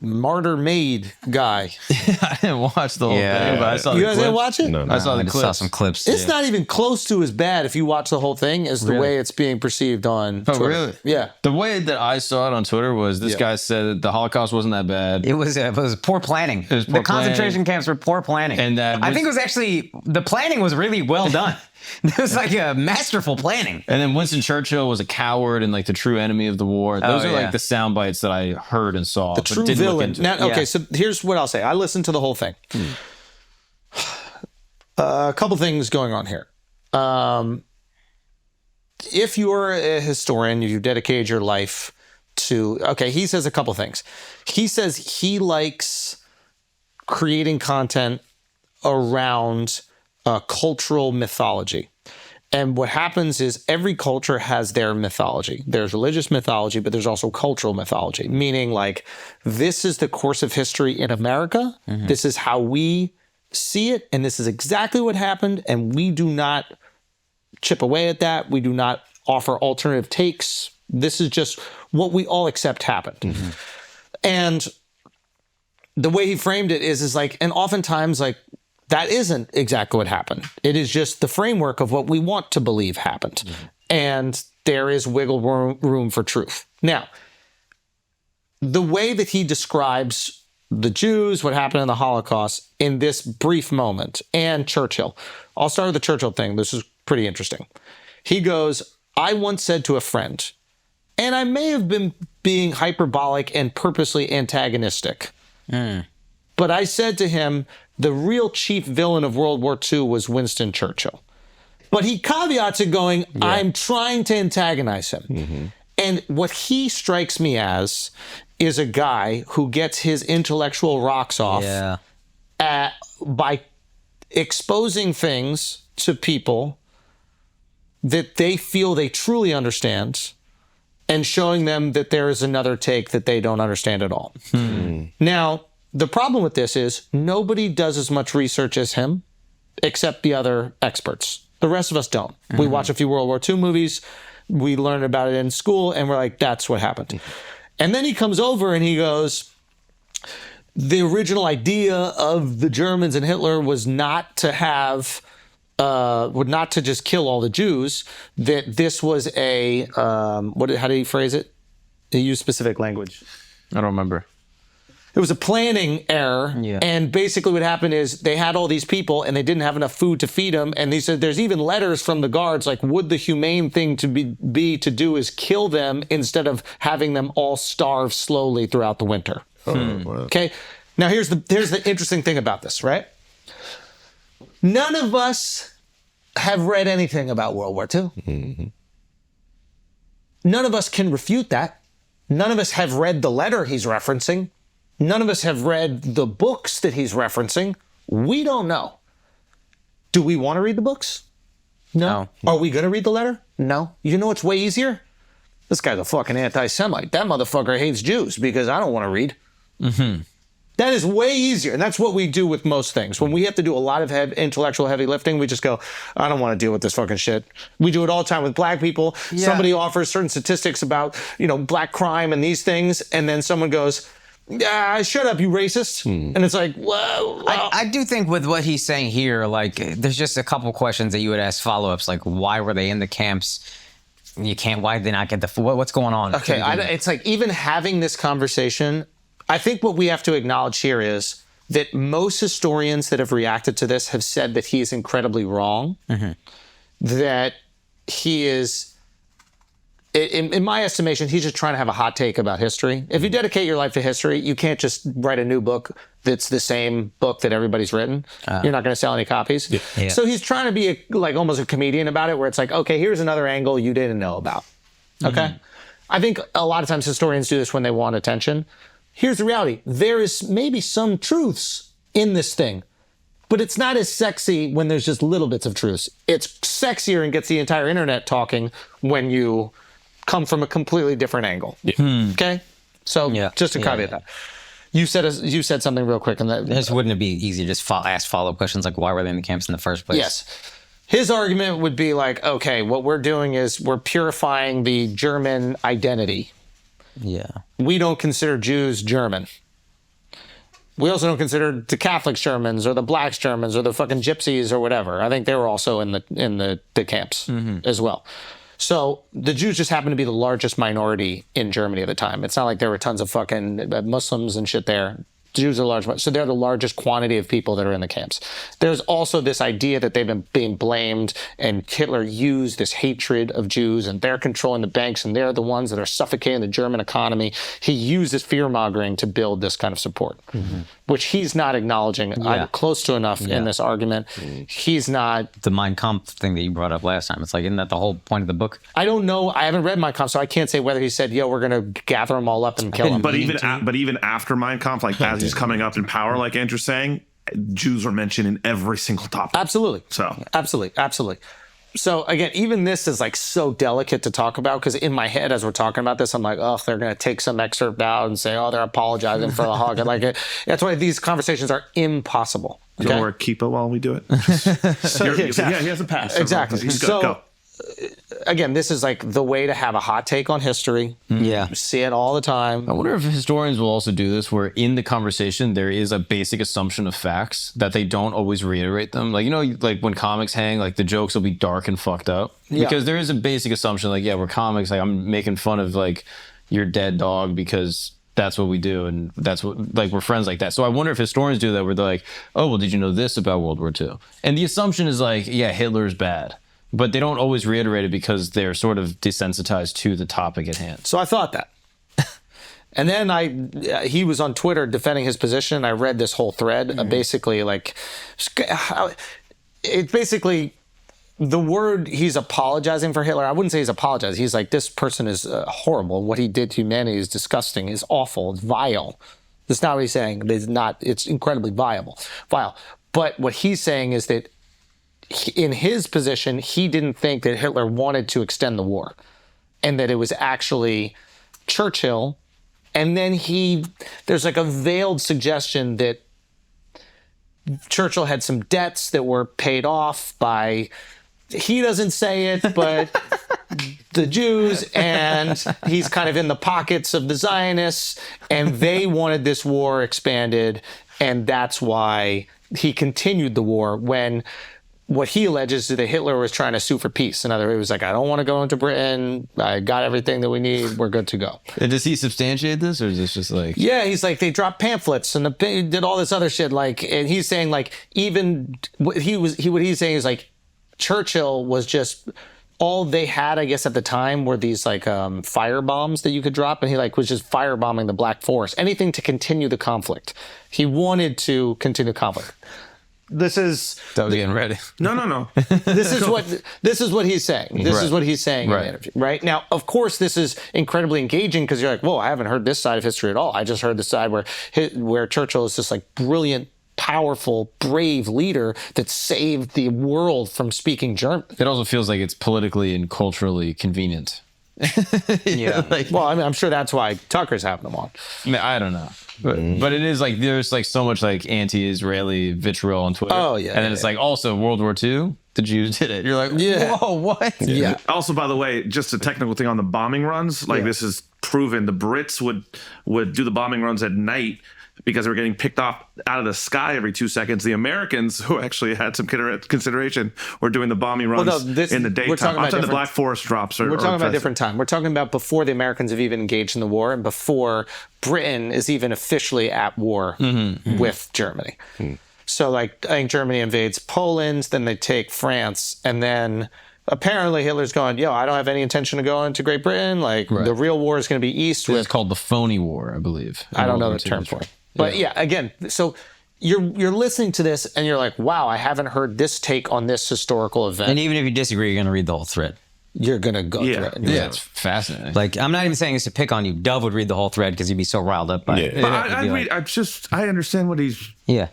Martyr Made guy. I didn't watch the whole thing, but I saw You the guys clips. didn't watch it? No, no. I saw the I just clips. saw some clips. It's not even close to as bad if you watch the whole thing as the way it's being perceived on Oh, Twitter. really? Yeah. The way that I saw it on Twitter was this guy said that the Holocaust wasn't that bad. It was poor planning. was poor The concentration camps were poor planning. And that I think it was actually, the planning was really well done. It was like a masterful planning. And then Winston Churchill was a coward and like the true enemy of the war. Those are like the sound bites that I heard and saw. The true villain. Now, okay, Yeah. so here's what I'll say. I listened to the whole thing. A couple things going on here. If you're a historian, you've dedicated your life to, okay, he says a couple things. He says he likes creating content around cultural mythology. And what happens is every culture has their mythology. There's religious mythology, but there's also cultural mythology, meaning like this is the course of history in America. This is how we see it. And this is exactly what happened. And we do not chip away at that. We do not offer alternative takes. This is just what we all accept happened. And the way he framed it is like, and oftentimes like, that isn't exactly what happened. It is just the framework of what we want to believe happened. And there is wiggle room for truth. Now, the way that he describes the Jews, what happened in the Holocaust in this brief moment, and Churchill. I'll start with the Churchill thing. This is pretty interesting. He goes, I once said to a friend, and I may have been being hyperbolic and purposely antagonistic, but I said to him, the real chief villain of World War II was Winston Churchill. But he caveats it going, I'm trying to antagonize him. And what he strikes me as is a guy who gets his intellectual rocks off by exposing things to people that they feel they truly understand and showing them that there is another take that they don't understand at all. Now, the problem with this is nobody does as much research as him except the other experts. The rest of us don't. We watch a few World War II movies, we learn about it in school, and we're like, that's what happened. And then he comes over and he goes, the original idea of the Germans and Hitler was not to have, not to just kill all the Jews, that this was a, how did he phrase it? He used specific language. I don't remember. It was a planning error. And basically what happened is they had all these people and they didn't have enough food to feed them. And they said there's even letters from the guards like, would the humane thing to be to do is kill them instead of having them all starve slowly throughout the winter. Okay. Now here's the interesting thing about this, right? None of us have read anything about World War II. None of us can refute that. None of us have read the letter he's referencing. None of us have read the books that he's referencing. We don't know. Do we want to read the books? No. Are we going to read the letter? No. You know what's way easier? This guy's a fucking anti-Semite. That motherfucker hates Jews because I don't want to read. That is way easier. And that's what we do with most things. When we have to do a lot of intellectual heavy lifting, we just go, I don't want to deal with this fucking shit. We do it all the time with black people. Somebody offers certain statistics about, black crime and these things. And then someone goes, shut up, you racist. And it's like, well, I do think with what he's saying here, like, there's just a couple questions that you would ask follow-ups, like, why were they in the camps? Why did they not get the food? What's going on? Okay, it's like even having this conversation, I think what we have to acknowledge here is that most historians that have reacted to this have said that he is incredibly wrong, that he is, in my estimation, he's just trying to have a hot take about history. If you dedicate your life to history, you can't just write a new book that's the same book that everybody's written. You're not going to sell any copies. So he's trying to be almost a comedian about it, where it's like, okay, here's another angle you didn't know about. Okay? I think a lot of times historians do this when they want attention. Here's the reality. There is maybe some truths in this thing, but it's not as sexy when there's just little bits of truths. It's sexier and gets the entire internet talking when you come from a completely different angle. Okay? So just to caveat that. You said something real quick. Wouldn't it be easy to just ask follow-up questions like, why were they in the camps in the first place? Yes. His argument would be like, okay, what we're doing is we're purifying the German identity. Yeah. We don't consider Jews German. We also don't consider the Catholic Germans or the Black Germans or the fucking Gypsies or whatever. I think they were also in the camps as well. So the Jews just happened to be the largest minority in Germany at the time. It's not like there were tons of fucking Muslims and shit there. Jews are large, so they're the largest quantity of people that are in the camps. There's also this idea that they've been being blamed, and Hitler used this hatred of Jews, and they're controlling the banks, and they're the ones that are suffocating the German economy. He used this fear-mongering to build this kind of support, which he's not acknowledging close to enough in this argument. He's not... The Mein Kampf thing that you brought up last time, it's like, isn't that the whole point of the book? I don't know. I haven't read Mein Kampf, so I can't say whether he said, yo, we're going to gather them all up and kill them. But even after Mein Kampf, like as he's coming up in power, like Andrew's saying, Jews are mentioned in every single topic. Absolutely. So absolutely. So again, even this is like so delicate to talk about, because in my head, as we're talking about this, I'm like, oh, they're going to take some excerpt out and say, oh, they're apologizing for the hug. And like, that's why these conversations are impossible. You don't wear a kippah while we do it. Yeah, he has a pass. Exactly. He's good. So, Go. Again, this is like the way to have a hot take on history. Yeah. You see it all the time. I wonder if historians will also do this, where in the conversation there is a basic assumption of facts that they don't always reiterate them. Like, you know, like when comics hang, like the jokes will be dark and fucked up. Yeah. Because there is a basic assumption, like, yeah, we're comics, like I'm making fun of like your dead dog because that's what we do, and that's what, like, we're friends like that. So I wonder if historians do that, where they're like, oh, well, did you know this about World War II? And the assumption is like, yeah, Hitler's bad. But they don't always reiterate it because they're sort of desensitized to the topic at hand. So I thought that. And then he was on Twitter defending his position. I read this whole thread. Basically, like, it's basically the word he's apologizing for Hitler. I wouldn't say he's apologizing. He's like, this person is horrible. What he did to humanity is disgusting, is awful, it's vile. That's not what he's saying. It's incredibly vile. But what he's saying is that in his position, he didn't think that Hitler wanted to extend the war, and that it was actually Churchill. And then there's like a veiled suggestion that Churchill had some debts that were paid off by, he doesn't say it, but the Jews, and he's kind of in the pockets of the Zionists, and they wanted this war expanded, and that's why he continued the war, when what he alleges is that Hitler was trying to sue for peace. In other words, he was like, I don't want to go into Britain. I got everything that we need. We're good to go. And does he substantiate this, or is this just like... Yeah, he's like, they dropped pamphlets and did all this other shit. Like, and he's saying, like, even what he's saying is like, Churchill was just, all they had, I guess, at the time were these like fire bombs that you could drop, and he like was just firebombing the Black Forest, anything to continue the conflict. He wanted to continue the conflict. That was getting ready. No. This is what he's saying. This is what he's saying in the Right. interview. Right now, of course, this is incredibly engaging, because you're like, whoa, I haven't heard this side of history at all. I just heard the side where Churchill is this like brilliant, powerful, brave leader that saved the world from speaking German. It also feels like it's politically and culturally convenient. Yeah. Well, I mean, I'm sure that's why Tucker's having them on. I mean, I don't know. But it is like, there's like so much like anti-Israeli vitriol on Twitter. Oh, yeah. And then it's like, also World War II, the Jews did it. You're like, Yeah. whoa, what? Yeah. Also, by the way, just a technical thing on the bombing runs. Like, this is proven. The Brits would do the bombing runs at night because they were getting picked off out of the sky every 2 seconds. The Americans, who actually had some consideration, were doing the bombing runs in the daytime. We're talking about the Black Forest drops. We're talking about a different time. We're talking about before the Americans have even engaged in the war, and before Britain is even officially at war with Germany. So, like, I think Germany invades Poland, then they take France, and then apparently Hitler's going, yo, I don't have any intention of going to Great Britain. Like, the real war is going to be east. It's called the phony war, I believe. I don't know the term for it. But yeah, again, so you're listening to this and you're like, wow, I haven't heard this take on this historical event. And even if you disagree, you're going to read the whole thread. You're going to go through it. Yeah, it's fascinating. Like, I'm not even saying this to pick on you. Dove would read the whole thread because he'd be so riled up by it. But I understand what he's... Yeah.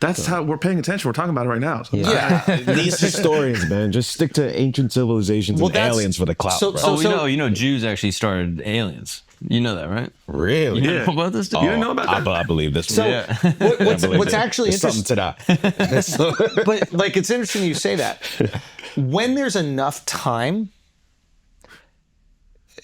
That's how we're paying attention. We're talking about it right now. So These historians, man, just stick to ancient civilizations and aliens for the clout. So, you know, Jews actually started aliens. You know that, right? Really? You know about this? You didn't know about that? I believe this. So what's actually There's interesting something to that. but like, it's interesting you say that. When there's enough time,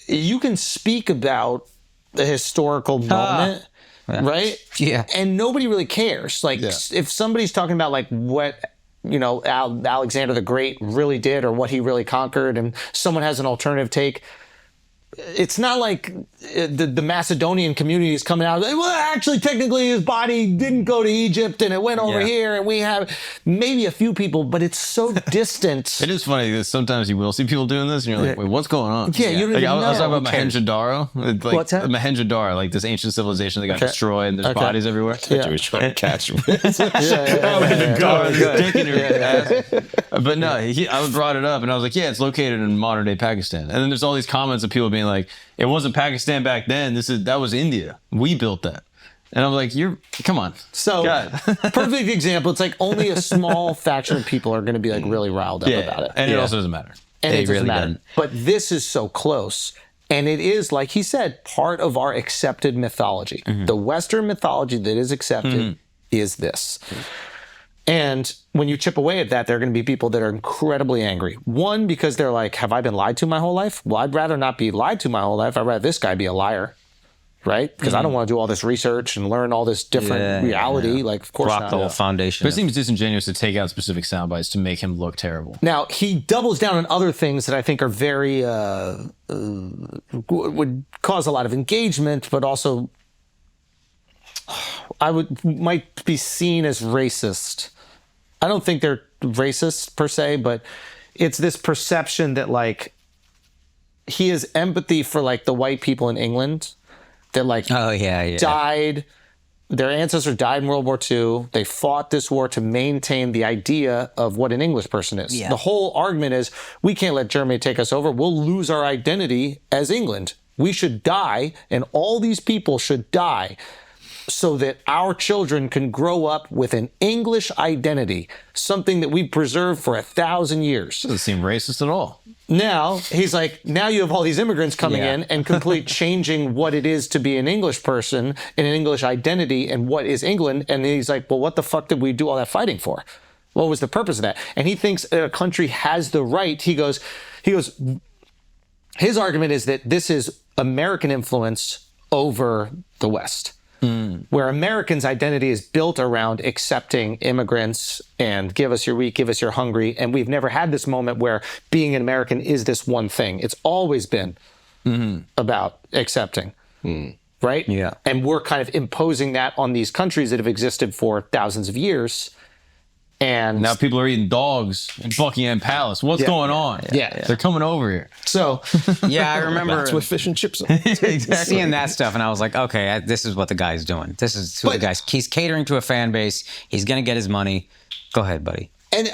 you can speak about the historical moment right? Yeah. And nobody really cares. Like, if somebody's talking about like what, you know, Alexander the Great really did or what he really conquered, and someone has an alternative take, it's not like the Macedonian community is coming out. Well, actually, technically, his body didn't go to Egypt and it went over here, and we have maybe a few people, but it's so distant. It is funny that sometimes you will see people doing this, and you're like, "Wait, what's going on?" Yeah, you don't like, even I was know. talking about Mohenjo-daro. Like, What's that? Mohenjo-daro, like this ancient civilization that got destroyed, and there's bodies everywhere. He was trying to catch me. But no, I brought it up, and I was like, "Yeah, it's located in modern day Pakistan." And then there's all these comments of people being like, "It wasn't Pakistan back then. That was India. We built that." And I'm like, come on. So, perfect example. It's like only a small faction of people are going to be like really riled up about it. And it also doesn't matter. And it doesn't really matter. doesn't. But this is so close. And it is, like he said, part of our accepted mythology. The Western mythology that is accepted is this. And when you chip away at that, there are going to be people that are incredibly angry. One, because they're like, have I been lied to my whole life? Well, I'd rather not be lied to my whole life. I'd rather this guy be a liar, right? Because I don't want to do all this research and learn all this different reality. Like, of course Rock not. the whole foundation. But it seems disingenuous to take out specific sound bites to make him look terrible. Now, he doubles down on other things that I think are very, would cause a lot of engagement, but also might be seen as racist. I don't think they're racist per se, but it's this perception that like he has empathy for like the white people in England that like died. Their ancestors died in World War II. They fought this war to maintain the idea of what an English person is. The whole argument is we can't let Germany take us over. We'll lose our identity as England. We should die, and all these people should die so that our children can grow up with an English identity, something that we've preserved for 1,000 years. Doesn't seem racist at all. Now, he's like, now you have all these immigrants coming in and complete changing what it is to be an English person and an English identity and what is England. And he's like, well, what the fuck did we do all that fighting for? What was the purpose of that? And he thinks a country has the right. He goes, his argument is that this is American influence over the West. Where Americans' identity is built around accepting immigrants and give us your weak, give us your hungry. And we've never had this moment where being an American is this one thing. It's always been about accepting, right? Yeah. And we're kind of imposing that on these countries that have existed for thousands of years. And now people are eating dogs in Buckingham Palace. What's going on? They're coming over here. So, I remember That's what fish and chips are. seeing that stuff, and I was like, okay, this is what the guy's doing. This is who the guy's. He's catering to a fan base. He's gonna get his money. Go ahead, buddy. And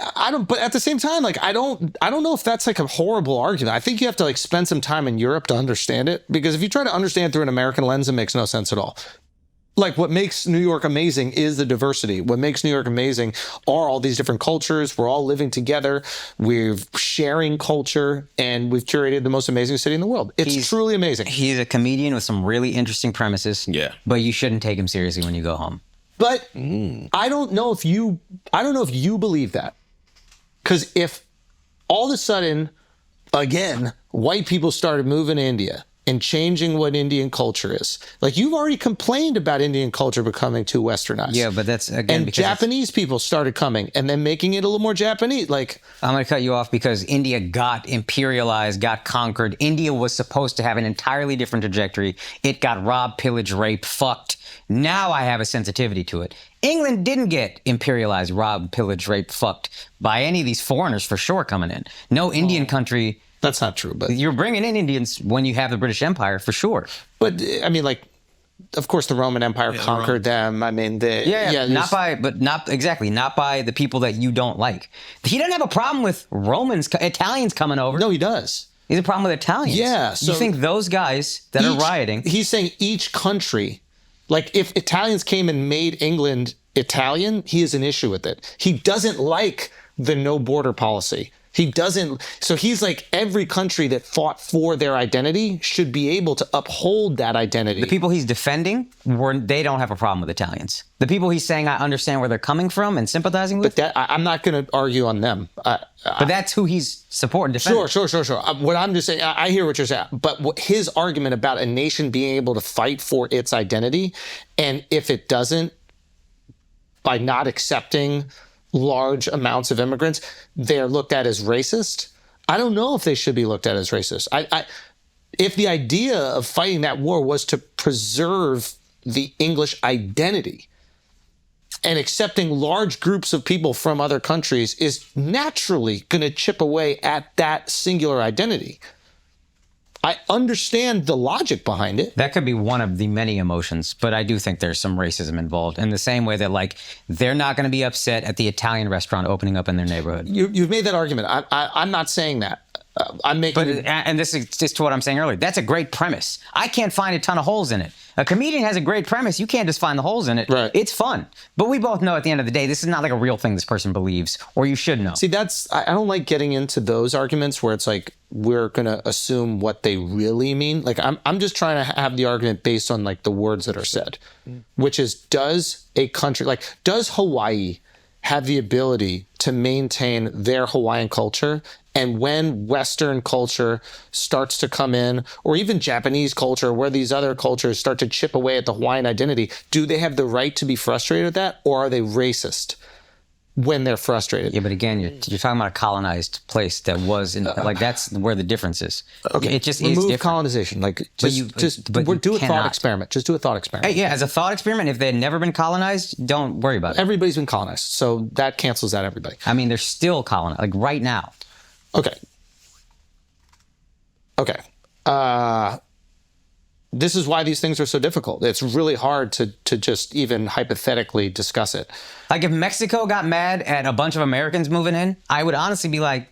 but at the same time, like, I don't know if that's like a horrible argument. I think you have to like spend some time in Europe to understand it, because if you try to understand through an American lens, it makes no sense at all. Like, what makes New York amazing is the diversity. What makes New York amazing are all these different cultures. We're all living together. We're sharing culture, and we've curated the most amazing city in the world. It's truly amazing. He's a comedian with some really interesting premises. Yeah. But you shouldn't take him seriously when you go home. But I don't know if you believe that. Because if all of a sudden, again, white people started moving to India and changing what Indian culture is. Like, you've already complained about Indian culture becoming too westernized. Yeah, but that's, again, and Japanese people started coming and then making it a little more Japanese. Like, I'm going to cut you off because India got imperialized, got conquered. India was supposed to have an entirely different trajectory. It got robbed, pillaged, raped, fucked. Now I have a sensitivity to it. England didn't get imperialized, robbed, pillaged, raped, fucked by any of these foreigners for sure coming in. No Indian country. That's not true, but you're bringing in Indians when you have the British Empire for sure. But I mean, like, of course, the Roman Empire conquered them. I mean, not by the people that you don't like. He doesn't have a problem with Italians coming over. No, he does. He has a problem with Italians. Yeah. So you think those guys that are rioting? He's saying each country, like, if Italians came and made England Italian, he has an issue with it. He doesn't like the no border policy. He doesn't. So he's like, every country that fought for their identity should be able to uphold that identity. The people he's defending, they don't have a problem with Italians. The people he's saying, I understand where they're coming from and sympathizing with. But I'm not going to argue on them. But that's who he's supporting. Defending. Sure. What I'm just saying, I hear what you're saying. But his argument about a nation being able to fight for its identity, and if it doesn't, by not accepting large amounts of immigrants, they're looked at as racist. I don't know if they should be looked at as racist. If the idea of fighting that war was to preserve the English identity, and accepting large groups of people from other countries is naturally going to chip away at that singular identity. I understand the logic behind it. That could be one of the many emotions, but I do think there's some racism involved in the same way that, like, they're not going to be upset at the Italian restaurant opening up in their neighborhood. You've made that argument. I'm not saying that. I'm making. And this is just to what I'm saying earlier. That's a great premise. I can't find a ton of holes in it. A comedian has a great premise. You can't just find the holes in it. Right. It's fun. But we both know at the end of the day, this is not like a real thing this person believes, or you should know. See, I don't like getting into those arguments where it's like, we're going to assume what they really mean. Like, I'm just trying to have the argument based on like the words that are said, which is, does Hawaii have the ability to maintain their Hawaiian culture? And when Western culture starts to come in, or even Japanese culture, where these other cultures start to chip away at the Hawaiian identity, do they have the right to be frustrated with that? Or are they racist when they're frustrated? Yeah, but again, you're talking about a colonized place that was in, like, that's where the difference is. Okay, it just remove is different. colonization. Like, Do a thought experiment. Just do a thought experiment. Yeah, as a thought experiment, if they had never been colonized, don't worry about it. Everybody's been colonized, so that cancels out everybody. I mean, they're still colonized, like right now. Okay. This is why these things are so difficult. It's really hard to just even hypothetically discuss it. Like, if Mexico got mad at a bunch of Americans moving in, I would honestly be like,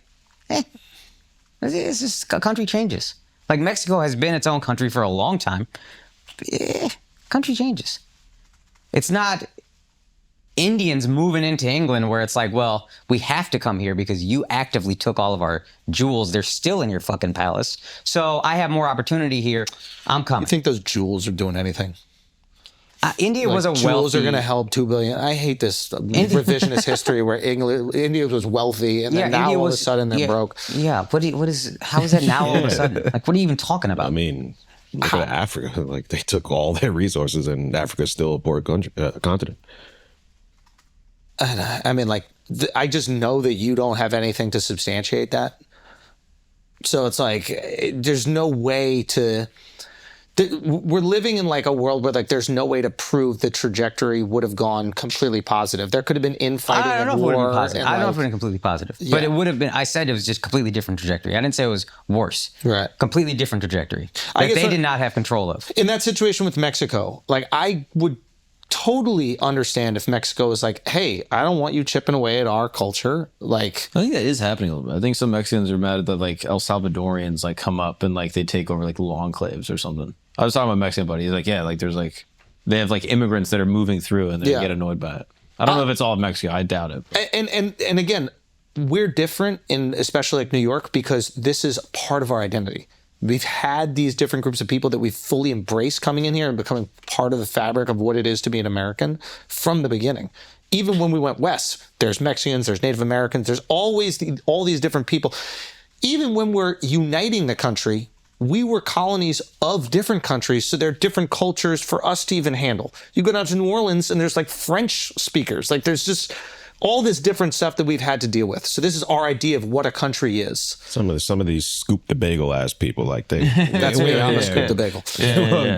it's just a country changes. Like, Mexico has been its own country for a long time. Country changes. It's not Indians moving into England where it's like, well, we have to come here because you actively took all of our jewels. They're still in your fucking palace. So I have more opportunity here. I'm coming. You think those jewels are doing anything? India was a wealthy... Jewels are going to help $2 billion. I hate this revisionist history where India was wealthy and then now all of a sudden they're broke. Yeah, how is that now all of a sudden? Like, what are you even talking about? I mean, look at Africa. Like, they took all their resources and Africa's still a poor continent. I mean, like, I just know that you don't have anything to substantiate that. So it's like, there's no way to... We're living in like a world where like there's no way to prove the trajectory would have gone completely positive. There could have been infighting. I don't know if it would have been positive. I don't know if it would have been completely positive. Yeah. But it would have been, I said it was just completely different trajectory. I didn't say it was worse. Right. Completely different trajectory that they did not have control of. In that situation with Mexico, like, I would totally understand if Mexico was like, hey, I don't want you chipping away at our culture. Like, I think that is happening a little bit. I think some Mexicans are mad that like El Salvadorians like come up and like they take over like little enclaves or something. I was talking about a Mexican buddy. He's like, yeah, like there's like, they have like immigrants that are moving through and they get annoyed by it. I don't know if it's all of Mexico. I doubt it. And again, we're different in especially like New York because this is part of our identity. We've had these different groups of people that we've fully embraced coming in here and becoming part of the fabric of what it is to be an American from the beginning. Even when we went west, there's Mexicans, there's Native Americans, there's always all these different people. Even when we're uniting the country, we were colonies of different countries, so there are different cultures for us to even handle. You go down to New Orleans and there's like French speakers. Like, there's just all this different stuff that we've had to deal with. So this is our idea of what a country is. Some of these scoop the bagel ass people, like they. That's me. I'm a scoop the bagel.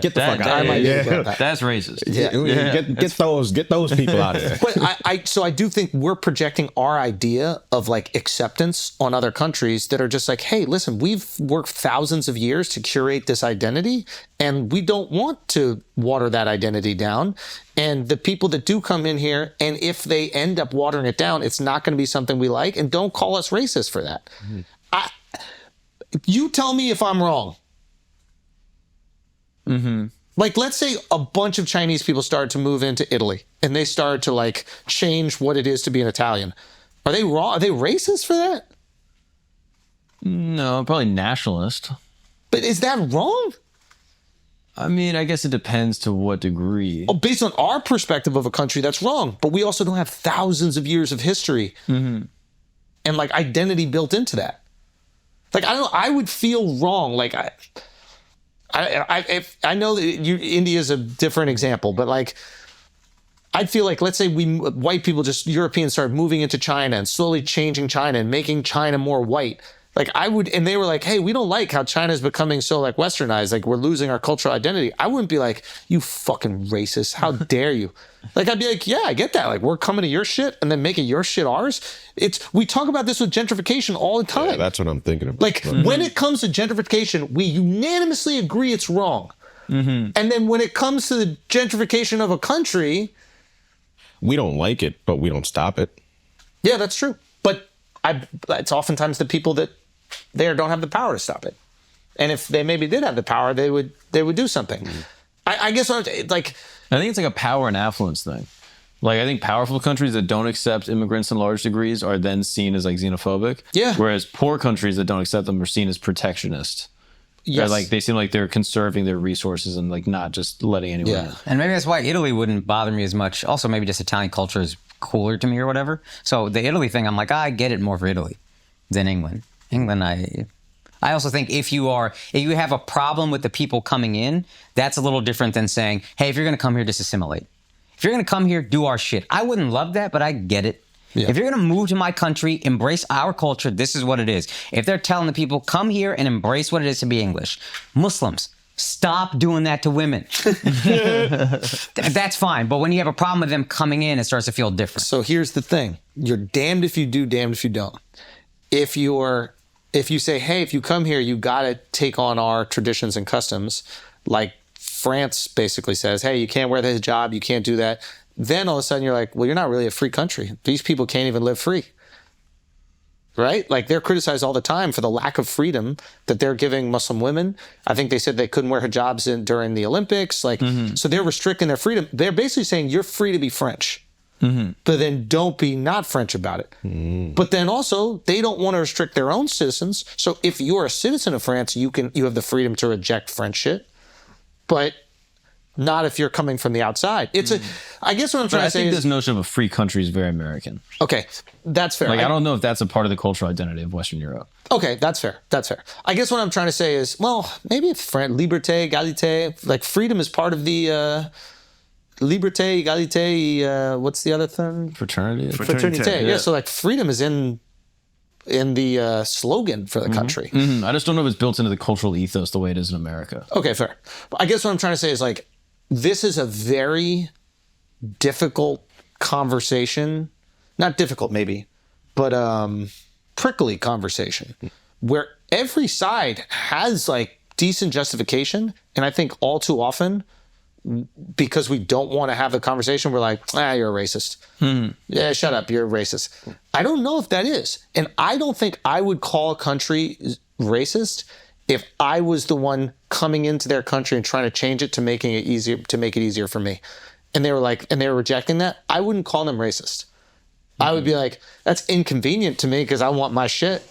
Get the fuck out of here. That's racist. Get those people out of there. But so I do think we're projecting our idea of like acceptance on other countries that are just like, hey, listen, we've worked thousands of years to curate this identity, and we don't want to water that identity down. And the people that do come in here, and if they end up watering it down, it's not going to be something we like. And don't call us racist for that. Mm-hmm. You tell me if I'm wrong. Mm-hmm. Like, let's say a bunch of Chinese people started to move into Italy, and they started to like change what it is to be an Italian. Are they wrong? Are they racist for that? No, probably nationalist. But is that wrong? I mean, I guess it depends to what degree. Oh, based on our perspective of a country, that's wrong. But we also don't have thousands of years of history and like identity built into that. Like, I don't know, I would feel wrong. Like, I know that India is a different example, but like, I'd feel like, let's say white people, just Europeans, started moving into China and slowly changing China and making China more white. Like and they were like, hey, we don't like how China's becoming so like westernized, like we're losing our cultural identity. I wouldn't be like, you fucking racist, how dare you? Like, I'd be like, yeah, I get that. Like, we're coming to your shit and then making your shit ours. We talk about this with gentrification all the time. Yeah, that's what I'm thinking about. Like, when it comes to gentrification, we unanimously agree it's wrong. And then when it comes to the gentrification of a country, we don't like it, but we don't stop it. Yeah, that's true. But it's oftentimes the people that don't have the power to stop it. And if they maybe did have the power, they would do something. I guess I think it's like a power and affluence thing. Like, I think powerful countries that don't accept immigrants in large degrees are then seen as like xenophobic. Yeah. Whereas poor countries that don't accept them are seen as protectionist. Yes. Like, they seem like they're conserving their resources and like not just letting anyone in. And maybe that's why Italy wouldn't bother me as much. Also, maybe just Italian culture is cooler to me or whatever. So the Italy thing, I'm like, I get it more for Italy than England. England, I also think if you have a problem with the people coming in, that's a little different than saying, hey, if you're going to come here, just assimilate. If you're going to come here, do our shit. I wouldn't love that, but I get it. Yeah. If you're going to move to my country, embrace our culture, this is what it is. If they're telling the people, come here and embrace what it is to be English. Muslims, stop doing that to women. That's fine. But when you have a problem with them coming in, it starts to feel different. So here's the thing. You're damned if you do, damned if you don't. If you say, hey, if you come here, you got to take on our traditions and customs, like France basically says, hey, you can't wear the hijab, you can't do that. Then all of a sudden you're like, well, you're not really a free country. These people can't even live free. Right? Like, they're criticized all the time for the lack of freedom that they're giving Muslim women. I think they said they couldn't wear hijabs during the Olympics. Like, so they're restricting their freedom. They're basically saying you're free to be French. But then don't be not French about it. But then also, they don't want to restrict their own citizens. So if you're a citizen of France, you have the freedom to reject French shit. But not if you're coming from the outside. I guess what I'm trying to say is, I think this notion of a free country is very American. Okay, that's fair. Like, I don't know if that's a part of the cultural identity of Western Europe. Okay, that's fair. That's fair. I guess what I'm trying to say is, well, maybe it's liberté, égalité, like freedom is part of the liberté, égalité. What's the other thing? Fraternity. Fraternité. Yeah. So like freedom is in the slogan for the country. I just don't know if it's built into the cultural ethos the way it is in America. Okay, fair. But I guess what I'm trying to say is, like, this is a very difficult conversation. Not difficult, maybe, but prickly conversation where every side has like decent justification. And I think all too often, because we don't want to have the conversation, we're like, you're a racist. Yeah, shut up, you're a racist. I don't know if that is. And I don't think I would call a country racist if I was the one coming into their country and trying to change it to make it easier for me. And they were rejecting that. I wouldn't call them racist. I would be like, that's inconvenient to me because I want my shit.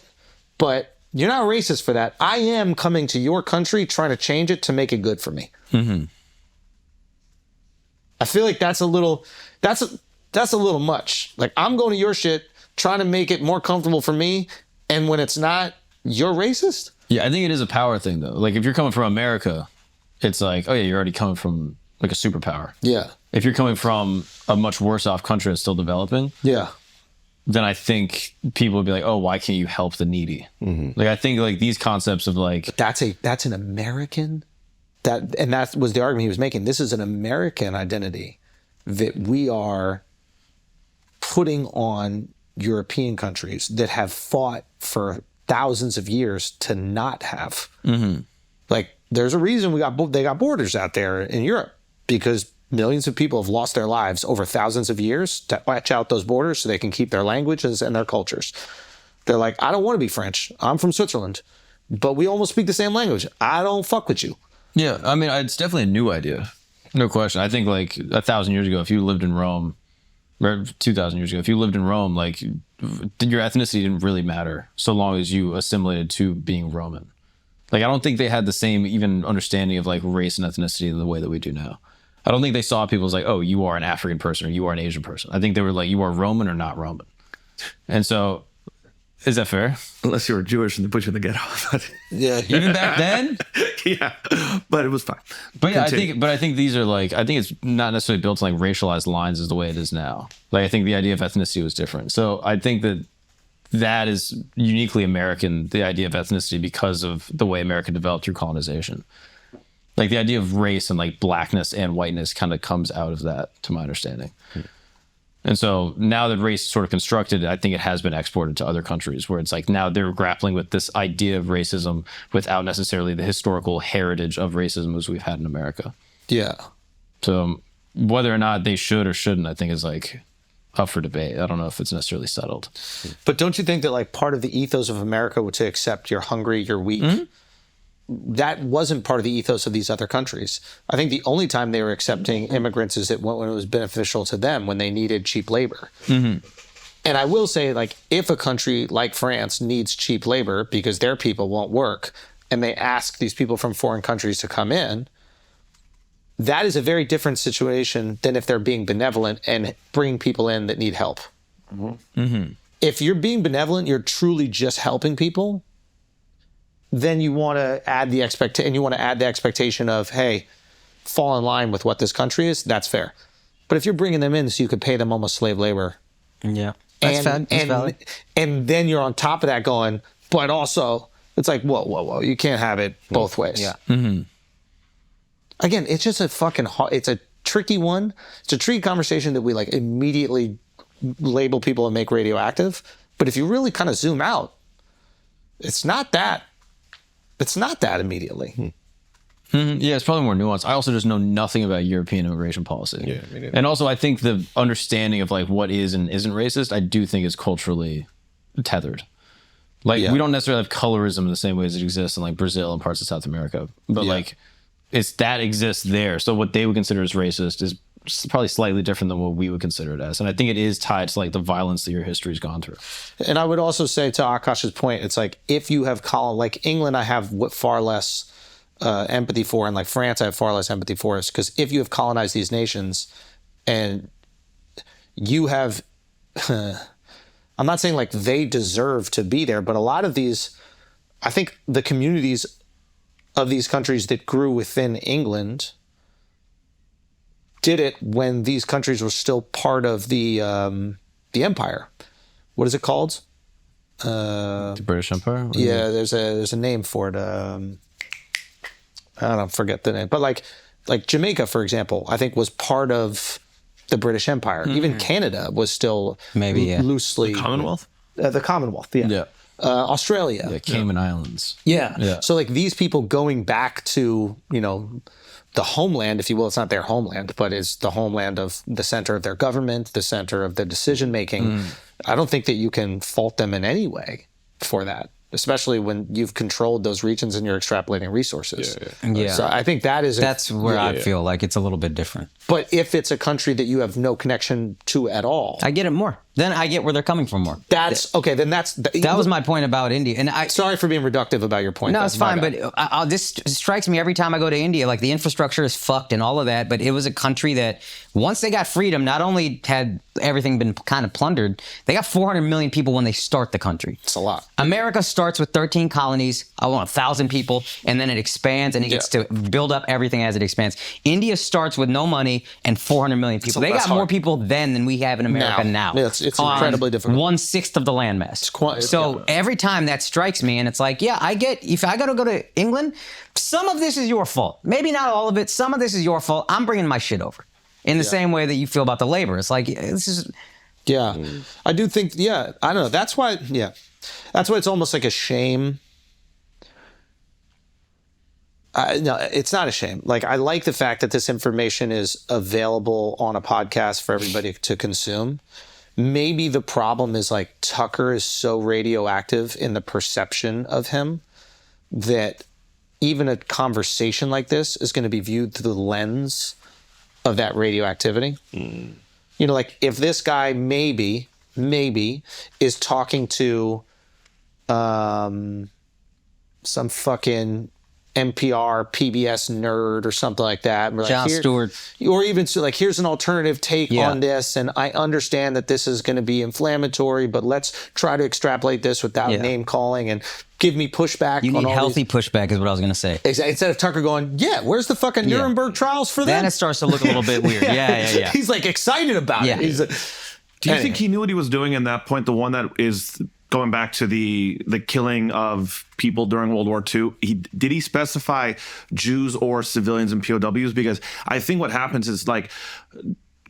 But you're not racist for that. I am coming to your country trying to change it to make it good for me. I feel like that's a little much. Like, I'm going to your shit, trying to make it more comfortable for me, and when it's not, you're racist? Yeah, I think it is a power thing, though. Like, if you're coming from America, it's like, oh yeah, you're already coming from like a superpower. Yeah. If you're coming from a much worse off country that's still developing, yeah, then I think people would be like, oh, why can't you help the needy? Like, I think like these concepts of like, but that's an American. That was the argument he was making. This is an American identity that we are putting on European countries that have fought for thousands of years to not have. Like, there's a reason they got borders out there in Europe, because millions of people have lost their lives over thousands of years to watch out those borders so they can keep their languages and their cultures. They're like, I don't want to be French. I'm from Switzerland, but we almost speak the same language. I don't fuck with you. Yeah, I mean, it's definitely a new idea. No question. I think like 1,000 years ago, if you lived in Rome, or 2,000 years ago. If you lived in Rome, like your ethnicity didn't really matter so long as you assimilated to being Roman. Like I don't think they had the same even understanding of like race and ethnicity in the way that we do now. I don't think they saw people as like, oh, you are an African person or you are an Asian person. I think they were like, you are Roman or not Roman. And so, is that fair? Unless you were Jewish and they put you in the ghetto. Yeah. Even back then? Yeah, but it was fine. But yeah, Continue. I think these are like, I think it's not necessarily built on like racialized lines as the way it is now. Like I think the idea of ethnicity was different. So I think that is uniquely American, the idea of ethnicity, because of the way America developed through colonization. Like the idea of race and like blackness and whiteness kind of comes out of that, to my understanding. And so now that race is sort of constructed, I think it has been exported to other countries where it's like now they're grappling with this idea of racism without necessarily the historical heritage of racism as we've had in America. Yeah. So whether or not they should or shouldn't, I think is like up for debate. I don't know if it's necessarily settled. But don't you think that like part of the ethos of America was to accept you're hungry, you're weak? That wasn't part of the ethos of these other countries. I think the only time they were accepting immigrants is when it was beneficial to them, when they needed cheap labor. And I will say, like, if a country like France needs cheap labor because their people won't work, and they ask these people from foreign countries to come in, that is a very different situation than if they're being benevolent and bringing people in that need help. If you're being benevolent, you're truly just helping people, then you want to add the expectation of, hey, fall in line with what this country is. That's fair. But if you're bringing them in so you could pay them almost slave labor, Yeah. That's valid. and then you're on top of that going, but also it's like, whoa, you can't have it both ways. Yeah. Again, it's just it's a tricky one. It's a tricky conversation that we like immediately label people and make radioactive. But if you really kind of zoom out, it's not that immediately. Yeah, it's probably more nuanced. I also just know nothing about European immigration policy. Yeah, me neither. And also I think the understanding of like what is and isn't racist, I do think is culturally tethered. Like we don't necessarily have colorism in the same way as it exists in like Brazil and parts of South America. But like it's that exists there. So what they would consider as racist is probably slightly different than what we would consider it as. And I think it is tied to like the violence that your history's gone through. And I would also say, to Akash's point, it's like if you have like England, I have far less empathy for, and like France, I have far less empathy for, is because if you have colonized these nations and you have, I'm not saying like they deserve to be there, but a lot of these, I think the communities of these countries that grew within England did it when these countries were still part of the empire. What is it called? The British Empire? Yeah, there's a name for it. I don't forget the name, but like Jamaica, for example, I think was part of the British Empire. Even Canada was still loosely Commonwealth? The Commonwealth, yeah. Australia, Yeah, Cayman Islands. yeah. So like these people going back to the homeland, if you will. It's not their homeland, but it's the homeland of the center of their government, the center of the decision making. I don't think that you can fault them in any way for that, especially when you've controlled those regions and you're extrapolating resources. Yeah. So I think that's where I feel like it's a little bit different. But if it's a country that you have no connection to at all, I get it more. Then I get where they're coming from more. That's okay. Then that was my point about India. And sorry for being reductive about your point. No, it's fine. But this strikes me every time I go to India. Like the infrastructure is fucked and all of that. But it was a country that once they got freedom, not only had everything been kind of plundered, they got 400 million people when they start the country. It's a lot. America starts with 13 colonies. I want 1,000 people, and then it expands and it gets to build up everything as it expands. India starts with no money and 400 million people. They got more people then than we have in America now. Yeah, it's incredibly difficult. 1/6 of the landmass. Every time that strikes me, and it's like, yeah, I get, if I got to go to England, some of this is your fault. Maybe not all of it. Some of this is your fault. I'm bringing my shit over. In the same way that you feel about the labor. It's like, this is... Yeah. I do think, I don't know. That's why it's almost like a shame. No, it's not a shame. Like, I like the fact that this information is available on a podcast for everybody to consume. Maybe the problem is like Tucker is so radioactive in the perception of him that even a conversation like this is going to be viewed through the lens of that radioactivity. You know, like if this guy maybe is talking to some fucking NPR, PBS nerd or something like that. And we're Jon Stewart. Or even so, like, here's an alternative take Yeah. on this, and I understand that this is going to be inflammatory, but let's try to extrapolate this without name calling and give me pushback. You on need all healthy these. pushback is what I was going to say. Exactly. Instead of Tucker going, yeah, where's the fucking Nuremberg trials for Then them? it starts to look a little bit weird. Yeah. He's like excited about Yeah. it. He's like, Do you think he knew what he was doing in that point? The one that is going back to the killing of people during World War II. Did he specify Jews or civilians and POWs? Because I think what happens is like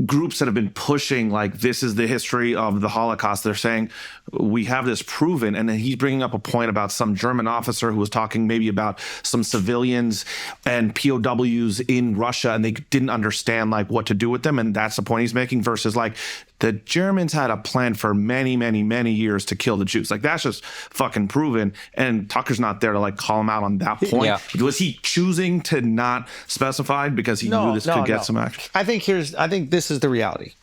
groups that have been pushing like this is the history of the Holocaust. They're saying we have this proven, and then he's bringing up a point about some German officer who was talking maybe about some civilians and POWs in Russia, and they didn't understand like what to do with them, and that's the point he's making. Versus like the Germans had a plan for many, many, many years to kill the Jews. Like that's just fucking proven, and Tucker's not there to like call him out on that point. Yeah. Was he choosing to not specify because he knew this could get some action? I think this is the reality.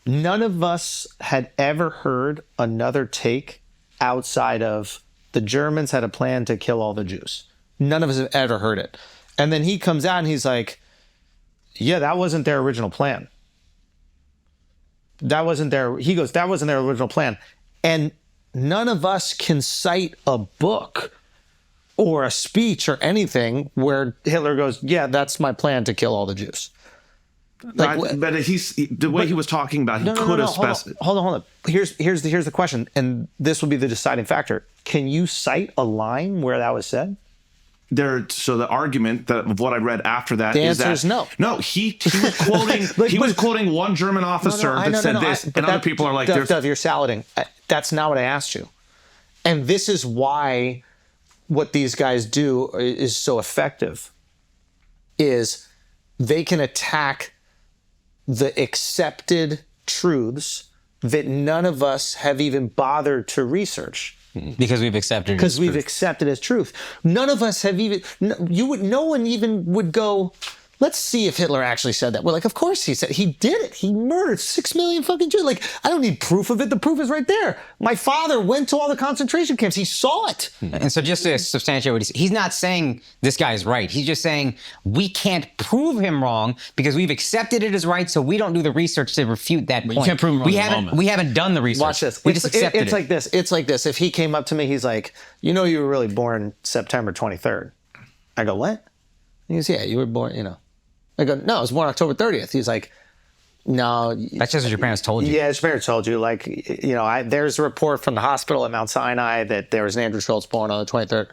None of us had ever heard another take outside of the Germans had a plan to kill all the Jews. None of us have ever heard it. And then he comes out and he's like, yeah, that wasn't their original plan. He goes, that wasn't their original plan. And none of us can cite a book or a speech or anything where Hitler goes, yeah, that's my plan to kill all the Jews. Like, But the way he was talking about, he could have specified. Hold on. Here's the question, and this will be the deciding factor. Can you cite a line where that was said? So the argument that of what I read after that The is answer that is no. No, he was quoting he was quoting one German officer that said this, and other people are like, Dov, you're salading. That's not what I asked you. And this is why what these guys do is so effective. Is they can attack the accepted truths that none of us have even bothered to research. Because we've accepted it. Because we've accepted as truth. None of us have even, no one even would go, let's see if Hitler actually said that. We're like, of course he said, he did it. He murdered 6 million fucking Jews. Like, I don't need proof of it. The proof is right there. My father went to all the concentration camps. He saw it. And so just to substantiate what he's not saying this guy is right. He's just saying we can't prove him wrong because we've accepted it as right, so we don't do the research to refute that point. You can't prove him wrong in the moment. We haven't done the research. Watch this. We just accepted it's like this. It's like this. If he came up to me, he's like, you know, you were really born September 23rd. I go, what? He goes, yeah, you were born, you know. I go, no, I was born October 30th. He's like, no. That's just what your parents told you. Yeah, his parents told you. Like, you know, there's a report from the hospital at Mount Sinai that there was an Andrew Schultz born on the 23rd.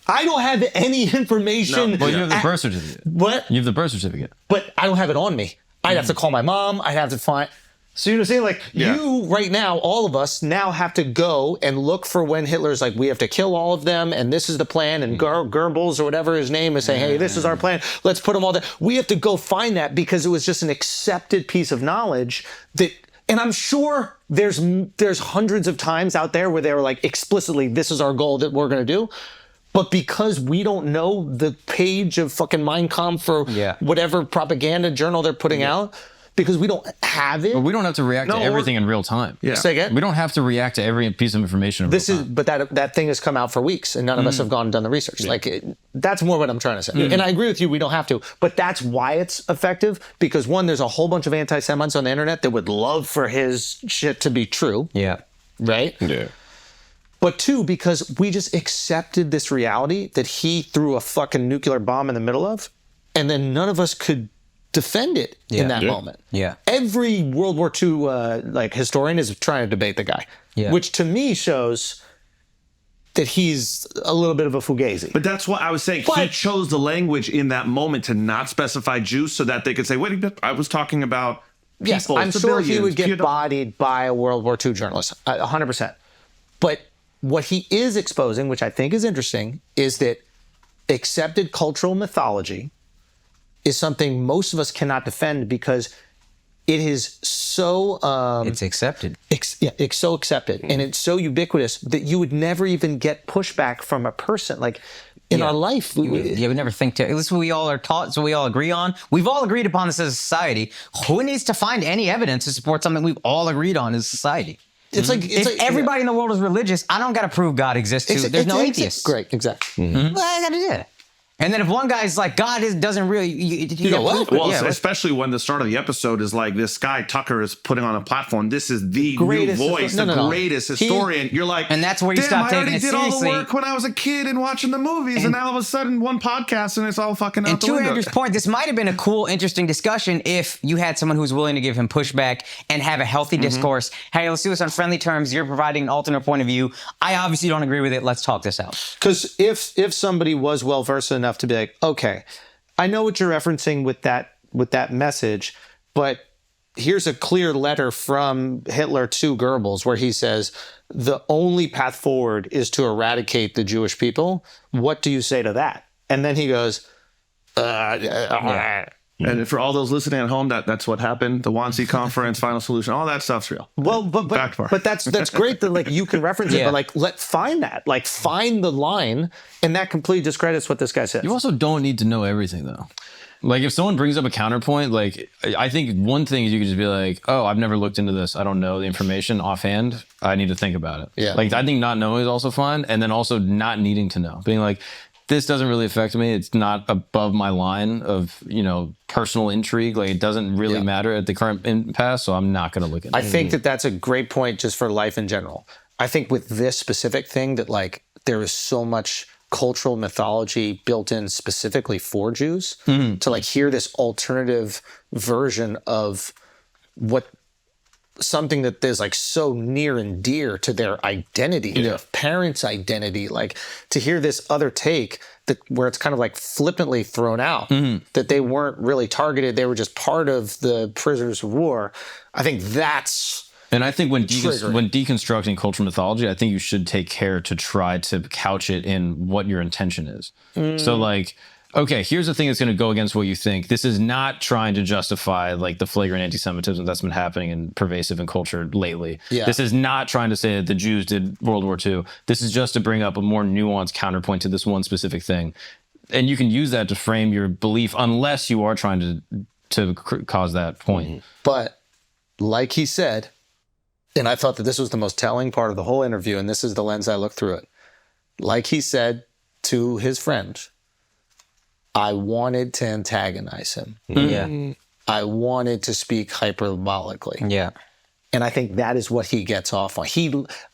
I don't have any information. Well, you have the birth certificate. What? You have the birth certificate. But I don't have it on me. I'd have to call my mom. I'd have to find. So you know what I'm saying? Like, you right now, all of us now have to go and look for when Hitler's like, we have to kill all of them, and this is the plan, and Goebbels or whatever his name is saying, hey, this is our plan. Let's put them all there. We have to go find that because it was just an accepted piece of knowledge that, and I'm sure there's hundreds of times out there where they were like, explicitly, this is our goal that we're going to do. But because we don't know the page of fucking Mein Kampf or whatever propaganda journal they're putting out, because we don't have it. But we don't have to react to everything in real time. Yeah. Say again? We don't have to react to every piece of information in real time. But that thing has come out for weeks, and none of us have gone and done the research. Yeah. Like, that's more what I'm trying to say. And I agree with you, we don't have to. But that's why it's effective, because one, there's a whole bunch of anti-Semites on the internet that would love for his shit to be true. Yeah. Right? Yeah. But two, because we just accepted this reality that he threw a fucking nuclear bomb in the middle of, and then none of us could defend it in that moment. Yeah. Every World War II historian is trying to debate the guy, which to me shows that he's a little bit of a fugazi. But that's what I was saying. He chose the language in that moment to not specify Jews so that they could say, wait a minute, I was talking about people, yes, I'm sure he would get POWs. bodied by a World War II journalist, 100%. But what he is exposing, which I think is interesting, is that accepted cultural mythology is something most of us cannot defend because it is so it's accepted. It's so accepted, and it's so ubiquitous that you would never even get pushback from a person. Like, in our life. Yeah, we never think to. This is what we all are taught, so we all agree on. We've all agreed upon this as a society. Who needs to find any evidence to support something we've all agreed on as a society? It's like if everybody in the world is religious, I don't got to prove God exists too. There's no atheists. Great, exactly. Well, I got to do it. And then if one guy's like, God doesn't really... You go, what? Well, especially when the start of the episode is like, this guy, Tucker, is putting on a platform. This is the Greatest new voice, greatest historian. You're like... And that's where you stop taking it seriously. I already did all the work when I was a kid and watching the movies, and now all of a sudden, one podcast, and it's all fucking out the window. And to Andrew's point, this might have been a cool, interesting discussion if you had someone who was willing to give him pushback and have a healthy discourse. Hey, let's do this on friendly terms. You're providing an alternate point of view. I obviously don't agree with it. Let's talk this out. Because if somebody was well-versed enough to be like, okay, I know what you're referencing with that message, but here's a clear letter from Hitler to Goebbels where he says the only path forward is to eradicate the Jewish people. What do you say to that? And then he goes, And for all those listening at home, that's what happened. The Wannsee Conference, Final Solution, all that stuff's real. Well, but that's great that like you can reference it, but like find the line, and that completely discredits what this guy says. You also don't need to know everything though. Like if someone brings up a counterpoint, like I think one thing is you could just be like, oh, I've never looked into this. I don't know the information offhand. I need to think about it. Yeah. Like I think not knowing is also fine, and then also not needing to know, being like, this doesn't really affect me. It's not above my line of, personal intrigue. Like it doesn't really matter at the current impasse, so I'm not going to look at it. I think that's a great point just for life in general. I think with this specific thing that like there is so much cultural mythology built in specifically for Jews to like hear this alternative version of what something that is like so near and dear to their identity, their parents' identity, like to hear this other take that where it's kind of like flippantly thrown out that they weren't really targeted, they were just part of the prisoners of war. I think that's and I think when deconstructing cultural mythology, I think you should take care to try to couch it in what your intention is. So like, okay, here's the thing that's going to go against what you think. This is not trying to justify like the flagrant anti-Semitism that's been happening and pervasive in culture lately. Yeah. This is not trying to say that the Jews did World War II. This is just to bring up a more nuanced counterpoint to this one specific thing. And you can use that to frame your belief unless you are trying to cause that point. But like he said, and I thought that this was the most telling part of the whole interview, and this is the lens I looked through it. Like he said to his friend, I wanted to antagonize him. Yeah. I wanted to speak hyperbolically. Yeah. And I think that is what he gets off on.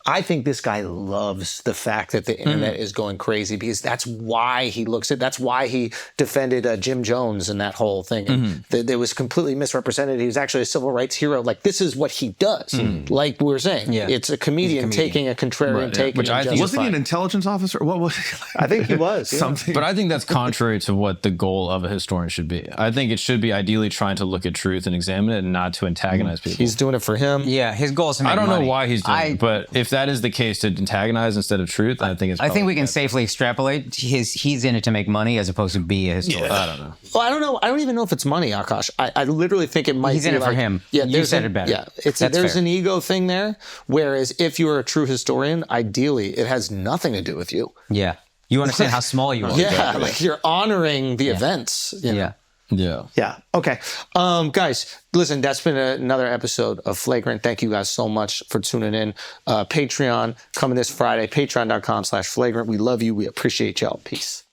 I think this guy loves the fact that the internet is going crazy because that's why he looks at. That's why he defended Jim Jones and that whole thing. And it was completely misrepresented. He was actually a civil rights hero. Like this is what he does. Like we were saying, it's a comedian taking a contrarian take. Which I think wasn't he an intelligence officer? What was he? I think he was something. But I think that's contrary to what the goal of a historian should be. I think it should be ideally trying to look at truth and examine it, and not to antagonize people. He's doing it for him. Yeah, his goal is to make I don't money. know why he's doing it, but if that is the case, to antagonize instead of truth, I think it's. I think we can safely extrapolate he's in it to make money as opposed to be a historian. I don't know. Well, I don't know. I don't even know if it's money, Akash. I literally think it might. He's in it for him. Yeah, you said it better. Yeah, there's an ego thing there. Whereas if you're a true historian, ideally it has nothing to do with you. Yeah, you understand how small you are. Yeah, like you're honoring the events. You know? Yeah. Okay. Guys, listen, that's been another episode of Flagrant. Thank you guys so much for tuning in. Patreon coming this Friday, patreon.com/flagrant. We love you. We appreciate y'all. Peace.